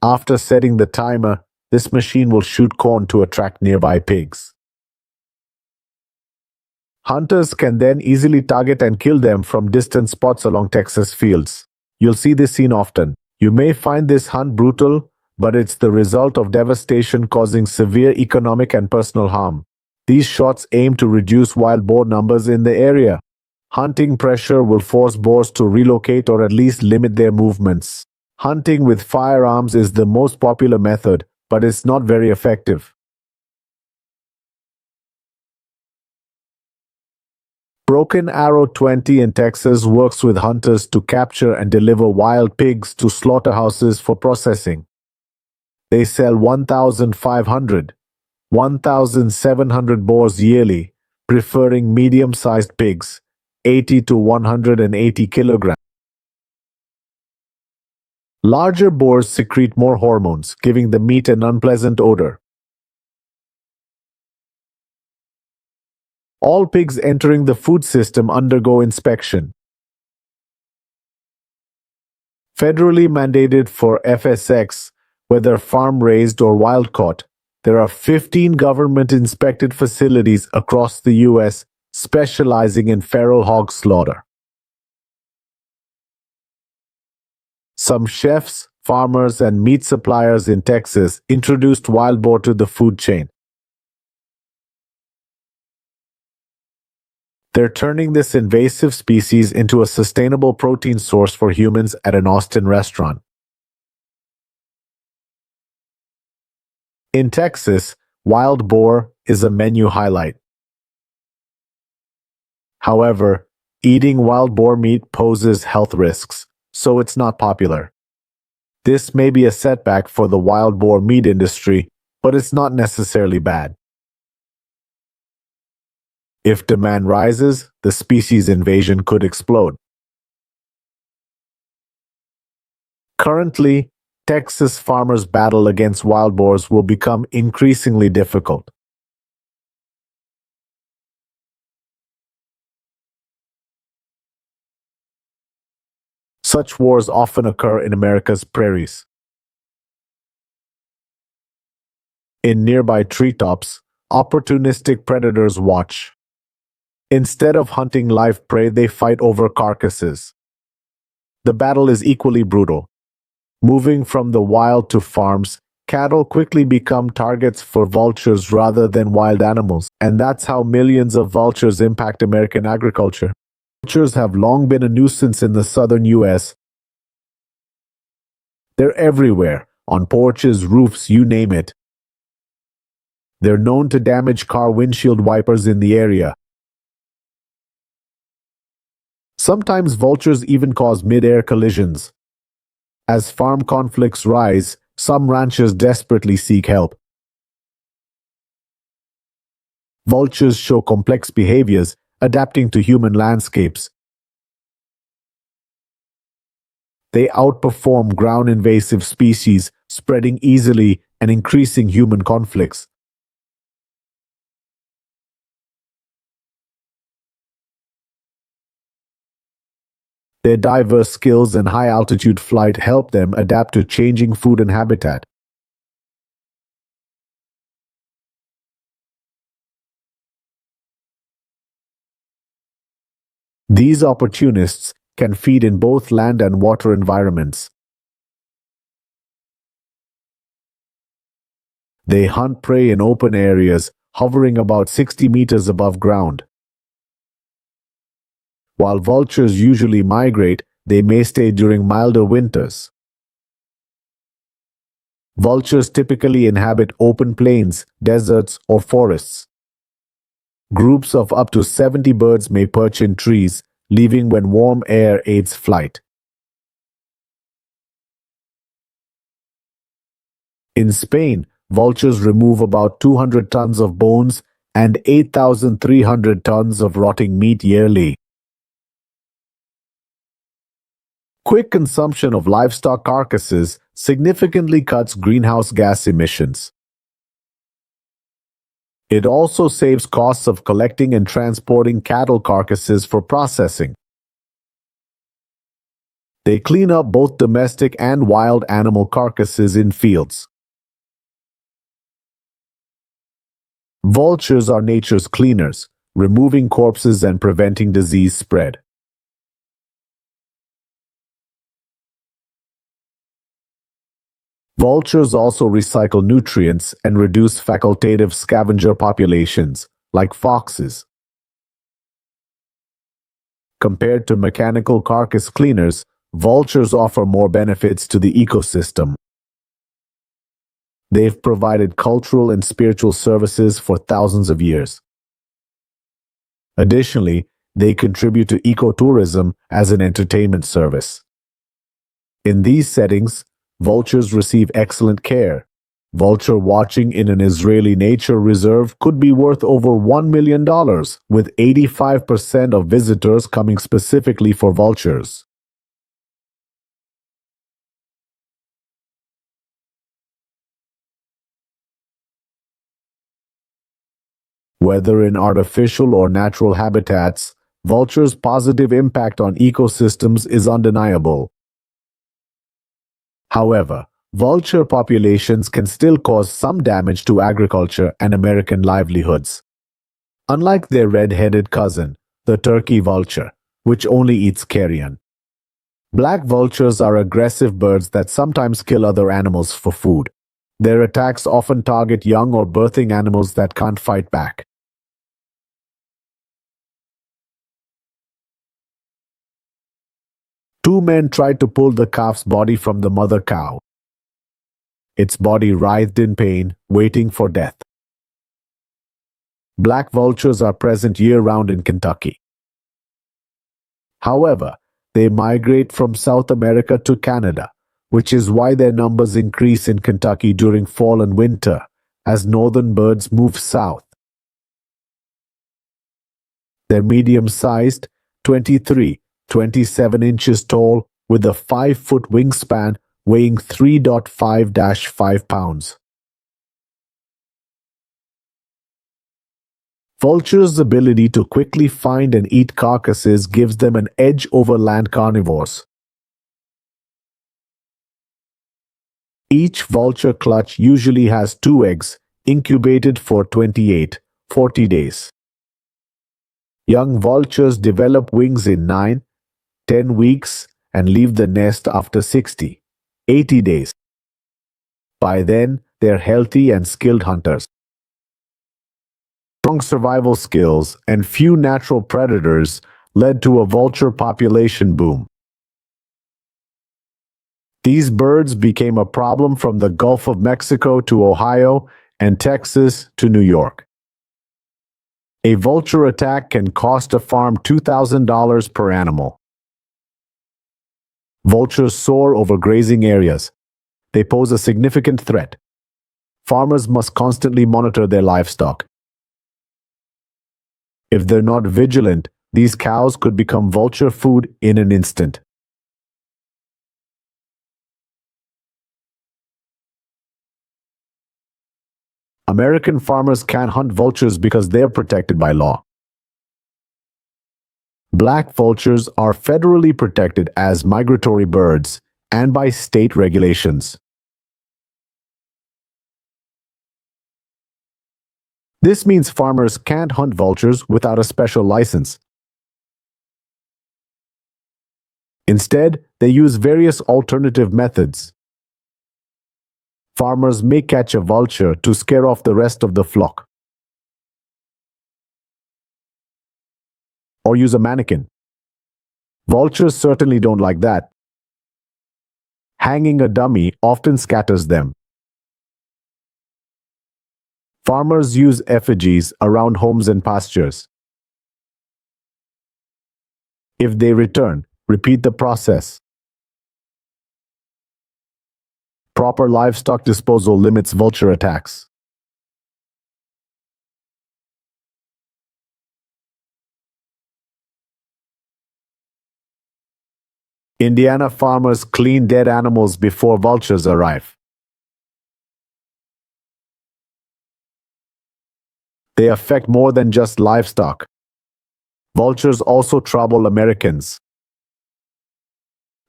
After setting the timer, this machine will shoot corn to attract nearby pigs. Hunters can then easily target and kill them from distant spots along Texas fields. You'll see this scene often. You may find this hunt brutal, but it's the result of devastation causing severe economic and personal harm. These shots aim to reduce wild boar numbers in the area. Hunting pressure will force boars to relocate or at least limit their movements. Hunting with firearms is the most popular method, but it's not very effective. Broken Arrow 20 in Texas works with hunters to capture and deliver wild pigs to slaughterhouses for processing. They sell 1,700 boars yearly, preferring medium-sized pigs, 80 to 180 kilograms. Larger boars secrete more hormones, giving the meat an unpleasant odor. All pigs entering the food system undergo inspection. Federally mandated for FSX, whether farm-raised or wild-caught, there are 15 government-inspected facilities across the U.S. specializing in feral hog slaughter. Some chefs, farmers, and meat suppliers in Texas introduced wild boar to the food chain. They're turning this invasive species into a sustainable protein source for humans at an Austin restaurant. In Texas, wild boar is a menu highlight. However, eating wild boar meat poses health risks, so it's not popular. This may be a setback for the wild boar meat industry, but it's not necessarily bad. If demand rises, the species invasion could explode. Currently, Texas farmers' battle against wild boars will become increasingly difficult. Such wars often occur in America's prairies. In nearby treetops, opportunistic predators watch. Instead of hunting live prey, they fight over carcasses. The battle is equally brutal. Moving from the wild to farms, cattle quickly become targets for vultures rather than wild animals, and that's how millions of vultures impact American agriculture. Vultures have long been a nuisance in the southern U.S. They're everywhere, on porches, roofs, you name it. They're known to damage car windshield wipers in the area. Sometimes vultures even cause mid-air collisions. As farm conflicts rise, some ranchers desperately seek help. Vultures show complex behaviors, adapting to human landscapes. They outperform ground-invasive species, spreading easily and increasing human conflicts. Their diverse skills and high-altitude flight help them adapt to changing food and habitat. These opportunists can feed in both land and water environments. They hunt prey in open areas, hovering about 60 meters above ground. While vultures usually migrate, they may stay during milder winters. Vultures typically inhabit open plains, deserts, or forests. Groups of up to 70 birds may perch in trees, leaving when warm air aids flight. In Spain, vultures remove about 200 tons of bones and 8,300 tons of rotting meat yearly. Quick consumption of livestock carcasses significantly cuts greenhouse gas emissions. It also saves costs of collecting and transporting cattle carcasses for processing. They clean up both domestic and wild animal carcasses in fields. Vultures are nature's cleaners, removing corpses and preventing disease spread. Vultures also recycle nutrients and reduce facultative scavenger populations, like foxes. Compared to mechanical carcass cleaners, vultures offer more benefits to the ecosystem. They've provided cultural and spiritual services for thousands of years. Additionally, they contribute to ecotourism as an entertainment service. In these settings, vultures receive excellent care. Vulture watching in an Israeli nature reserve could be worth over $1 million, with 85% of visitors coming specifically for vultures. Whether in artificial or natural habitats, vultures' positive impact on ecosystems is undeniable. However, vulture populations can still cause some damage to agriculture and American livelihoods. Unlike their red-headed cousin, the turkey vulture, which only eats carrion. Black vultures are aggressive birds that sometimes kill other animals for food. Their attacks often target young or birthing animals that can't fight back. Two men tried to pull the calf's body from the mother cow. Its body writhed in pain, waiting for death. Black vultures are present year-round in Kentucky. However, they migrate from South America to Canada, which is why their numbers increase in Kentucky during fall and winter, as northern birds move south. They're medium-sized, 23-27 inches tall, with a 5-foot wingspan, weighing 3.5-5 pounds. Vultures' ability to quickly find and eat carcasses gives them an edge over land carnivores. Each vulture clutch usually has 2 eggs, incubated for 28-40 days. Young vultures develop wings in 9-10 weeks and leave the nest after 60-80 days. By then, they're healthy and skilled hunters. Strong survival skills and few natural predators led to a vulture population boom. These birds became a problem from the Gulf of Mexico to Ohio and Texas to New York. A vulture attack can cost a farm $2,000 per animal. Vultures soar over grazing areas. They pose a significant threat. Farmers must constantly monitor their livestock. If they're not vigilant, these cows could become vulture food in an instant. American farmers can't hunt vultures because they're protected by law. Black vultures are federally protected as migratory birds and by state regulations. This means farmers can't hunt vultures without a special license. Instead, they use various alternative methods. Farmers may catch a vulture to scare off the rest of the flock, or use a mannequin. Vultures certainly don't like that. Hanging a dummy often scatters them. Farmers use effigies around homes and pastures. If they return, repeat the process. Proper livestock disposal limits vulture attacks. Indiana farmers clean dead animals before vultures arrive. They affect more than just livestock. Vultures also trouble Americans.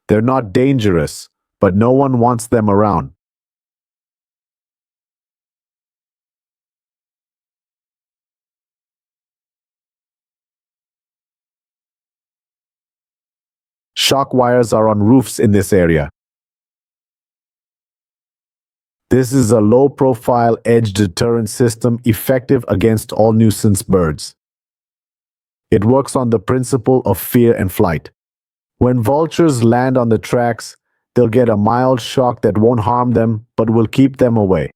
They're not dangerous, but no one wants them around. Shock wires are on roofs in this area. This is a low-profile edge deterrent system effective against all nuisance birds. It works on the principle of fear and flight. When vultures land on the tracks, they'll get a mild shock that won't harm them but will keep them away.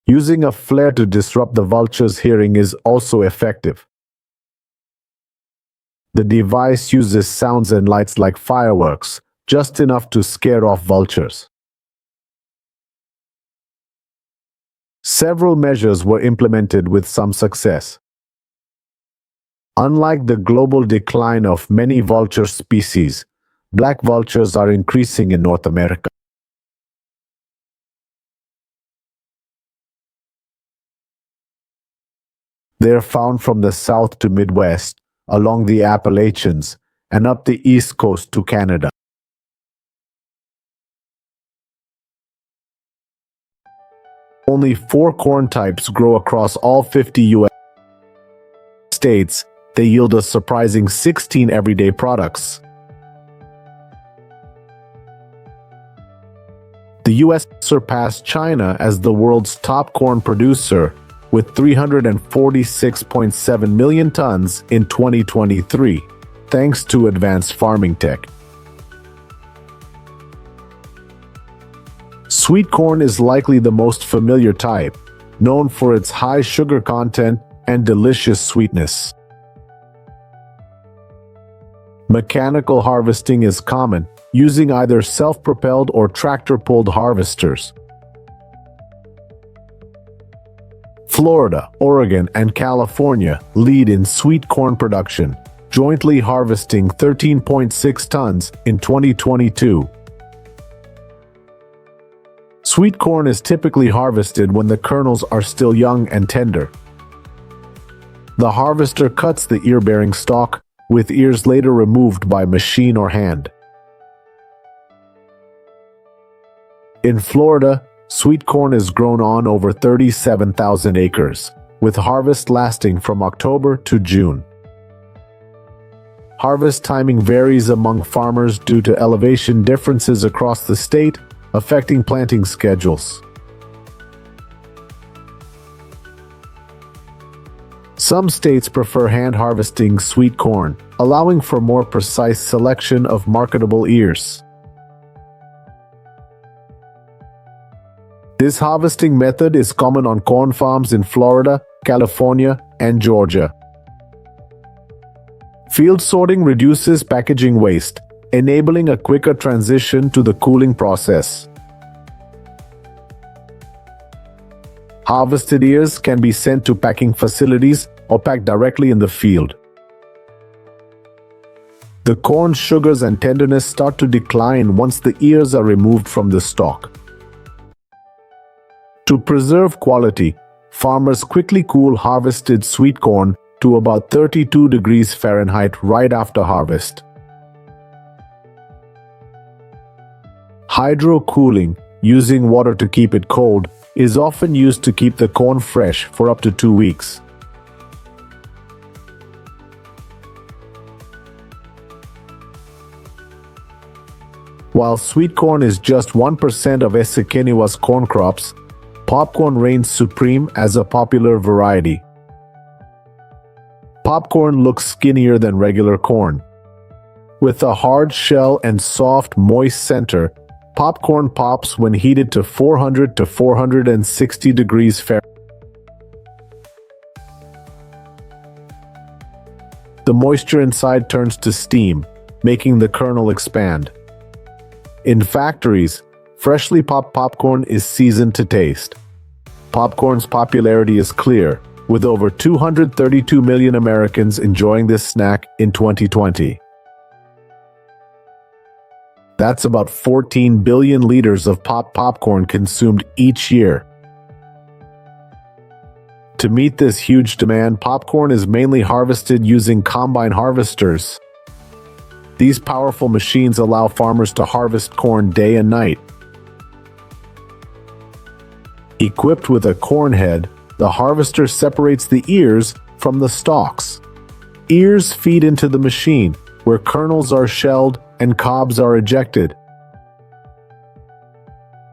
Using a flare to disrupt the vulture's hearing is also effective. The device uses sounds and lights like fireworks, just enough to scare off vultures. Several measures were implemented with some success. Unlike the global decline of many vulture species, black vultures are increasing in North America. They are found from the south to Midwest, along the Appalachians, and up the east coast to Canada. Only 4 corn types grow across all 50 U.S. states. They yield a surprising 16 everyday products. The U.S. surpassed China as the world's top corn producer, with 346.7 million tons in 2023, thanks to advanced farming tech. Sweet corn is likely the most familiar type, known for its high sugar content and delicious sweetness. Mechanical harvesting is common, using either self-propelled or tractor-pulled harvesters. Florida, Oregon, and California lead in sweet corn production, jointly harvesting 13.6 tons in 2022. Sweet corn is typically harvested when the kernels are still young and tender. The harvester cuts the ear-bearing stalk, with ears later removed by machine or hand. In Florida, sweet corn is grown on over 37,000 acres, with harvest lasting from October to June. Harvest timing varies among farmers due to elevation differences across the state, affecting planting schedules. Some states prefer hand harvesting sweet corn, allowing for more precise selection of marketable ears. This harvesting method is common on corn farms in Florida, California, and Georgia. Field sorting reduces packaging waste, enabling a quicker transition to the cooling process. Harvested ears can be sent to packing facilities or packed directly in the field. The corn sugars and tenderness start to decline once the ears are removed from the stalk. To preserve quality, farmers quickly cool harvested sweet corn to about 32 degrees Fahrenheit right after harvest. Hydro-cooling, using water to keep it cold, is often used to keep the corn fresh for up to 2 weeks. While sweet corn is just 1% of Essequinewa's corn crops, popcorn reigns supreme as a popular variety. Popcorn looks skinnier than regular corn. With a hard shell and soft, moist center, popcorn pops when heated to 400 to 460 degrees Fahrenheit. The moisture inside turns to steam, making the kernel expand. In factories, freshly popped popcorn is seasoned to taste. Popcorn's popularity is clear, with over 232 million Americans enjoying this snack in 2020. That's about 14 billion liters of popcorn consumed each year. To meet this huge demand, popcorn is mainly harvested using combine harvesters. These powerful machines allow farmers to harvest corn day and night. Equipped with a corn head, the harvester separates the ears from the stalks. Ears feed into the machine, where kernels are shelled and cobs are ejected.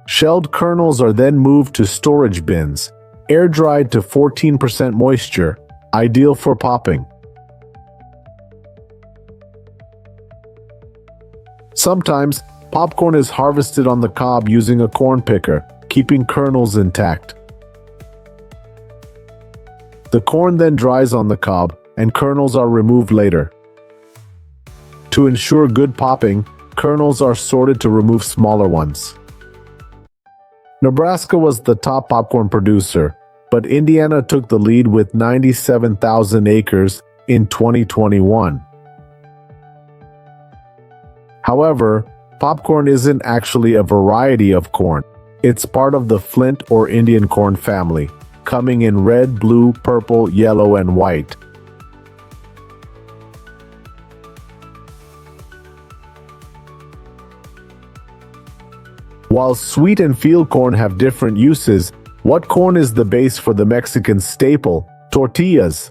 Shelled kernels are then moved to storage bins, air-dried to 14% moisture, ideal for popping. Sometimes, popcorn is harvested on the cob using a corn picker, keeping kernels intact. The corn then dries on the cob, and kernels are removed later. To ensure good popping, kernels are sorted to remove smaller ones. Nebraska was the top popcorn producer, but Indiana took the lead with 97,000 acres in 2021. However, popcorn isn't actually a variety of corn. It's part of the flint or Indian corn family. coming in red, blue, purple, yellow, and white. While sweet and field corn have different uses, what corn is the base for the Mexican staple, tortillas?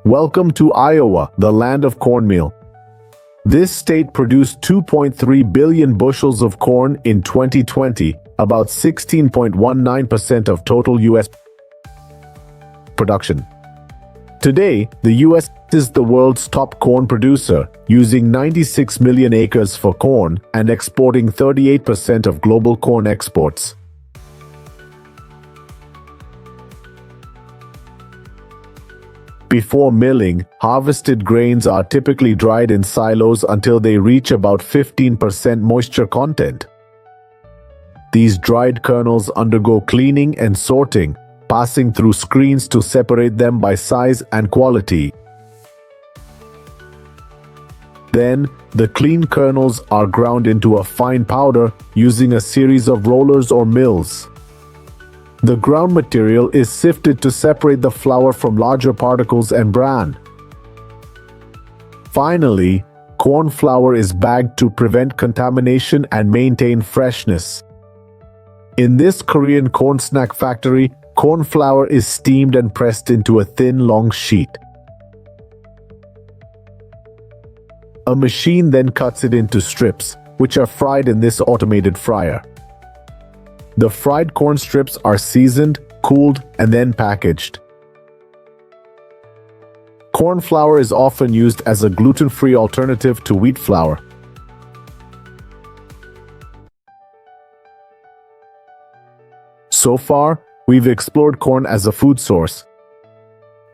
Welcome to Iowa, the land of cornmeal. This state produced 2.3 billion bushels of corn in 2020, about 16.19% of total U.S. production. Today, the U.S. is the world's top corn producer, using 96 million acres for corn and exporting 38% of global corn exports. Before milling, harvested grains are typically dried in silos until they reach about 15% moisture content. These dried kernels undergo cleaning and sorting, passing through screens to separate them by size and quality. Then, the clean kernels are ground into a fine powder using a series of rollers or mills. The ground material is sifted to separate the flour from larger particles and bran. Finally, corn flour is bagged to prevent contamination and maintain freshness. In this Korean corn snack factory, corn flour is steamed and pressed into a thin, long sheet. A machine then cuts it into strips, which are fried in this automated fryer. The fried corn strips are seasoned, cooled, and then packaged. Corn flour is often used as a gluten-free alternative to wheat flour. So far, we've explored corn as a food source.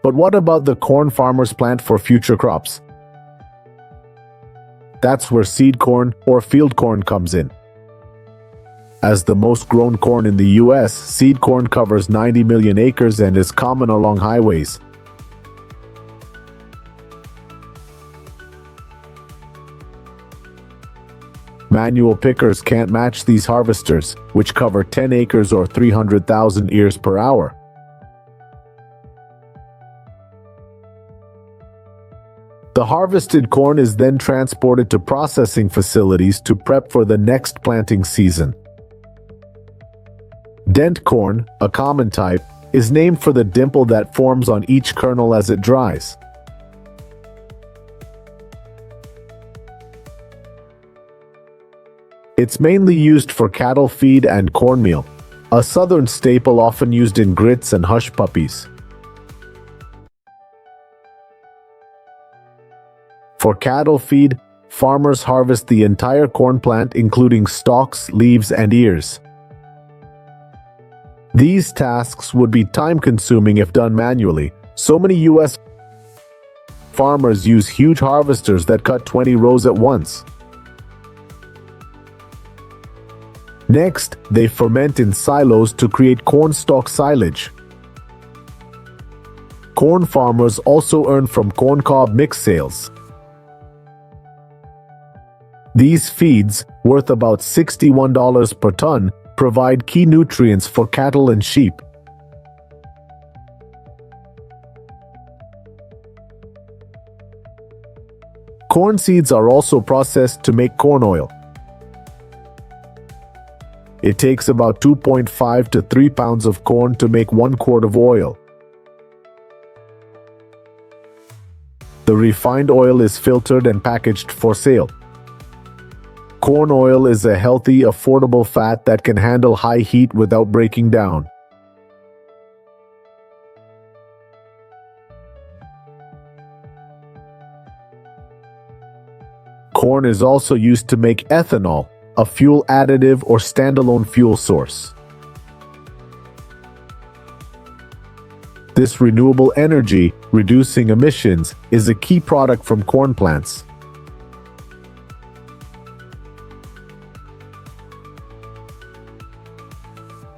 But what about the corn farmers plant for future crops? That's where seed corn or field corn comes in. As the most grown corn in the U.S., seed corn covers 90 million acres and is common along highways. Manual pickers can't match these harvesters, which cover 10 acres or 300,000 ears per hour. The harvested corn is then transported to processing facilities to prep for the next planting season. Dent corn, a common type, is named for the dimple that forms on each kernel as it dries. It's mainly used for cattle feed and cornmeal, a southern staple often used in grits and hush puppies. For cattle feed, farmers harvest the entire corn plant including stalks, leaves, and ears. These tasks would be time-consuming if done manually. So many U.S. farmers use huge harvesters that cut 20 rows at once. Next, they ferment in silos to create corn stalk silage. Corn farmers also earn from corn cob mix sales. These feeds, worth about $61 per ton, provide key nutrients for cattle and sheep. Corn seeds are also processed to make corn oil. It takes about 2.5 to 3 pounds of corn to make 1 quart of oil. The refined oil is filtered and packaged for sale. Corn oil is a healthy, affordable fat that can handle high heat without breaking down. Corn is also used to make ethanol, a fuel additive or standalone fuel source. This renewable energy, reducing emissions, is a key product from corn plants.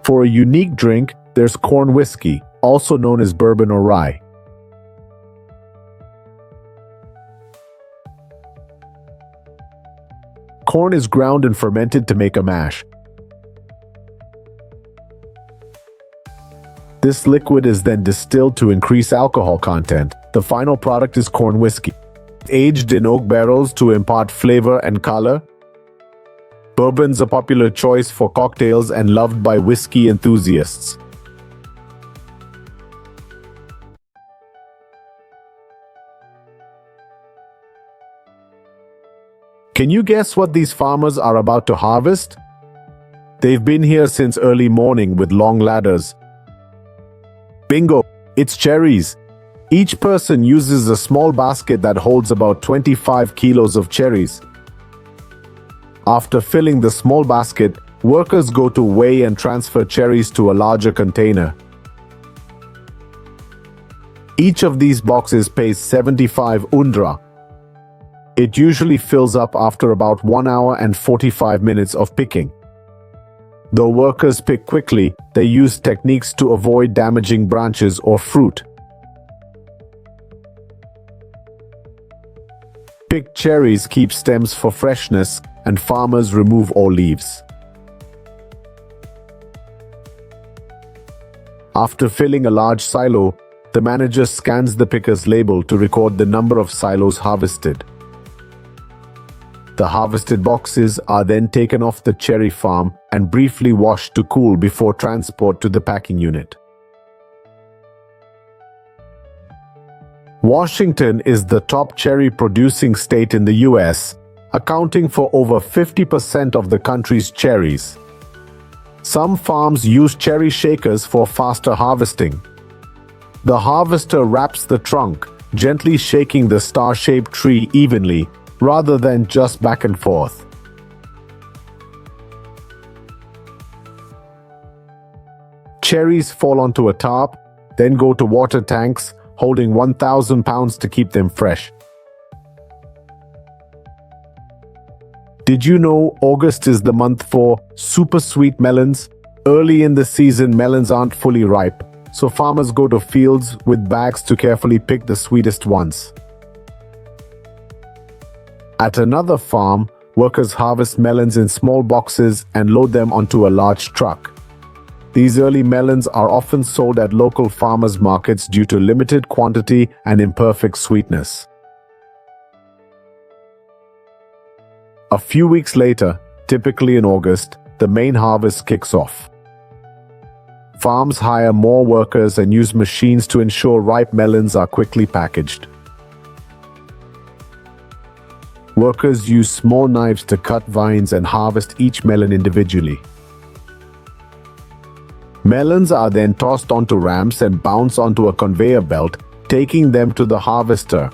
For a unique drink, there's corn whiskey, also known as bourbon or rye. Corn is ground and fermented to make a mash. This liquid is then distilled to increase alcohol content. The final product is corn whiskey. Aged in oak barrels to impart flavor and color. Bourbon's a popular choice for cocktails and loved by whiskey enthusiasts. Can you guess what these farmers are about to harvest? They've been here since early morning with long ladders. Bingo! It's cherries. Each person uses a small basket that holds about 25 kilos of cherries. After filling the small basket, workers go to weigh and transfer cherries to a larger container. Each of these boxes pays 75 undra. It usually fills up after about 1 hour and 45 minutes of picking. Though workers pick quickly, they use techniques to avoid damaging branches or fruit. Picked cherries keep stems for freshness, and farmers remove all leaves. After filling a large silo, the manager scans the picker's label to record the number of silos harvested. The harvested boxes are then taken off the cherry farm and briefly washed to cool before transport to the packing unit. Washington is the top cherry producing state in the US, accounting for over 50% of the country's cherries. Some farms use cherry shakers for faster harvesting. The harvester wraps the trunk, gently shaking the star-shaped tree evenly, rather than just back and forth. Cherries fall onto a tarp, then go to water tanks, holding 1,000 pounds to keep them fresh. Did you know August is the month for super sweet melons? Early in the season, melons aren't fully ripe, so farmers go to fields with bags to carefully pick the sweetest ones. At another farm, workers harvest melons in small boxes and load them onto a large truck. These early melons are often sold at local farmers' markets due to limited quantity and imperfect sweetness. A few weeks later, typically in August, the main harvest kicks off. Farms hire more workers and use machines to ensure ripe melons are quickly packaged. Workers use small knives to cut vines and harvest each melon individually. Melons are then tossed onto ramps and bounce onto a conveyor belt, taking them to the harvester.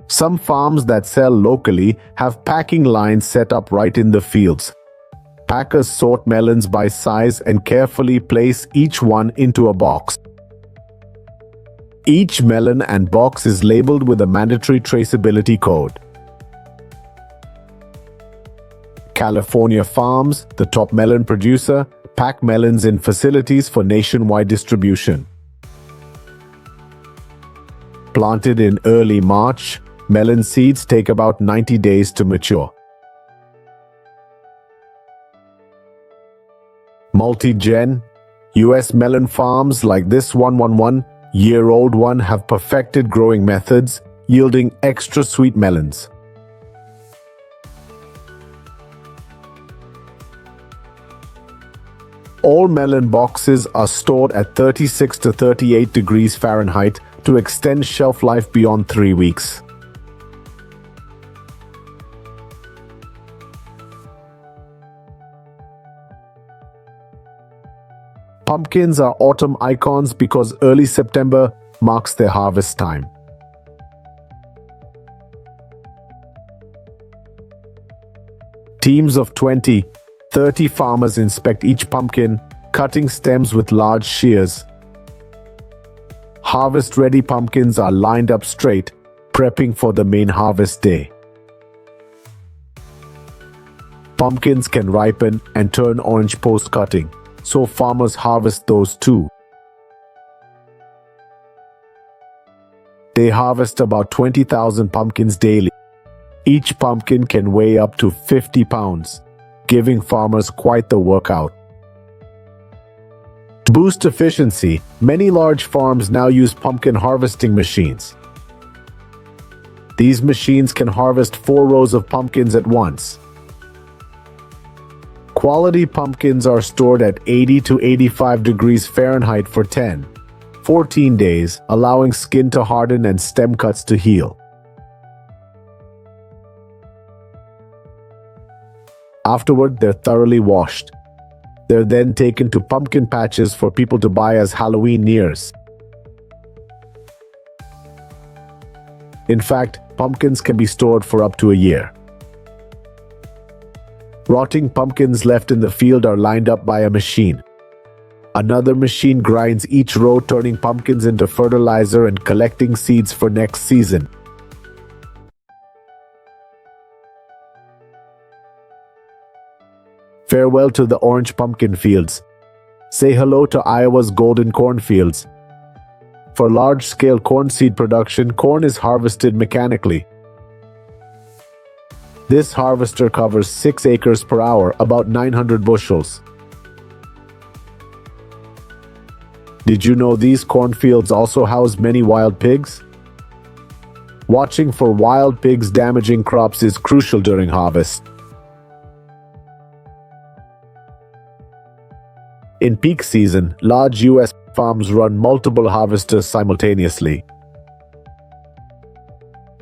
Some farms that sell locally have packing lines set up right in the fields. Packers sort melons by size and carefully place each one into a box. Each melon and box is labeled with a mandatory traceability code. California farms, the top melon producer, pack melons in facilities for nationwide distribution. Planted in early March, melon seeds take about 90 days to mature. Multi-gen, US melon farms like this 111-year-old one have perfected growing methods, yielding extra sweet melons. All melon boxes are stored at 36 to 38 degrees Fahrenheit to extend shelf life beyond 3 weeks. Pumpkins are autumn icons because early September marks their harvest time. Teams of 20-30 farmers inspect each pumpkin, cutting stems with large shears. Harvest-ready pumpkins are lined up straight, prepping for the main harvest day. Pumpkins can ripen and turn orange post-cutting, so farmers harvest those too. They harvest about 20,000 pumpkins daily. Each pumpkin can weigh up to 50 pounds, giving farmers quite the workout. To boost efficiency, many large farms now use pumpkin harvesting machines. These machines can harvest 4 rows of pumpkins at once. Quality pumpkins are stored at 80 to 85 degrees Fahrenheit for 10-14 days, allowing skin to harden and stem cuts to heal. Afterward, they're thoroughly washed. They're then taken to pumpkin patches for people to buy as Halloween nears. In fact, pumpkins can be stored for up to a year. Rotting pumpkins left in the field are lined up by a machine. Another machine grinds each row, turning pumpkins into fertilizer and collecting seeds for next season. Farewell to the orange pumpkin fields. Say hello to Iowa's golden cornfields. For large-scale corn seed production, corn is harvested mechanically. This harvester covers 6 acres per hour, about 900 bushels. Did you know these cornfields also house many wild pigs? Watching for wild pigs damaging crops is crucial during harvest. In peak season, large U.S. farms run multiple harvesters simultaneously.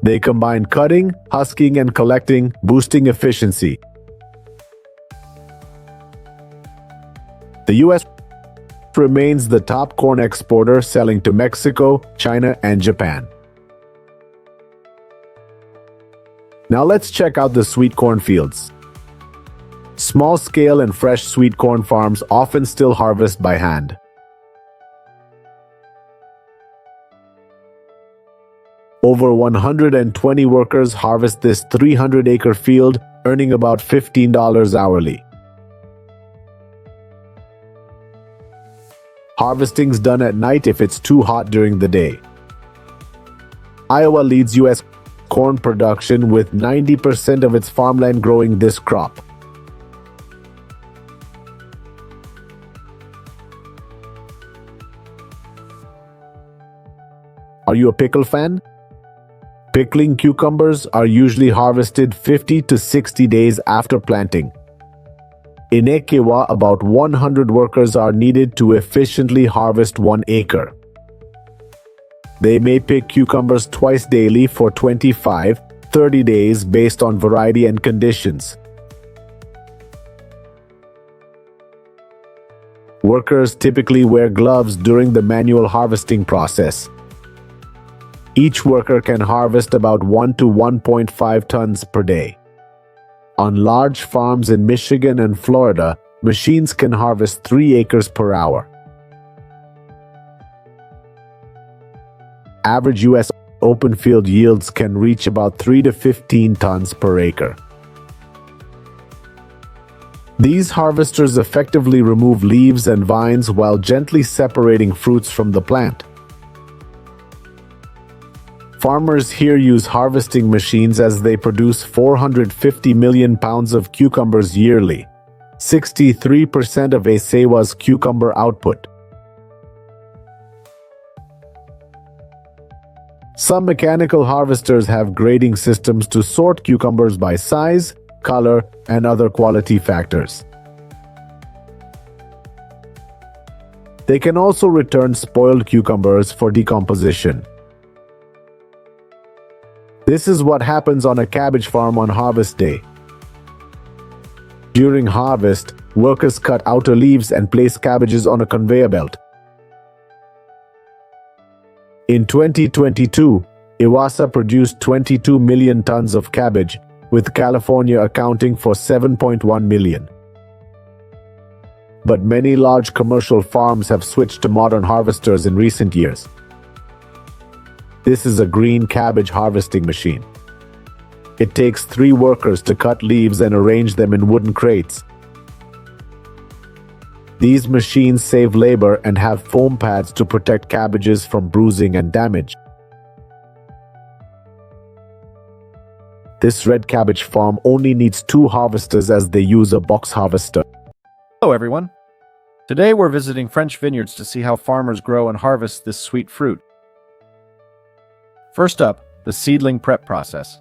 They combine cutting, husking, and collecting, boosting efficiency. The U.S. remains the top corn exporter, selling to Mexico, China, and Japan. Now let's check out the sweet corn fields. Small-scale and fresh sweet corn farms often still harvest by hand. Over 120 workers harvest this 300-acre field, earning about $15 hourly. Harvesting's done at night if it's too hot during the day. Iowa leads U.S. corn production with 90% of its farmland growing this crop. Are you a pickle fan? Pickling cucumbers are usually harvested 50 to 60 days after planting. In Iowa, about 100 workers are needed to efficiently harvest 1 acre. They may pick cucumbers twice daily for 25-30 days based on variety and conditions. Workers typically wear gloves during the manual harvesting process. Each worker can harvest about 1 to 1.5 tons per day. On large farms in Michigan and Florida, machines can harvest 3 acres per hour. Average U.S. open field yields can reach about 3 to 15 tons per acre. These harvesters effectively remove leaves and vines while gently separating fruits from the plant. Farmers here use harvesting machines as they produce 450 million pounds of cucumbers yearly, 63% of Iowa's cucumber output. Some mechanical harvesters have grading systems to sort cucumbers by size, color, and other quality factors. They can also return spoiled cucumbers for decomposition. This is what happens on a cabbage farm on harvest day. During harvest, workers cut outer leaves and place cabbages on a conveyor belt. In 2022, Iowa produced 22 million tons of cabbage, with California accounting for 7.1 million. But many large commercial farms have switched to modern harvesters in recent years. This is a green cabbage harvesting machine. It takes 3 workers to cut leaves and arrange them in wooden crates. These machines save labor and have foam pads to protect cabbages from bruising and damage. This red cabbage farm only needs 2 harvesters as they use a box harvester. Hello everyone. Today we're visiting French vineyards to see how farmers grow and harvest this sweet fruit. First up, the seedling prep process.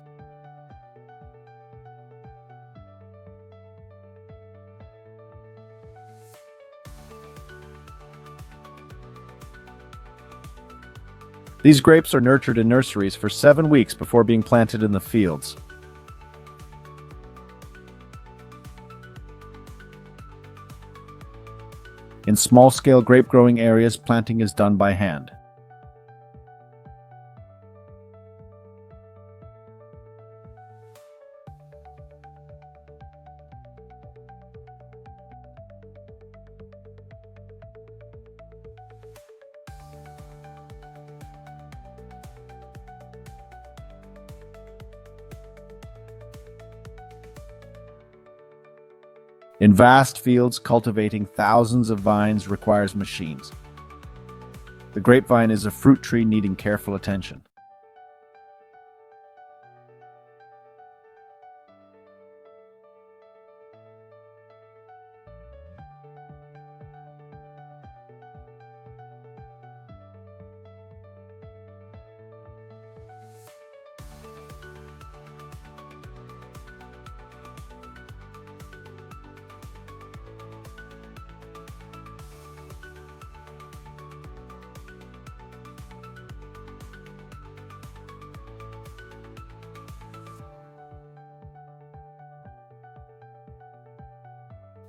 These grapes are nurtured in nurseries for 7 weeks before being planted in the fields. In small-scale grape-growing areas, planting is done by hand. In vast fields, cultivating thousands of vines requires machines. The grapevine is a fruit tree needing careful attention.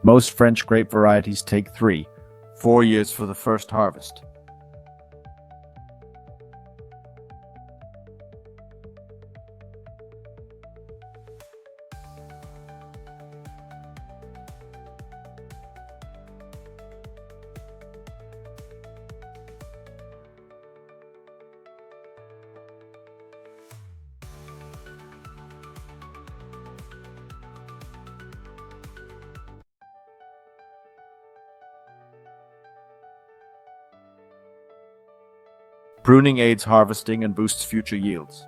Most French grape varieties take 3-4 years for the first harvest. Pruning aids harvesting and boosts future yields.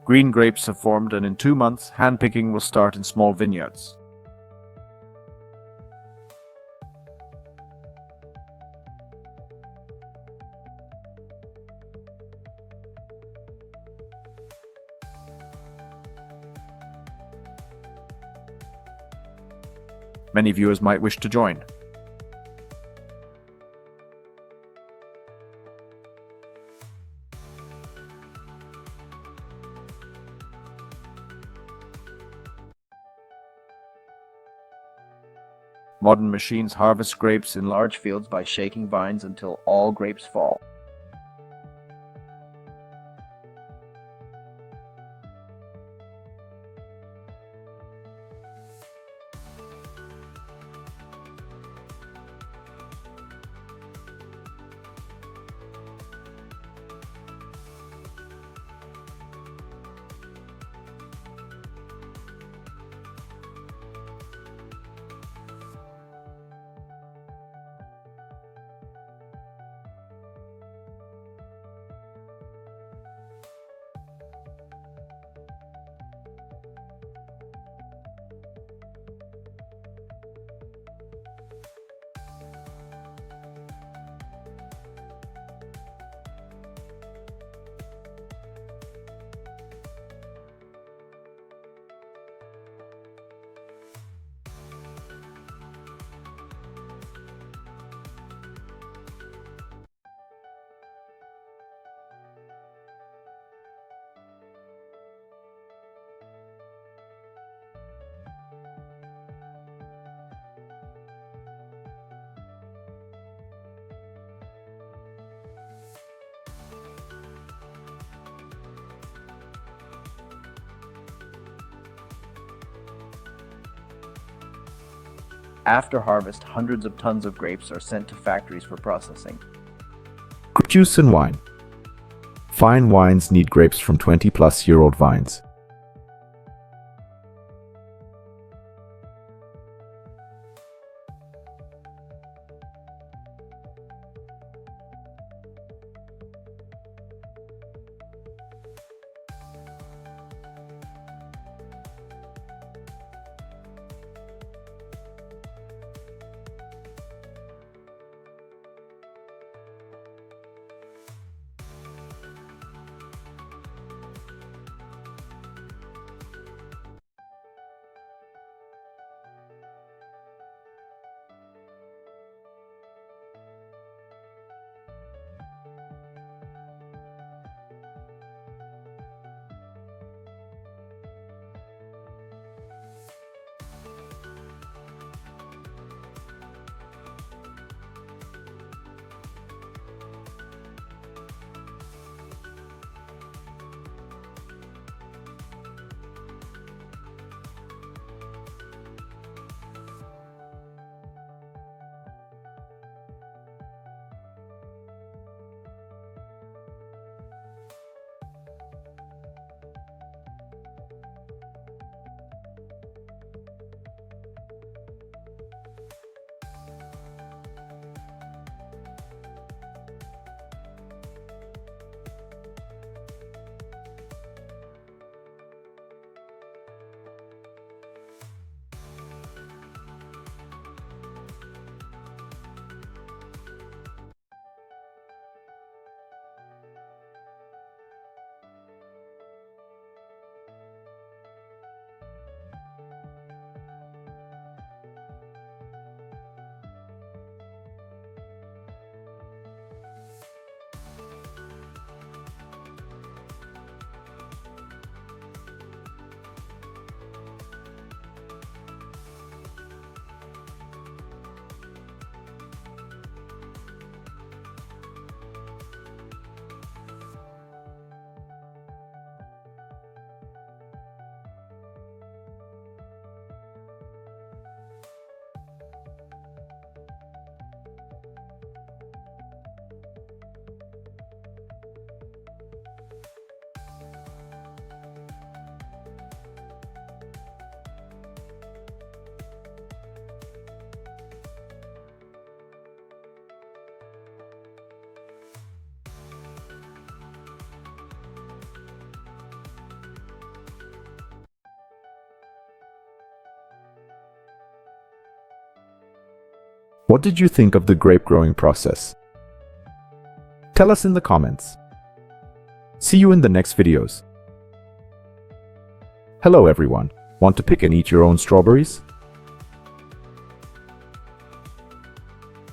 Green grapes have formed, and in 2 months, handpicking will start in small vineyards. Many viewers might wish to join. Modern machines harvest grapes in large fields by shaking vines until all grapes fall. After harvest, hundreds of tons of grapes are sent to factories for processing. Juice and wine. Fine wines need grapes from 20-plus-year-old vines. What did you think of the grape growing process? Tell us in the comments. See you in the next videos. Hello everyone. Want to pick and eat your own strawberries?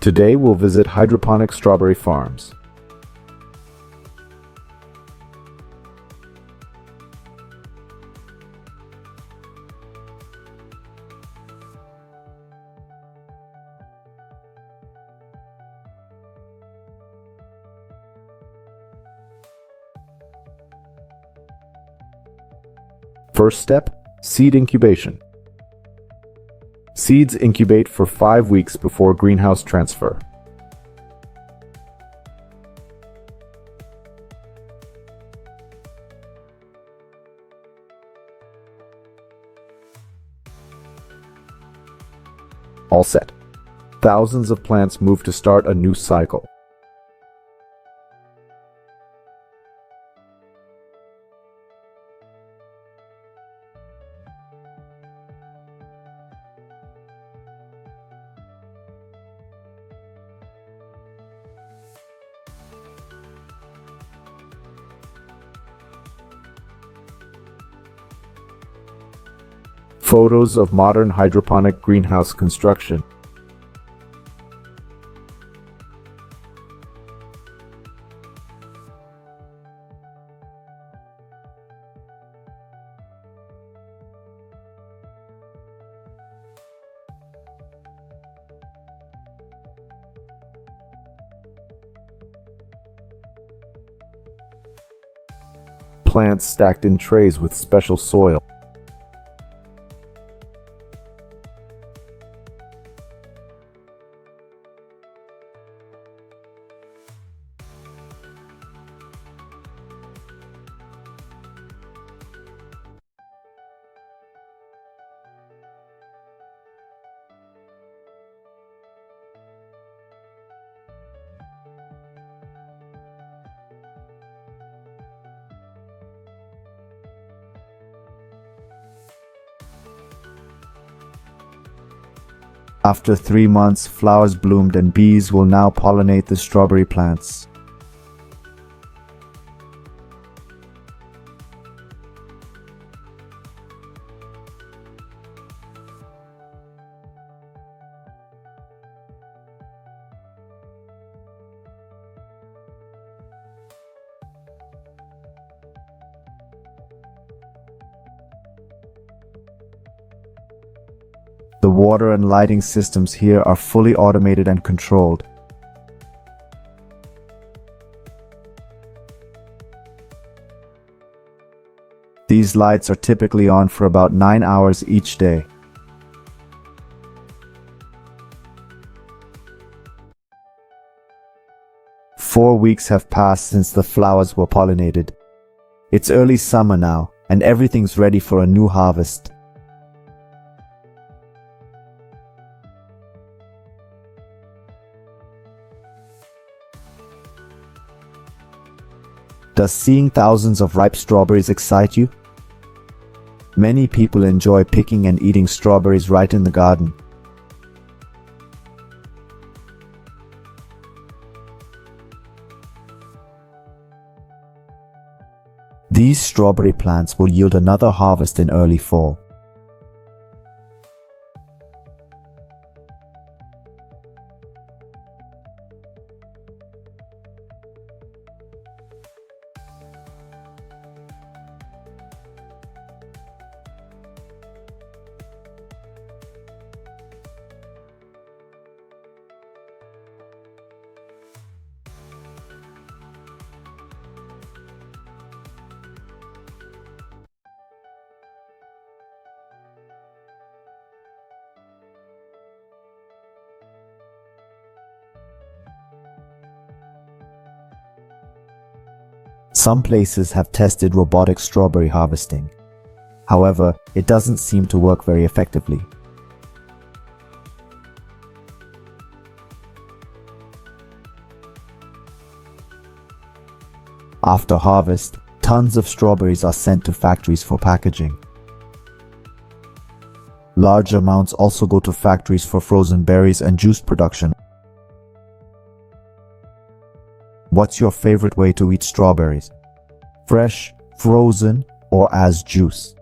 Today we'll visit hydroponic strawberry farms. First step, seed incubation. Seeds incubate for 5 weeks before greenhouse transfer. All set. Thousands of plants move to start a new cycle. Photos of modern hydroponic greenhouse construction. Plants stacked in trays with special soil. After 3 months, flowers bloomed and bees will now pollinate the strawberry plants. The water and lighting systems here are fully automated and controlled. These lights are typically on for about 9 hours each day. Four weeks have passed since the flowers were pollinated. It's early summer now, and everything's ready for a new harvest. Does seeing thousands of ripe strawberries excite you? Many people enjoy picking and eating strawberries right in the garden. These strawberry plants will yield another harvest in early fall. Some places have tested robotic strawberry harvesting. However, it doesn't seem to work very effectively. After harvest, tons of strawberries are sent to factories for packaging. Large amounts also go to factories for frozen berries and juice production. What's your favorite way to eat strawberries? Fresh, frozen, or as juice?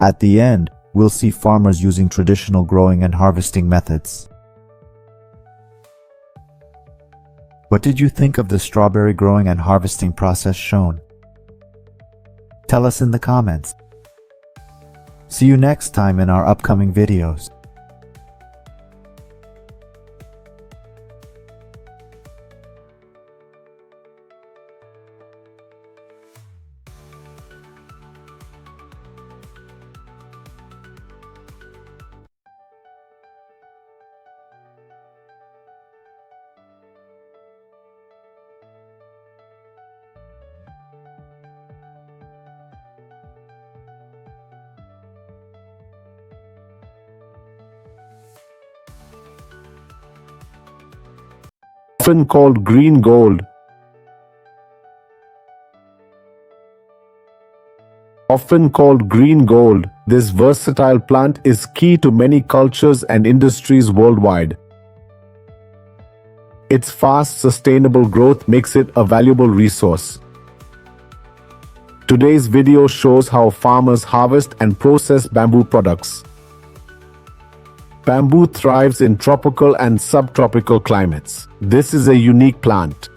At the end, we'll see farmers using traditional growing and harvesting methods. What did you think of the strawberry growing and harvesting process shown? Tell us in the comments. See you next time in our upcoming videos. Often called green gold. Often called green gold, this versatile plant is key to many cultures and industries worldwide. Its fast, sustainable growth makes it a valuable resource. Today's video shows how farmers harvest and process bamboo products. Bamboo thrives in tropical and subtropical climates. This is a unique plant.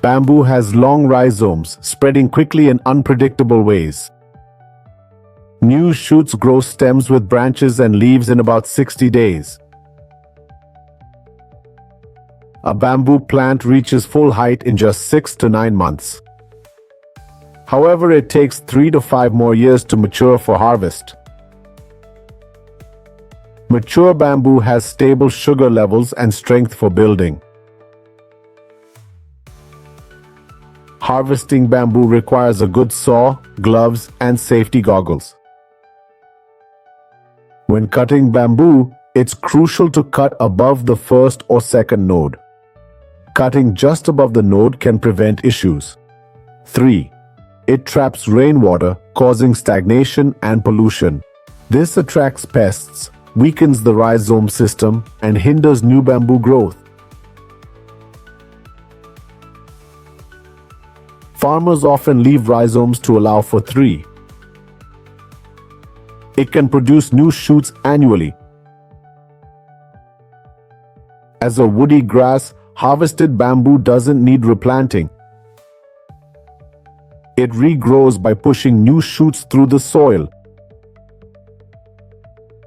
Bamboo has long rhizomes, spreading quickly in unpredictable ways. New shoots grow stems with branches and leaves in about 60 days. A bamboo plant reaches full height in just 6 to 9 months. However, it takes 3 to 5 more years to mature for harvest. Mature bamboo has stable sugar levels and strength for building. Harvesting bamboo requires a good saw, gloves, and safety goggles. When cutting bamboo, it's crucial to cut above the first or second node. Cutting just above the node can prevent issues. 3. It traps rainwater, causing stagnation and pollution. This attracts pests, weakens the rhizome system, and hinders new bamboo growth. Farmers often leave rhizomes to allow for 3. It can produce new shoots annually. As a woody grass, harvested bamboo doesn't need replanting. It regrows by pushing new shoots through the soil.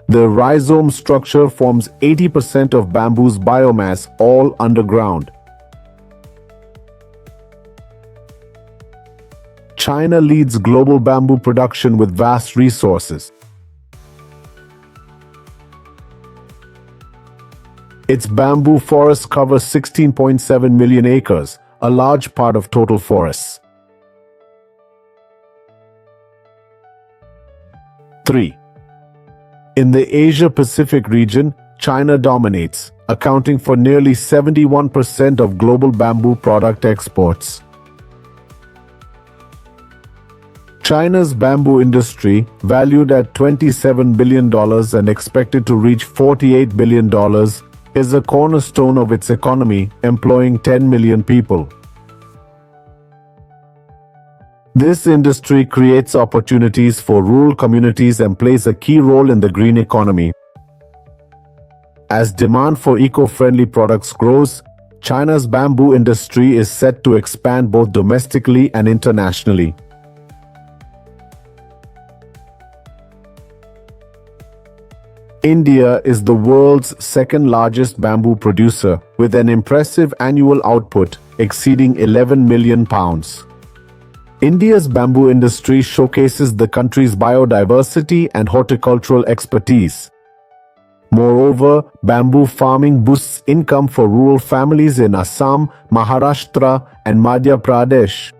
The rhizome structure forms 80% of bamboo's biomass, all underground. China leads global bamboo production with vast resources. Its bamboo forests cover 16.7 million acres, a large part of total forests. 3. In the Asia-Pacific region, China dominates, accounting for nearly 71% of global bamboo product exports. China's bamboo industry, valued at $27 billion and expected to reach $48 billion, is a cornerstone of its economy, employing 10 million people. This industry creates opportunities for rural communities and plays a key role in the green economy. As demand for eco-friendly products grows, China's bamboo industry is set to expand both domestically and internationally. India is the world's second largest bamboo producer, with an impressive annual output exceeding 11 million pounds. India's bamboo industry showcases the country's biodiversity and horticultural expertise. Moreover, bamboo farming boosts income for rural families in Assam, Maharashtra, and Madhya Pradesh.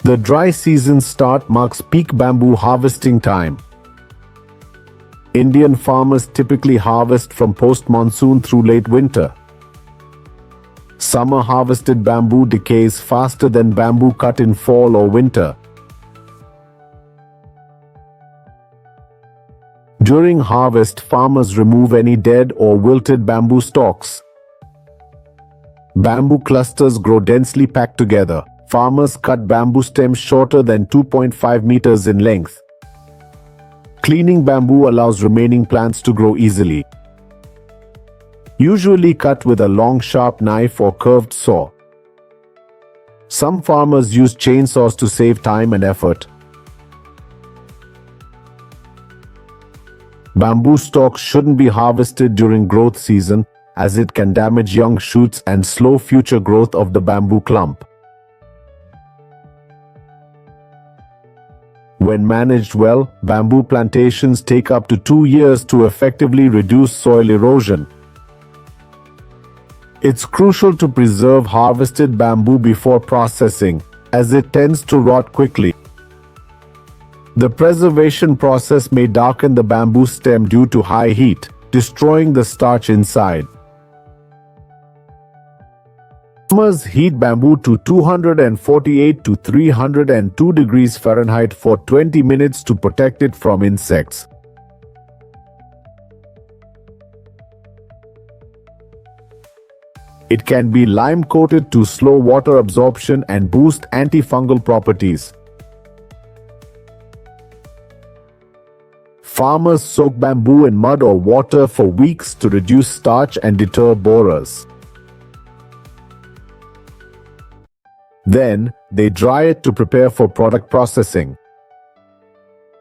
The dry season start marks peak bamboo harvesting time. Indian farmers typically harvest from post-monsoon through late winter. Summer harvested bamboo decays faster than bamboo cut in fall or winter. During harvest, farmers remove any dead or wilted bamboo stalks. Bamboo clusters grow densely packed together. Farmers cut bamboo stems shorter than 2.5 meters in length. Cleaning bamboo allows remaining plants to grow easily. Usually cut with a long sharp knife or curved saw. Some farmers use chainsaws to save time and effort. Bamboo stalks shouldn't be harvested during growth season, as it can damage young shoots and slow future growth of the bamboo clump. When managed well, bamboo plantations take up to 2 years to effectively reduce soil erosion. It's crucial to preserve harvested bamboo before processing, as it tends to rot quickly. The preservation process may darken the bamboo stem due to high heat, destroying the starch inside. Farmers heat bamboo to 248 to 302 degrees Fahrenheit for 20 minutes to protect it from insects. It can be lime-coated to slow water absorption and boost antifungal properties. Farmers soak bamboo in mud or water for weeks to reduce starch and deter borers. Then, they dry it to prepare for product processing.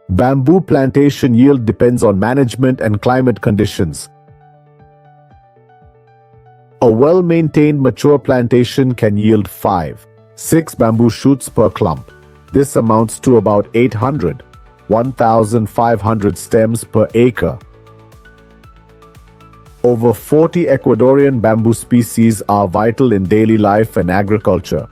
Bamboo plantation yield depends on management and climate conditions. A well-maintained mature plantation can yield 5-6 bamboo shoots per clump. This amounts to about 1,500 stems per acre. Over 40 Ecuadorian bamboo species are vital in daily life and agriculture.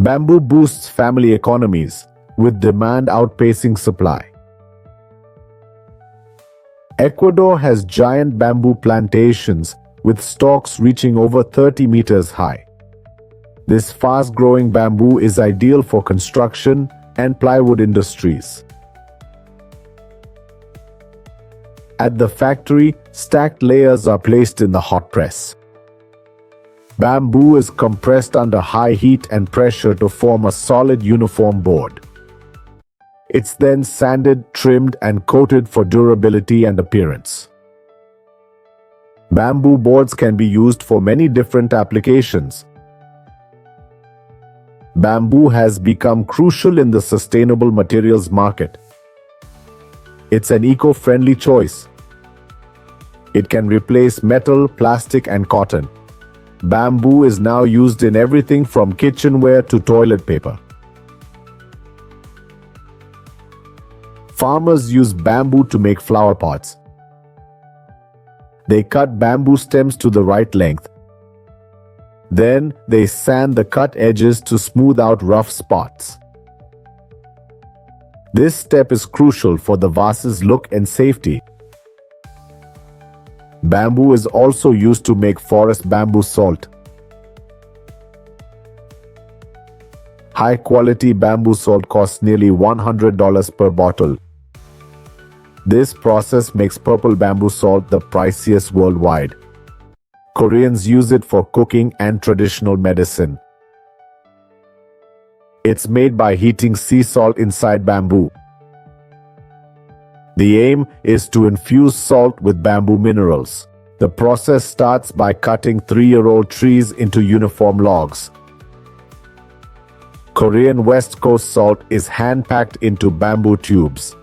Bamboo boosts family economies, with demand outpacing supply. Ecuador has giant bamboo plantations with stalks reaching over 30 meters high. This fast-growing bamboo is ideal for construction and plywood industries. At the factory, stacked layers are placed in the hot press. Bamboo is compressed under high heat and pressure to form a solid uniform board. It's then sanded, trimmed, and coated for durability and appearance. Bamboo boards can be used for many different applications. Bamboo has become crucial in the sustainable materials market. It's an eco-friendly choice. It can replace metal, plastic, and cotton. Bamboo is now used in everything from kitchenware to toilet paper. Farmers use bamboo to make flower pots. They cut bamboo stems to the right length. Then, they sand the cut edges to smooth out rough spots. This step is crucial for the vase's look and safety. Bamboo is also used to make forest bamboo salt. High-quality bamboo salt costs nearly $100 per bottle. This process makes purple bamboo salt the priciest worldwide. Koreans use it for cooking and traditional medicine. It's made by heating sea salt inside bamboo. The aim is to infuse salt with bamboo minerals. The process starts by cutting 3-year-old trees into uniform logs. Korean West Coast salt is hand-packed into bamboo tubes.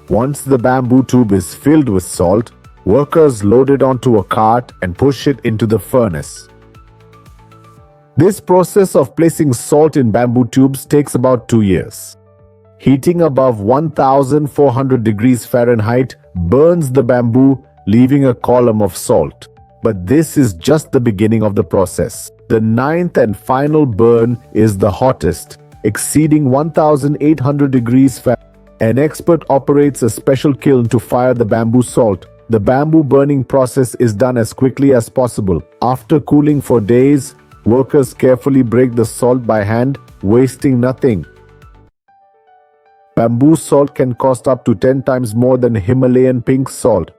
Once the bamboo tube is filled with salt, workers load it onto a cart and push it into the furnace. This process of placing salt in bamboo tubes takes about 2 years. Heating above 1,400 degrees Fahrenheit burns the bamboo, leaving a column of salt. But this is just the beginning of the process. The 9th and final burn is the hottest, exceeding 1,800 degrees Fahrenheit. An expert operates a special kiln to fire the bamboo salt. The bamboo burning process is done as quickly as possible. After cooling for days, workers carefully break the salt by hand, wasting nothing. Bamboo salt can cost up to 10 times more than Himalayan pink salt.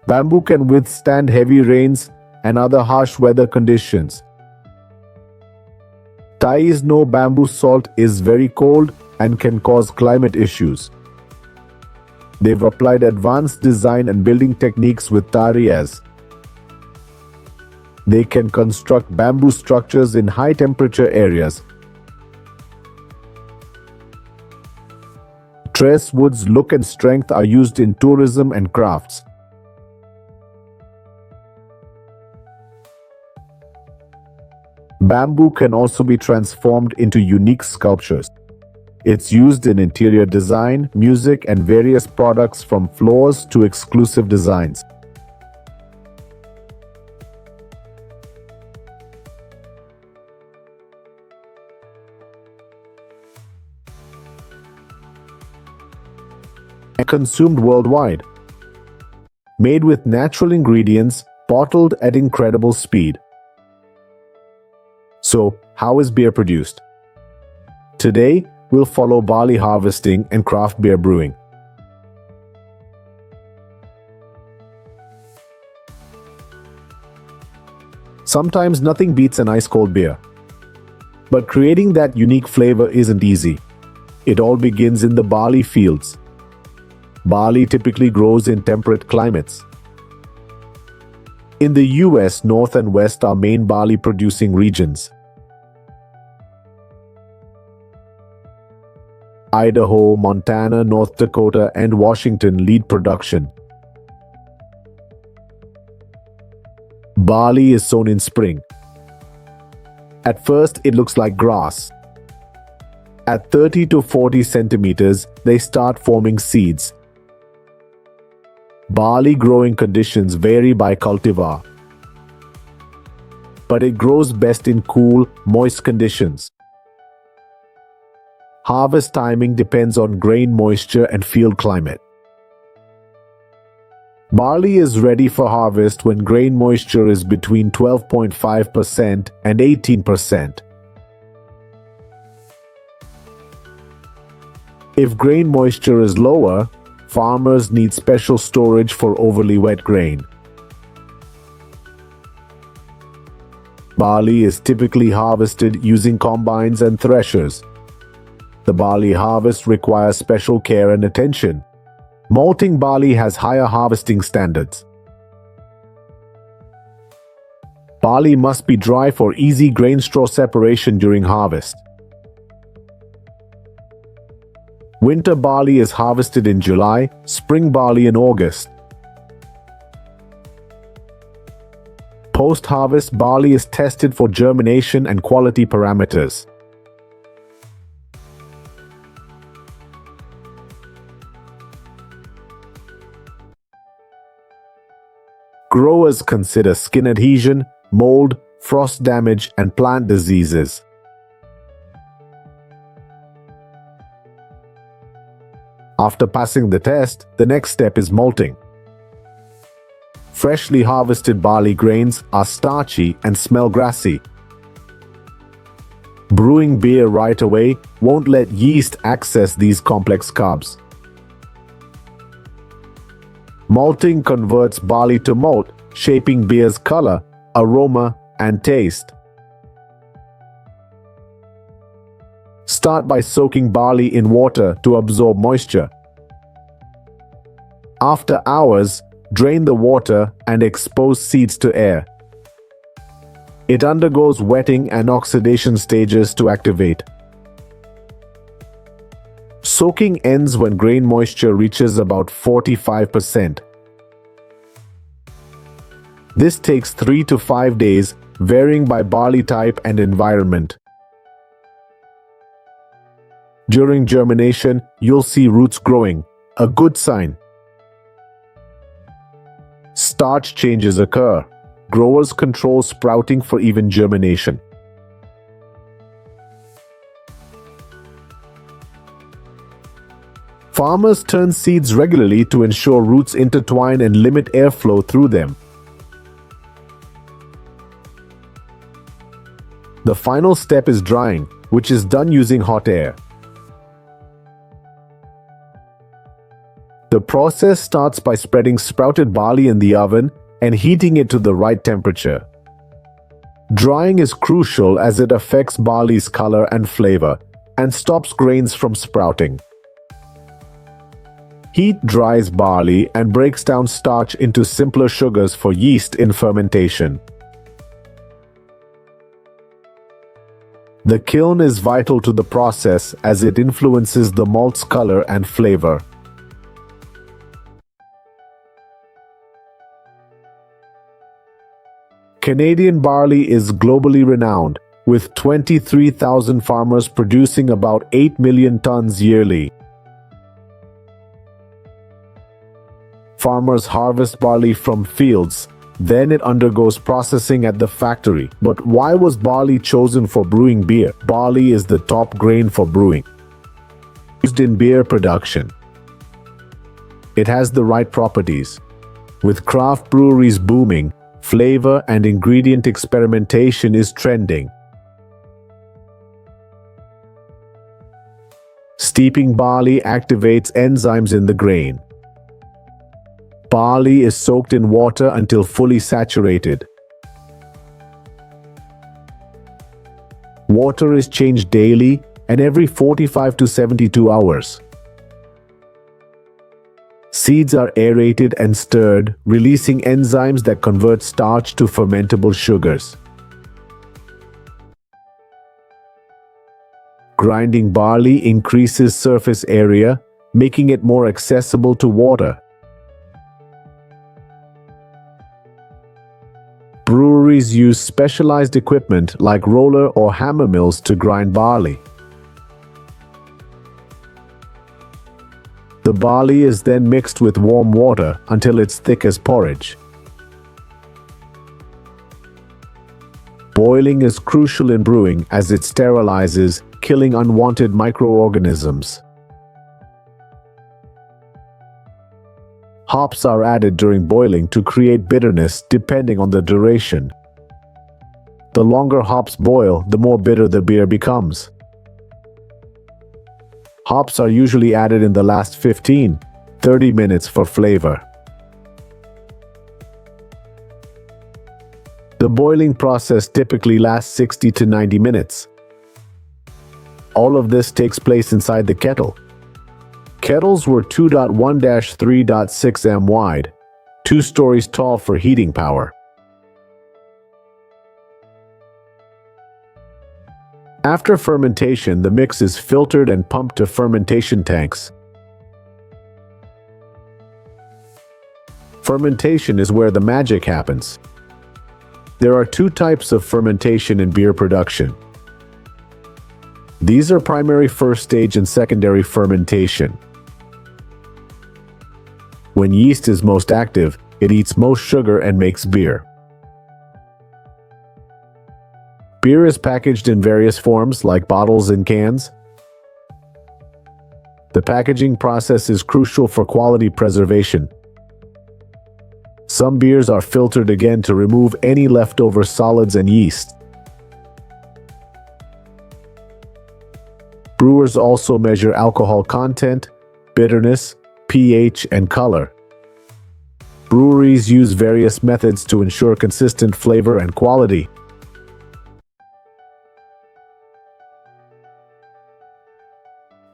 Bamboo can withstand heavy rains and other harsh weather conditions. Thais know bamboo salt is very cold and can cause climate issues. They've applied advanced design and building techniques with tarias. They can construct bamboo structures in high-temperature areas. Tress wood's look and strength are used in tourism and crafts. Bamboo can also be transformed into unique sculptures. It's used in interior design, music, and various products from floors to exclusive designs. Consumed worldwide. Made with natural ingredients, bottled at incredible speed. So, how is beer produced? Today, we'll follow barley harvesting and craft beer brewing. Sometimes nothing beats an ice-cold beer. But creating that unique flavor isn't easy. It all begins in the barley fields. Barley typically grows in temperate climates. In the US, North and West are main barley-producing regions. Idaho, Montana, North Dakota, and Washington lead production. Barley is sown in spring. At first, it looks like grass. At 30 to 40 centimeters, they start forming seeds. Barley growing conditions vary by cultivar, but it grows best in cool, moist conditions. Harvest timing depends on grain moisture and field climate. Barley is ready for harvest when grain moisture is between 12.5% and 18%. If grain moisture is lower, farmers need special storage for overly wet grain. Barley is typically harvested using combines and threshers. The barley harvest requires special care and attention. Malting barley has higher harvesting standards. Barley must be dry for easy grain straw separation during harvest. Winter barley is harvested in July, spring barley in August. Post-harvest barley is tested for germination and quality parameters. Growers consider skin adhesion, mold, frost damage, and plant diseases. After passing the test, the next step is malting. Freshly harvested barley grains are starchy and smell grassy. Brewing beer right away won't let yeast access these complex carbs. Malting converts barley to malt, shaping beer's color, aroma, and taste. Start by soaking barley in water to absorb moisture. After hours, drain the water and expose seeds to air. It undergoes wetting and oxidation stages to activate. Soaking ends when grain moisture reaches about 45%. This takes 3 to 5 days, varying by barley type and environment. During germination, you'll see roots growing, a good sign. Starch changes occur. Growers control sprouting for even germination. Farmers turn seeds regularly to ensure roots intertwine and limit airflow through them. The final step is drying, which is done using hot air. The process starts by spreading sprouted barley in the oven and heating it to the right temperature. Drying is crucial as it affects barley's color and flavor and stops grains from sprouting. Heat dries barley and breaks down starch into simpler sugars for yeast in fermentation. The kiln is vital to the process as it influences the malt's color and flavor. Canadian barley is globally renowned, with 23,000 farmers producing about 8 million tons yearly. Farmers harvest barley from fields, then it undergoes processing at the factory. But why was barley chosen for brewing beer? Barley is the top grain for brewing. Used in beer production. It has the right properties. With craft breweries booming, flavor and ingredient experimentation is trending. Steeping barley activates enzymes in the grain. Barley is soaked in water until fully saturated. Water is changed daily and every 45 to 72 hours. Seeds are aerated and stirred, releasing enzymes that convert starch to fermentable sugars. Grinding barley increases surface area, making it more accessible to water. Breweries use specialized equipment like roller or hammer mills to grind barley. The barley is then mixed with warm water until it's thick as porridge. Boiling is crucial in brewing as it sterilizes, killing unwanted microorganisms. Hops are added during boiling to create bitterness depending on the duration. The longer hops boil, the more bitter the beer becomes. Hops are usually added in the last 15-30 minutes for flavor. The boiling process typically lasts 60 to 90 minutes. All of this takes place inside the kettle. Kettles were 2.1-3.6 m wide, 2 stories tall for heating power. After fermentation, the mix is filtered and pumped to fermentation tanks. Fermentation is where the magic happens. There are 2 types of fermentation in beer production. These are primary first stage and secondary fermentation. When yeast is most active, it eats most sugar and makes beer. Beer is packaged in various forms like bottles and cans. The packaging process is crucial for quality preservation. Some beers are filtered again to remove any leftover solids and yeast. Brewers also measure alcohol content, bitterness, pH, and color. Breweries use various methods to ensure consistent flavor and quality.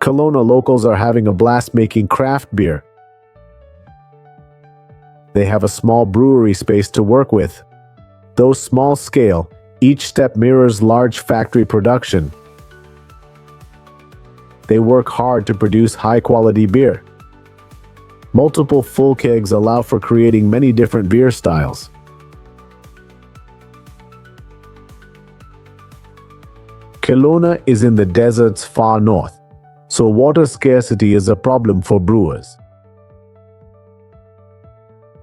Kelowna locals are having a blast making craft beer. They have a small brewery space to work with. Though small scale, each step mirrors large factory production. They work hard to produce high-quality beer. Multiple full kegs allow for creating many different beer styles. Kelowna is in the desert's far north, so water scarcity is a problem for brewers.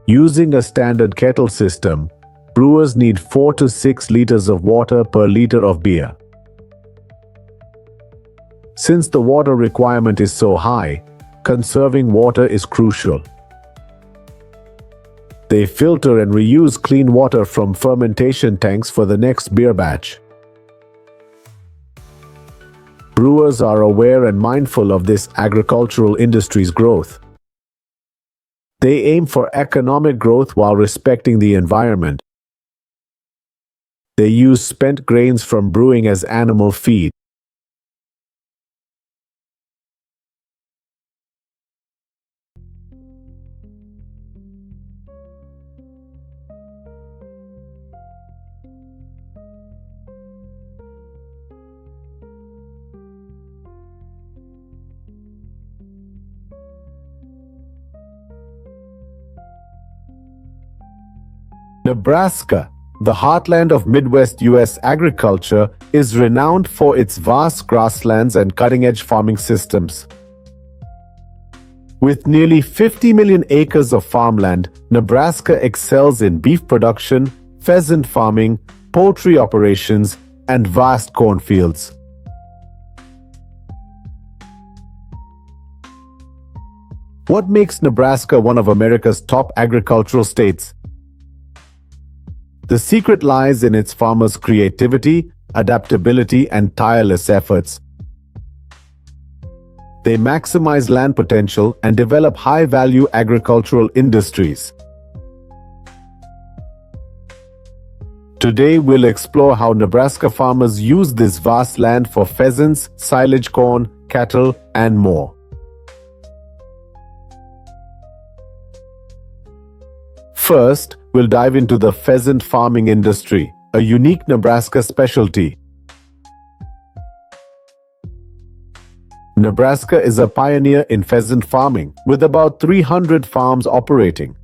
Using a standard kettle system, brewers need 4 to 6 liters of water per liter of beer. Since the water requirement is so high, conserving water is crucial. They filter and reuse clean water from fermentation tanks for the next beer batch. Brewers are aware and mindful of this agricultural industry's growth. They aim for economic growth while respecting the environment. They use spent grains from brewing as animal feed. Nebraska, the heartland of Midwest U.S. agriculture, is renowned for its vast grasslands and cutting-edge farming systems. With nearly 50 million acres of farmland, Nebraska excels in beef production, pheasant farming, poultry operations, and vast cornfields. What makes Nebraska one of America's top agricultural states? The secret lies in its farmers' creativity, adaptability, and tireless efforts. They maximize land potential and develop high-value agricultural industries. Today we'll explore how Nebraska farmers use this vast land for pheasants, silage corn, cattle, and more. First, we'll dive into the pheasant farming industry, a unique Nebraska specialty. Nebraska is a pioneer in pheasant farming, with about 300 farms operating.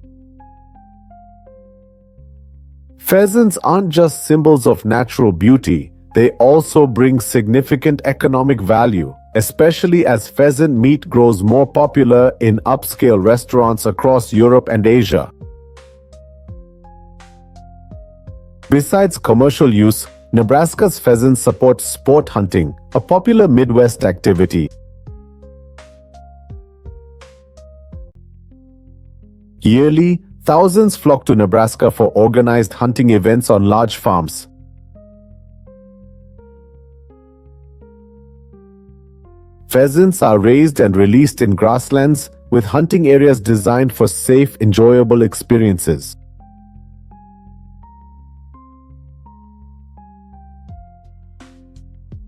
Pheasants aren't just symbols of natural beauty, they also bring significant economic value, especially as pheasant meat grows more popular in upscale restaurants across Europe and Asia. Besides commercial use, Nebraska's pheasants support sport hunting, a popular Midwest activity. Yearly, thousands flock to Nebraska for organized hunting events on large farms. Pheasants are raised and released in grasslands, with hunting areas designed for safe, enjoyable experiences.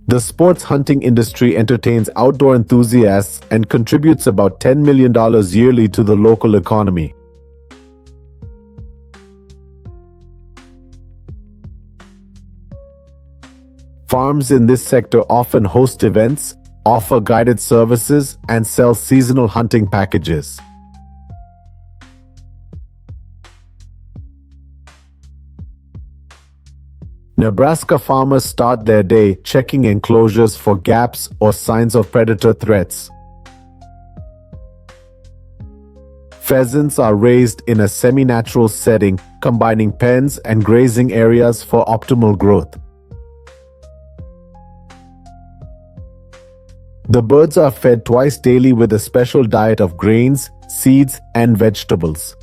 The sports hunting industry entertains outdoor enthusiasts and contributes about $10 million yearly to the local economy. Farms in this sector often host events, offer guided services, and sell seasonal hunting packages. Nebraska farmers start their day checking enclosures for gaps or signs of predator threats. Pheasants are raised in a semi-natural setting, combining pens and grazing areas for optimal growth. The birds are fed twice daily with a special diet of grains, seeds, and vegetables.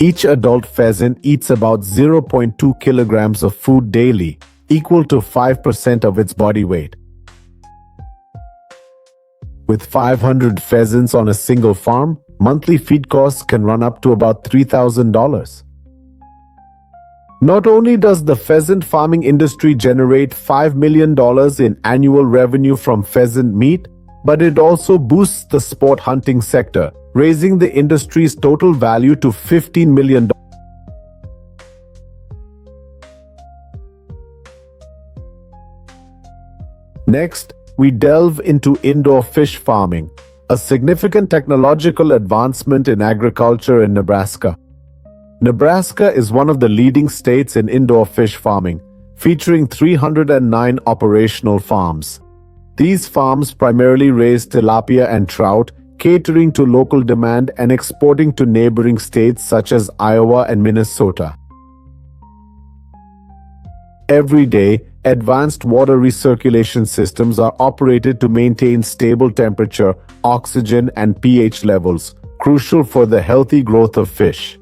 Each adult pheasant eats about 0.2 kilograms of food daily, equal to 5% of its body weight. With 500 pheasants on a single farm, monthly feed costs can run up to about $3,000. Not only does the pheasant farming industry generate $5 million in annual revenue from pheasant meat, but it also boosts the sport hunting sector, raising the industry's total value to $15 million. Next, we delve into indoor fish farming, a significant technological advancement in agriculture in Nebraska. Nebraska is one of the leading states in indoor fish farming, featuring 309 operational farms. These farms primarily raise tilapia and trout, catering to local demand and exporting to neighboring states such as Iowa and Minnesota. Every day, advanced water recirculation systems are operated to maintain stable temperature, oxygen, and pH levels, crucial for the healthy growth of fish.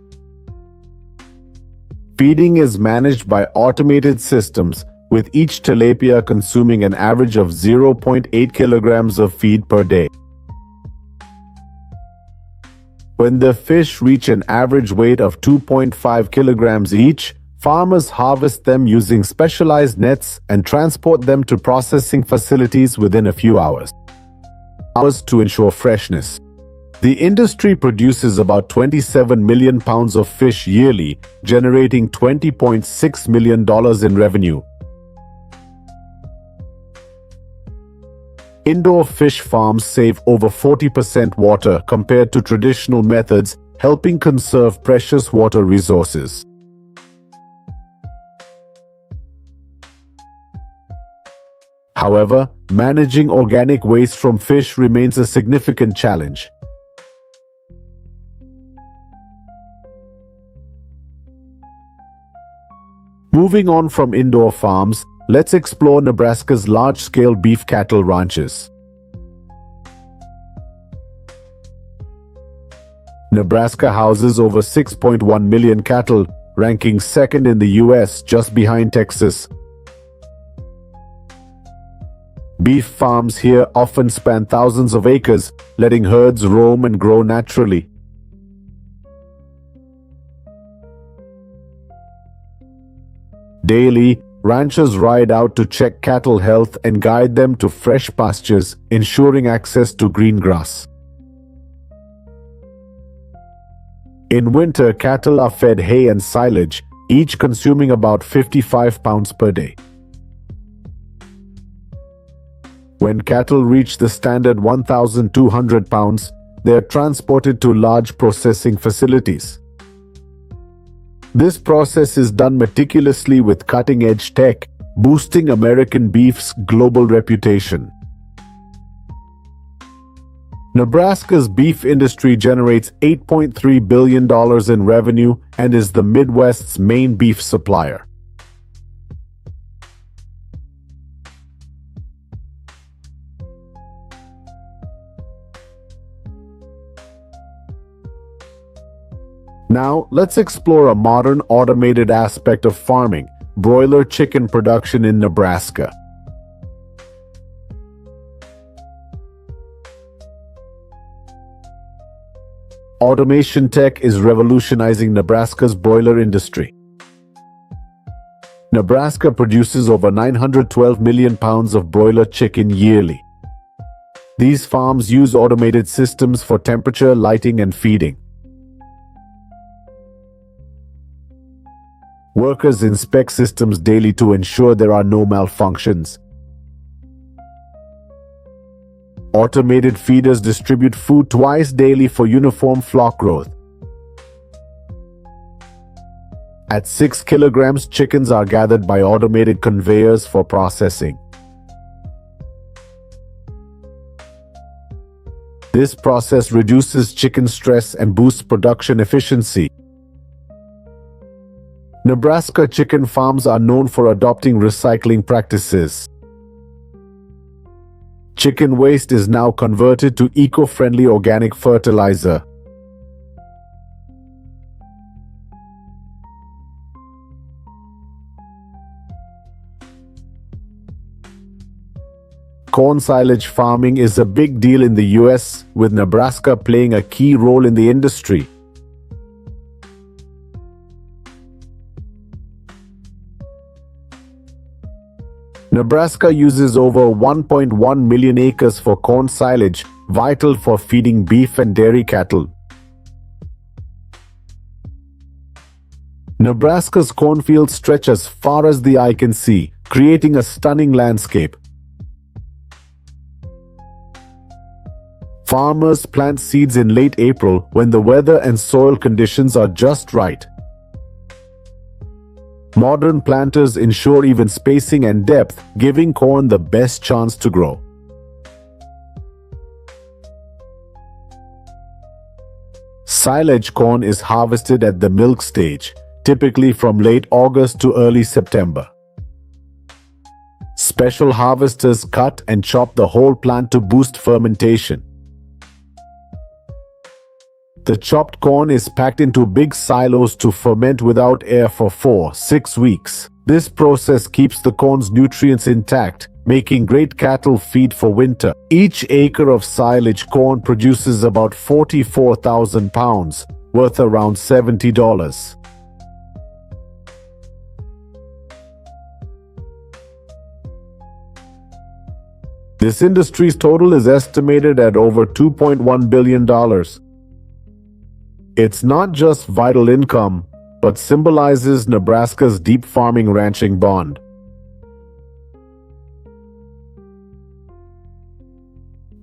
Feeding is managed by automated systems, with each tilapia consuming an average of 0.8 kilograms of feed per day. When the fish reach an average weight of 2.5 kilograms each, farmers harvest them using specialized nets and transport them to processing facilities within a few hours to ensure freshness. The industry produces about 27 million pounds of fish yearly, generating $20.6 million in revenue. Indoor fish farms save over 40% water compared to traditional methods, helping conserve precious water resources. However, managing organic waste from fish remains a significant challenge. Moving on from indoor farms, let's explore Nebraska's large-scale beef cattle ranches. Nebraska houses over 6.1 million cattle, ranking second in the U.S. just behind Texas. Beef farms here often span thousands of acres, letting herds roam and grow naturally. Daily, ranchers ride out to check cattle health and guide them to fresh pastures, ensuring access to green grass. In winter, cattle are fed hay and silage, each consuming about 55 pounds per day. When cattle reach the standard 1,200 pounds, they are transported to large processing facilities. This process is done meticulously with cutting-edge tech, boosting American beef's global reputation. Nebraska's beef industry generates $8.3 billion in revenue and is the Midwest's main beef supplier. Now, let's explore a modern automated aspect of farming, broiler chicken production in Nebraska. Automation tech is revolutionizing Nebraska's broiler industry. Nebraska produces over 912 million pounds of broiler chicken yearly. These farms use automated systems for temperature, lighting, and feeding. Workers inspect systems daily to ensure there are no malfunctions. Automated feeders distribute food twice daily for uniform flock growth. At 6 kilograms, chickens are gathered by automated conveyors for processing. This process reduces chicken stress and boosts production efficiency. Nebraska chicken farms are known for adopting recycling practices. Chicken waste is now converted to eco-friendly organic fertilizer. Corn silage farming is a big deal in the US, with Nebraska playing a key role in the industry. Nebraska uses over 1.1 million acres for corn silage, vital for feeding beef and dairy cattle. Nebraska's cornfields stretch as far as the eye can see, creating a stunning landscape. Farmers plant seeds in late April when the weather and soil conditions are just right. Modern planters ensure even spacing and depth, giving corn the best chance to grow. Silage corn is harvested at the milk stage, typically from late August to early September. Special harvesters cut and chop the whole plant to boost fermentation. The chopped corn is packed into big silos to ferment without air for 4-6 weeks. This process keeps the corn's nutrients intact, making great cattle feed for winter. Each acre of silage corn produces about 44,000 pounds, worth around $70. This industry's total is estimated at over $2.1 billion. It's not just vital income, but symbolizes Nebraska's deep farming ranching bond.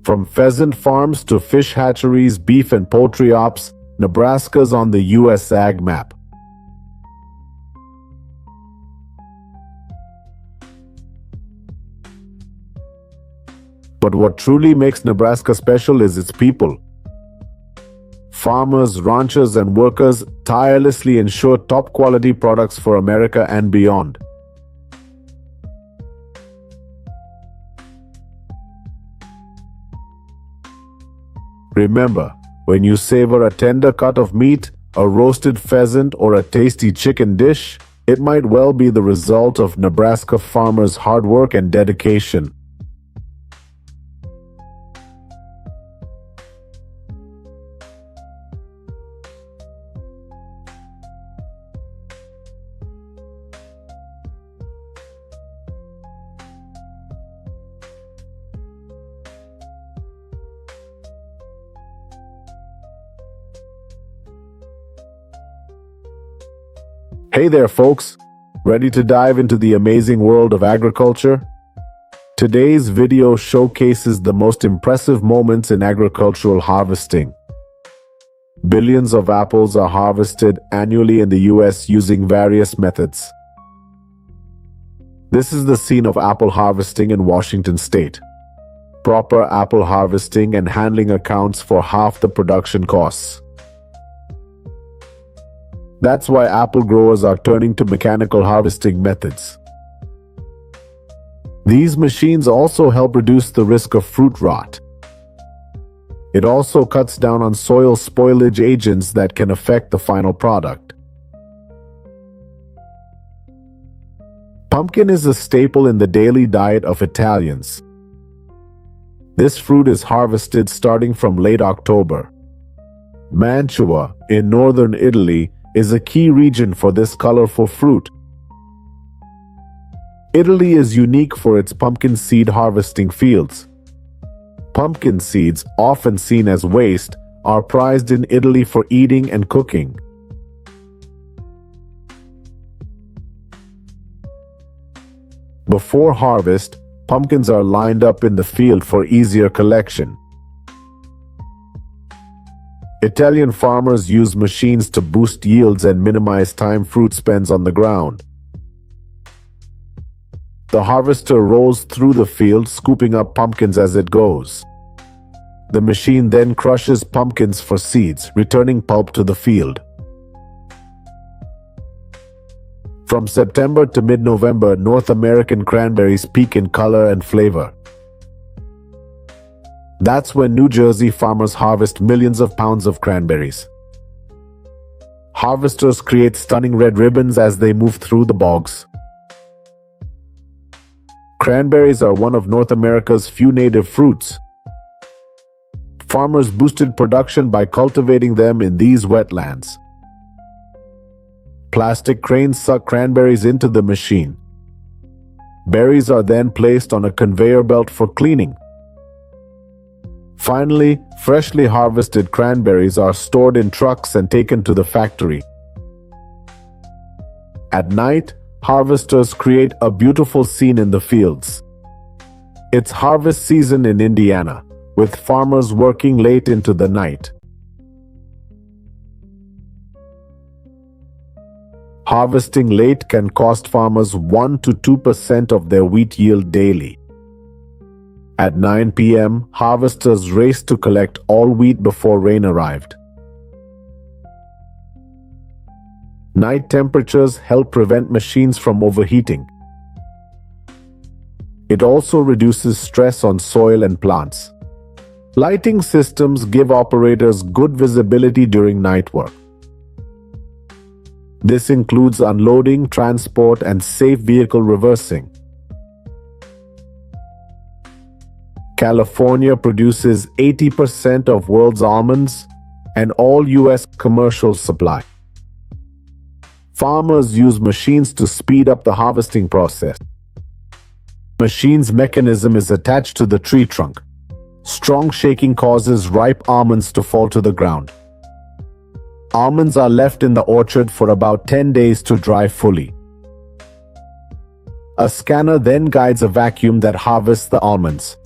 From pheasant farms to fish hatcheries, beef and poultry ops, Nebraska's on the U.S. ag map. But what truly makes Nebraska special is its people. Farmers, ranchers, and workers tirelessly ensure top-quality products for America and beyond. Remember, when you savor a tender cut of meat, a roasted pheasant, or a tasty chicken dish, it might well be the result of Nebraska farmers' hard work and dedication. Hey there, folks! Ready to dive into the amazing world of agriculture? Today's video showcases the most impressive moments in agricultural harvesting. Billions of apples are harvested annually in the US using various methods. This is the scene of apple harvesting in Washington state. Proper apple harvesting and handling accounts for half the production costs. That's why apple growers are turning to mechanical harvesting methods. These machines also help reduce the risk of fruit rot. It also cuts down on soil spoilage agents that can affect the final product. Pumpkin is a staple in the daily diet of Italians. This fruit is harvested starting from late October. Mantua, in northern Italy, is a key region for this colorful fruit. Italy is unique for its pumpkin seed harvesting fields. Pumpkin seeds, often seen as waste, are prized in Italy for eating and cooking. Before harvest, pumpkins are lined up in the field for easier collection. Italian farmers use machines to boost yields and minimize time fruit spends on the ground. The harvester rolls through the field, scooping up pumpkins as it goes. The machine then crushes pumpkins for seeds, returning pulp to the field. From September to mid-November, North American cranberries peak in color and flavor. That's when New Jersey farmers harvest millions of pounds of cranberries. Harvesters create stunning red ribbons as they move through the bogs. Cranberries are one of North America's few native fruits. Farmers boosted production by cultivating them in these wetlands. Plastic cranes suck cranberries into the machine. Berries are then placed on a conveyor belt for cleaning. Finally, freshly harvested cranberries are stored in trucks and taken to the factory. At night, harvesters create a beautiful scene in the fields. It's harvest season in Indiana, with farmers working late into the night. Harvesting late can cost farmers 1 to 2% of their wheat yield daily. At 9 p.m., harvesters raced to collect all wheat before rain arrived. Night temperatures help prevent machines from overheating. It also reduces stress on soil and plants. Lighting systems give operators good visibility during night work. This includes unloading, transport, and safe vehicle reversing. California produces 80% of world's almonds and all U.S. commercial supply. Farmers use machines to speed up the harvesting process. Machine's mechanism is attached to the tree trunk. Strong shaking causes ripe almonds to fall to the ground. Almonds are left in the orchard for about 10 days to dry fully. A scanner then guides a vacuum that harvests the almonds.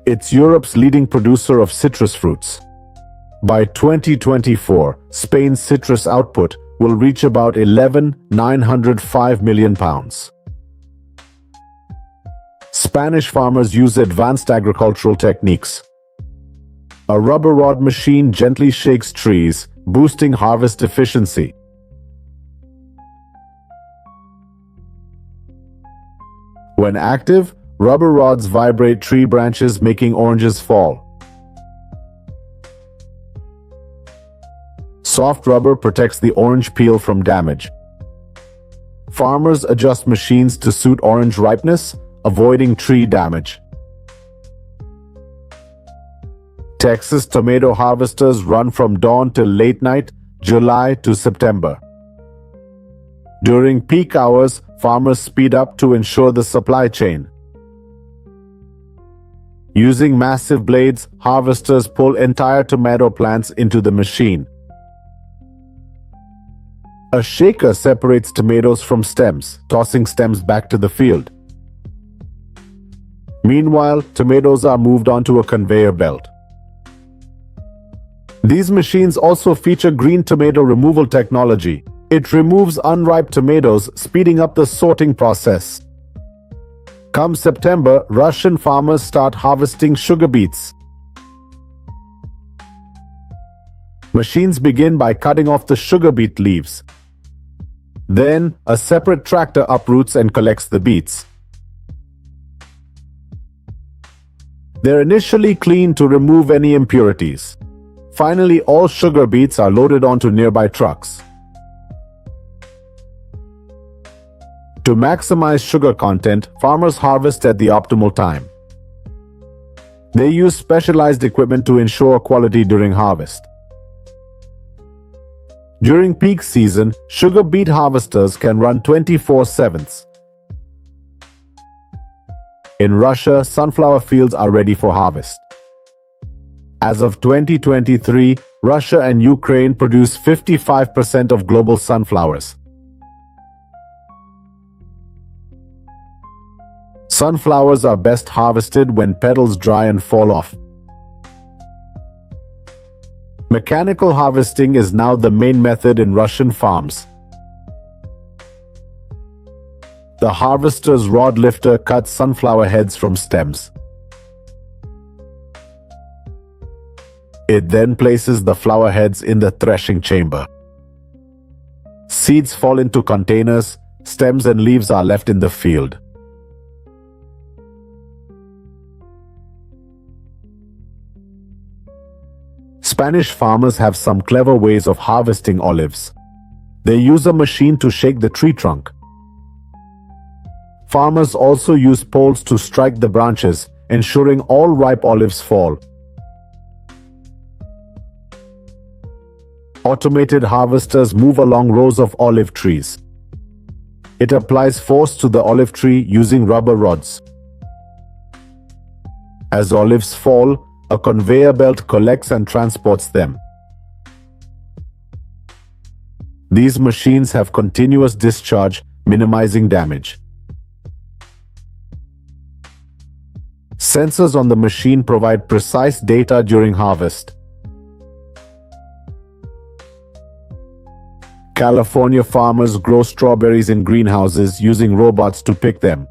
It's Europe's leading producer of citrus fruits. By 2024, Spain's citrus output will reach about 11,905 million pounds. Spanish farmers use advanced agricultural techniques. A rubber rod machine gently shakes trees, boosting harvest efficiency. When active, rubber rods vibrate tree branches, making oranges fall. Soft rubber protects the orange peel from damage. Farmers adjust machines to suit orange ripeness, avoiding tree damage. Texas tomato harvesters run from dawn till late night, July to September. During peak hours, farmers speed up to ensure the supply chain. Using massive blades, harvesters pull entire tomato plants into the machine. A shaker separates tomatoes from stems, tossing stems back to the field. Meanwhile, tomatoes are moved onto a conveyor belt. These machines also feature green tomato removal technology. It removes unripe tomatoes, speeding up the sorting process. Come September, Russian farmers start harvesting sugar beets. Machines begin by cutting off the sugar beet leaves. Then, a separate tractor uproots and collects the beets. They're initially cleaned to remove any impurities. Finally, all sugar beets are loaded onto nearby trucks. To maximize sugar content, farmers harvest at the optimal time. They use specialized equipment to ensure quality during harvest. During peak season, sugar beet harvesters can run 24/7. In Russia, sunflower fields are ready for harvest. As of 2023, Russia and Ukraine produce 55% of global sunflowers. Sunflowers are best harvested when petals dry and fall off. Mechanical harvesting is now the main method in Russian farms. The harvester's rod lifter cuts sunflower heads from stems. It then places the flower heads in the threshing chamber. Seeds fall into containers, stems and leaves are left in the field. Spanish farmers have some clever ways of harvesting olives. They use a machine to shake the tree trunk. Farmers also use poles to strike the branches, ensuring all ripe olives fall. Automated harvesters move along rows of olive trees. It applies force to the olive tree using rubber rods. As olives fall, a conveyor belt collects and transports them. These machines have continuous discharge, minimizing damage. Sensors on the machine provide precise data during harvest. California farmers grow strawberries in greenhouses using robots to pick them.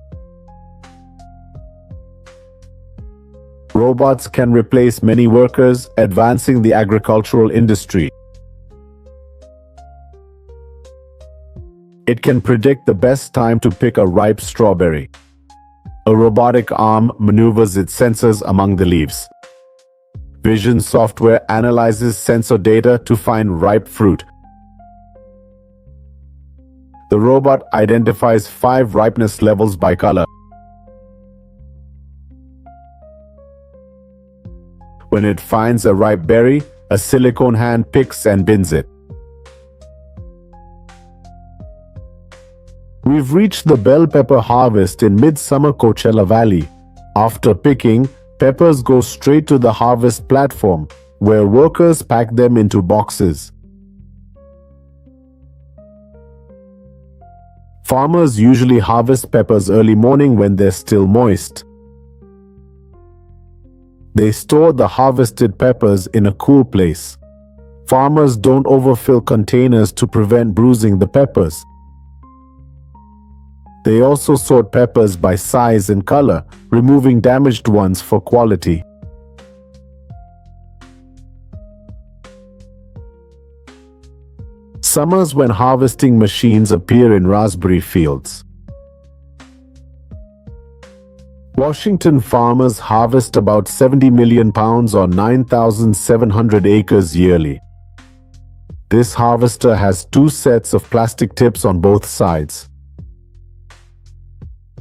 Robots can replace many workers, advancing the agricultural industry. It can predict the best time to pick a ripe strawberry. A robotic arm maneuvers its sensors among the leaves. Vision software analyzes sensor data to find ripe fruit. The robot identifies 5 ripeness levels by color. When it finds a ripe berry, a silicone hand picks and bins it. We've reached the bell pepper harvest in midsummer Coachella Valley. After picking, peppers go straight to the harvest platform, where workers pack them into boxes. Farmers usually harvest peppers early morning when they're still moist. They store the harvested peppers in a cool place. Farmers don't overfill containers to prevent bruising the peppers. They also sort peppers by size and color, removing damaged ones for quality. Summers when harvesting machines appear in raspberry fields. Washington farmers harvest about 70 million pounds or 9,700 acres yearly. This harvester has 2 sets of plastic tips on both sides.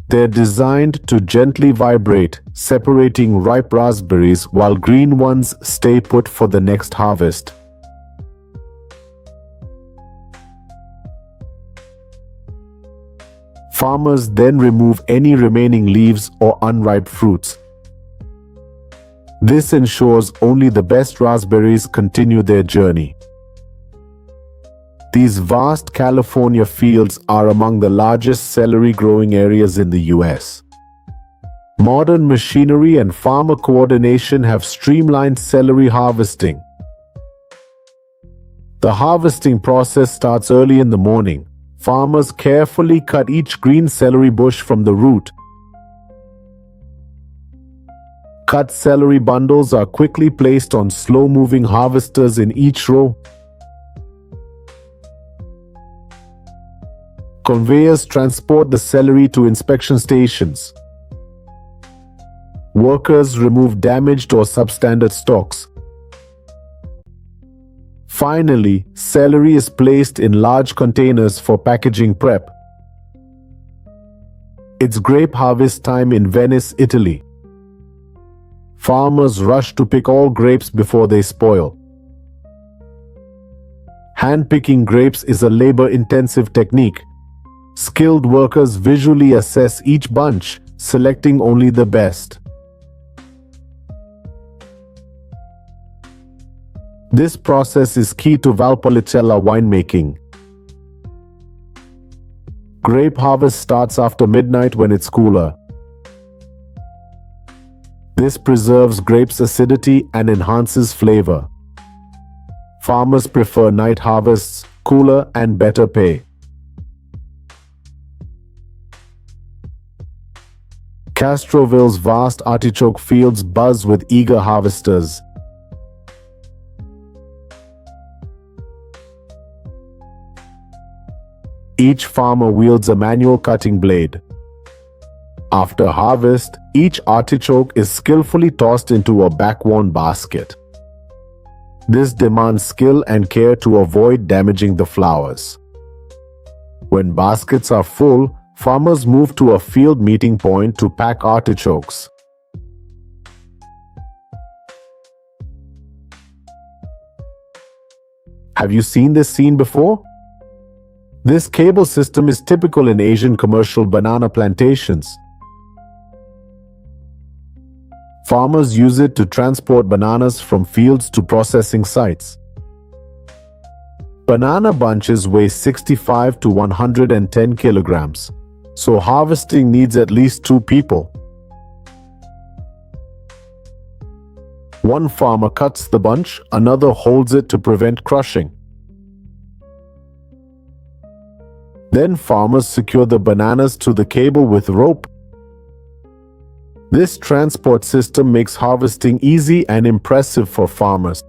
They're designed to gently vibrate, separating ripe raspberries while green ones stay put for the next harvest. Farmers then remove any remaining leaves or unripe fruits. This ensures only the best raspberries continue their journey. These vast California fields are among the largest celery growing areas in the US. Modern machinery and farmer coordination have streamlined celery harvesting. The harvesting process starts early in the morning. Farmers carefully cut each green celery bush from the root. Cut celery bundles are quickly placed on slow-moving harvesters in each row. Conveyors transport the celery to inspection stations. Workers remove damaged or substandard stalks. Finally, celery is placed in large containers for packaging prep. It's grape harvest time in Venice, Italy. Farmers rush to pick all grapes before they spoil. Hand-picking grapes is a labor-intensive technique. Skilled workers visually assess each bunch, selecting only the best. This process is key to Valpolicella winemaking. Grape harvest starts after midnight when it's cooler. This preserves grapes' acidity and enhances flavor. Farmers prefer night harvests, cooler and better pay. Castroville's vast artichoke fields buzz with eager harvesters. Each farmer wields a manual cutting blade. After harvest, each artichoke is skillfully tossed into a back-worn basket. This demands skill and care to avoid damaging the flowers. When baskets are full, farmers move to a field meeting point to pack artichokes. Have you seen this scene before? This cable system is typical in Asian commercial banana plantations. Farmers use it to transport bananas from fields to processing sites. Banana bunches weigh 65 to 110 kilograms, so harvesting needs at least 2 people. One farmer cuts the bunch, another holds it to prevent crushing. Then farmers secure the bananas to the cable with rope. This transport system makes harvesting easy and impressive for farmers.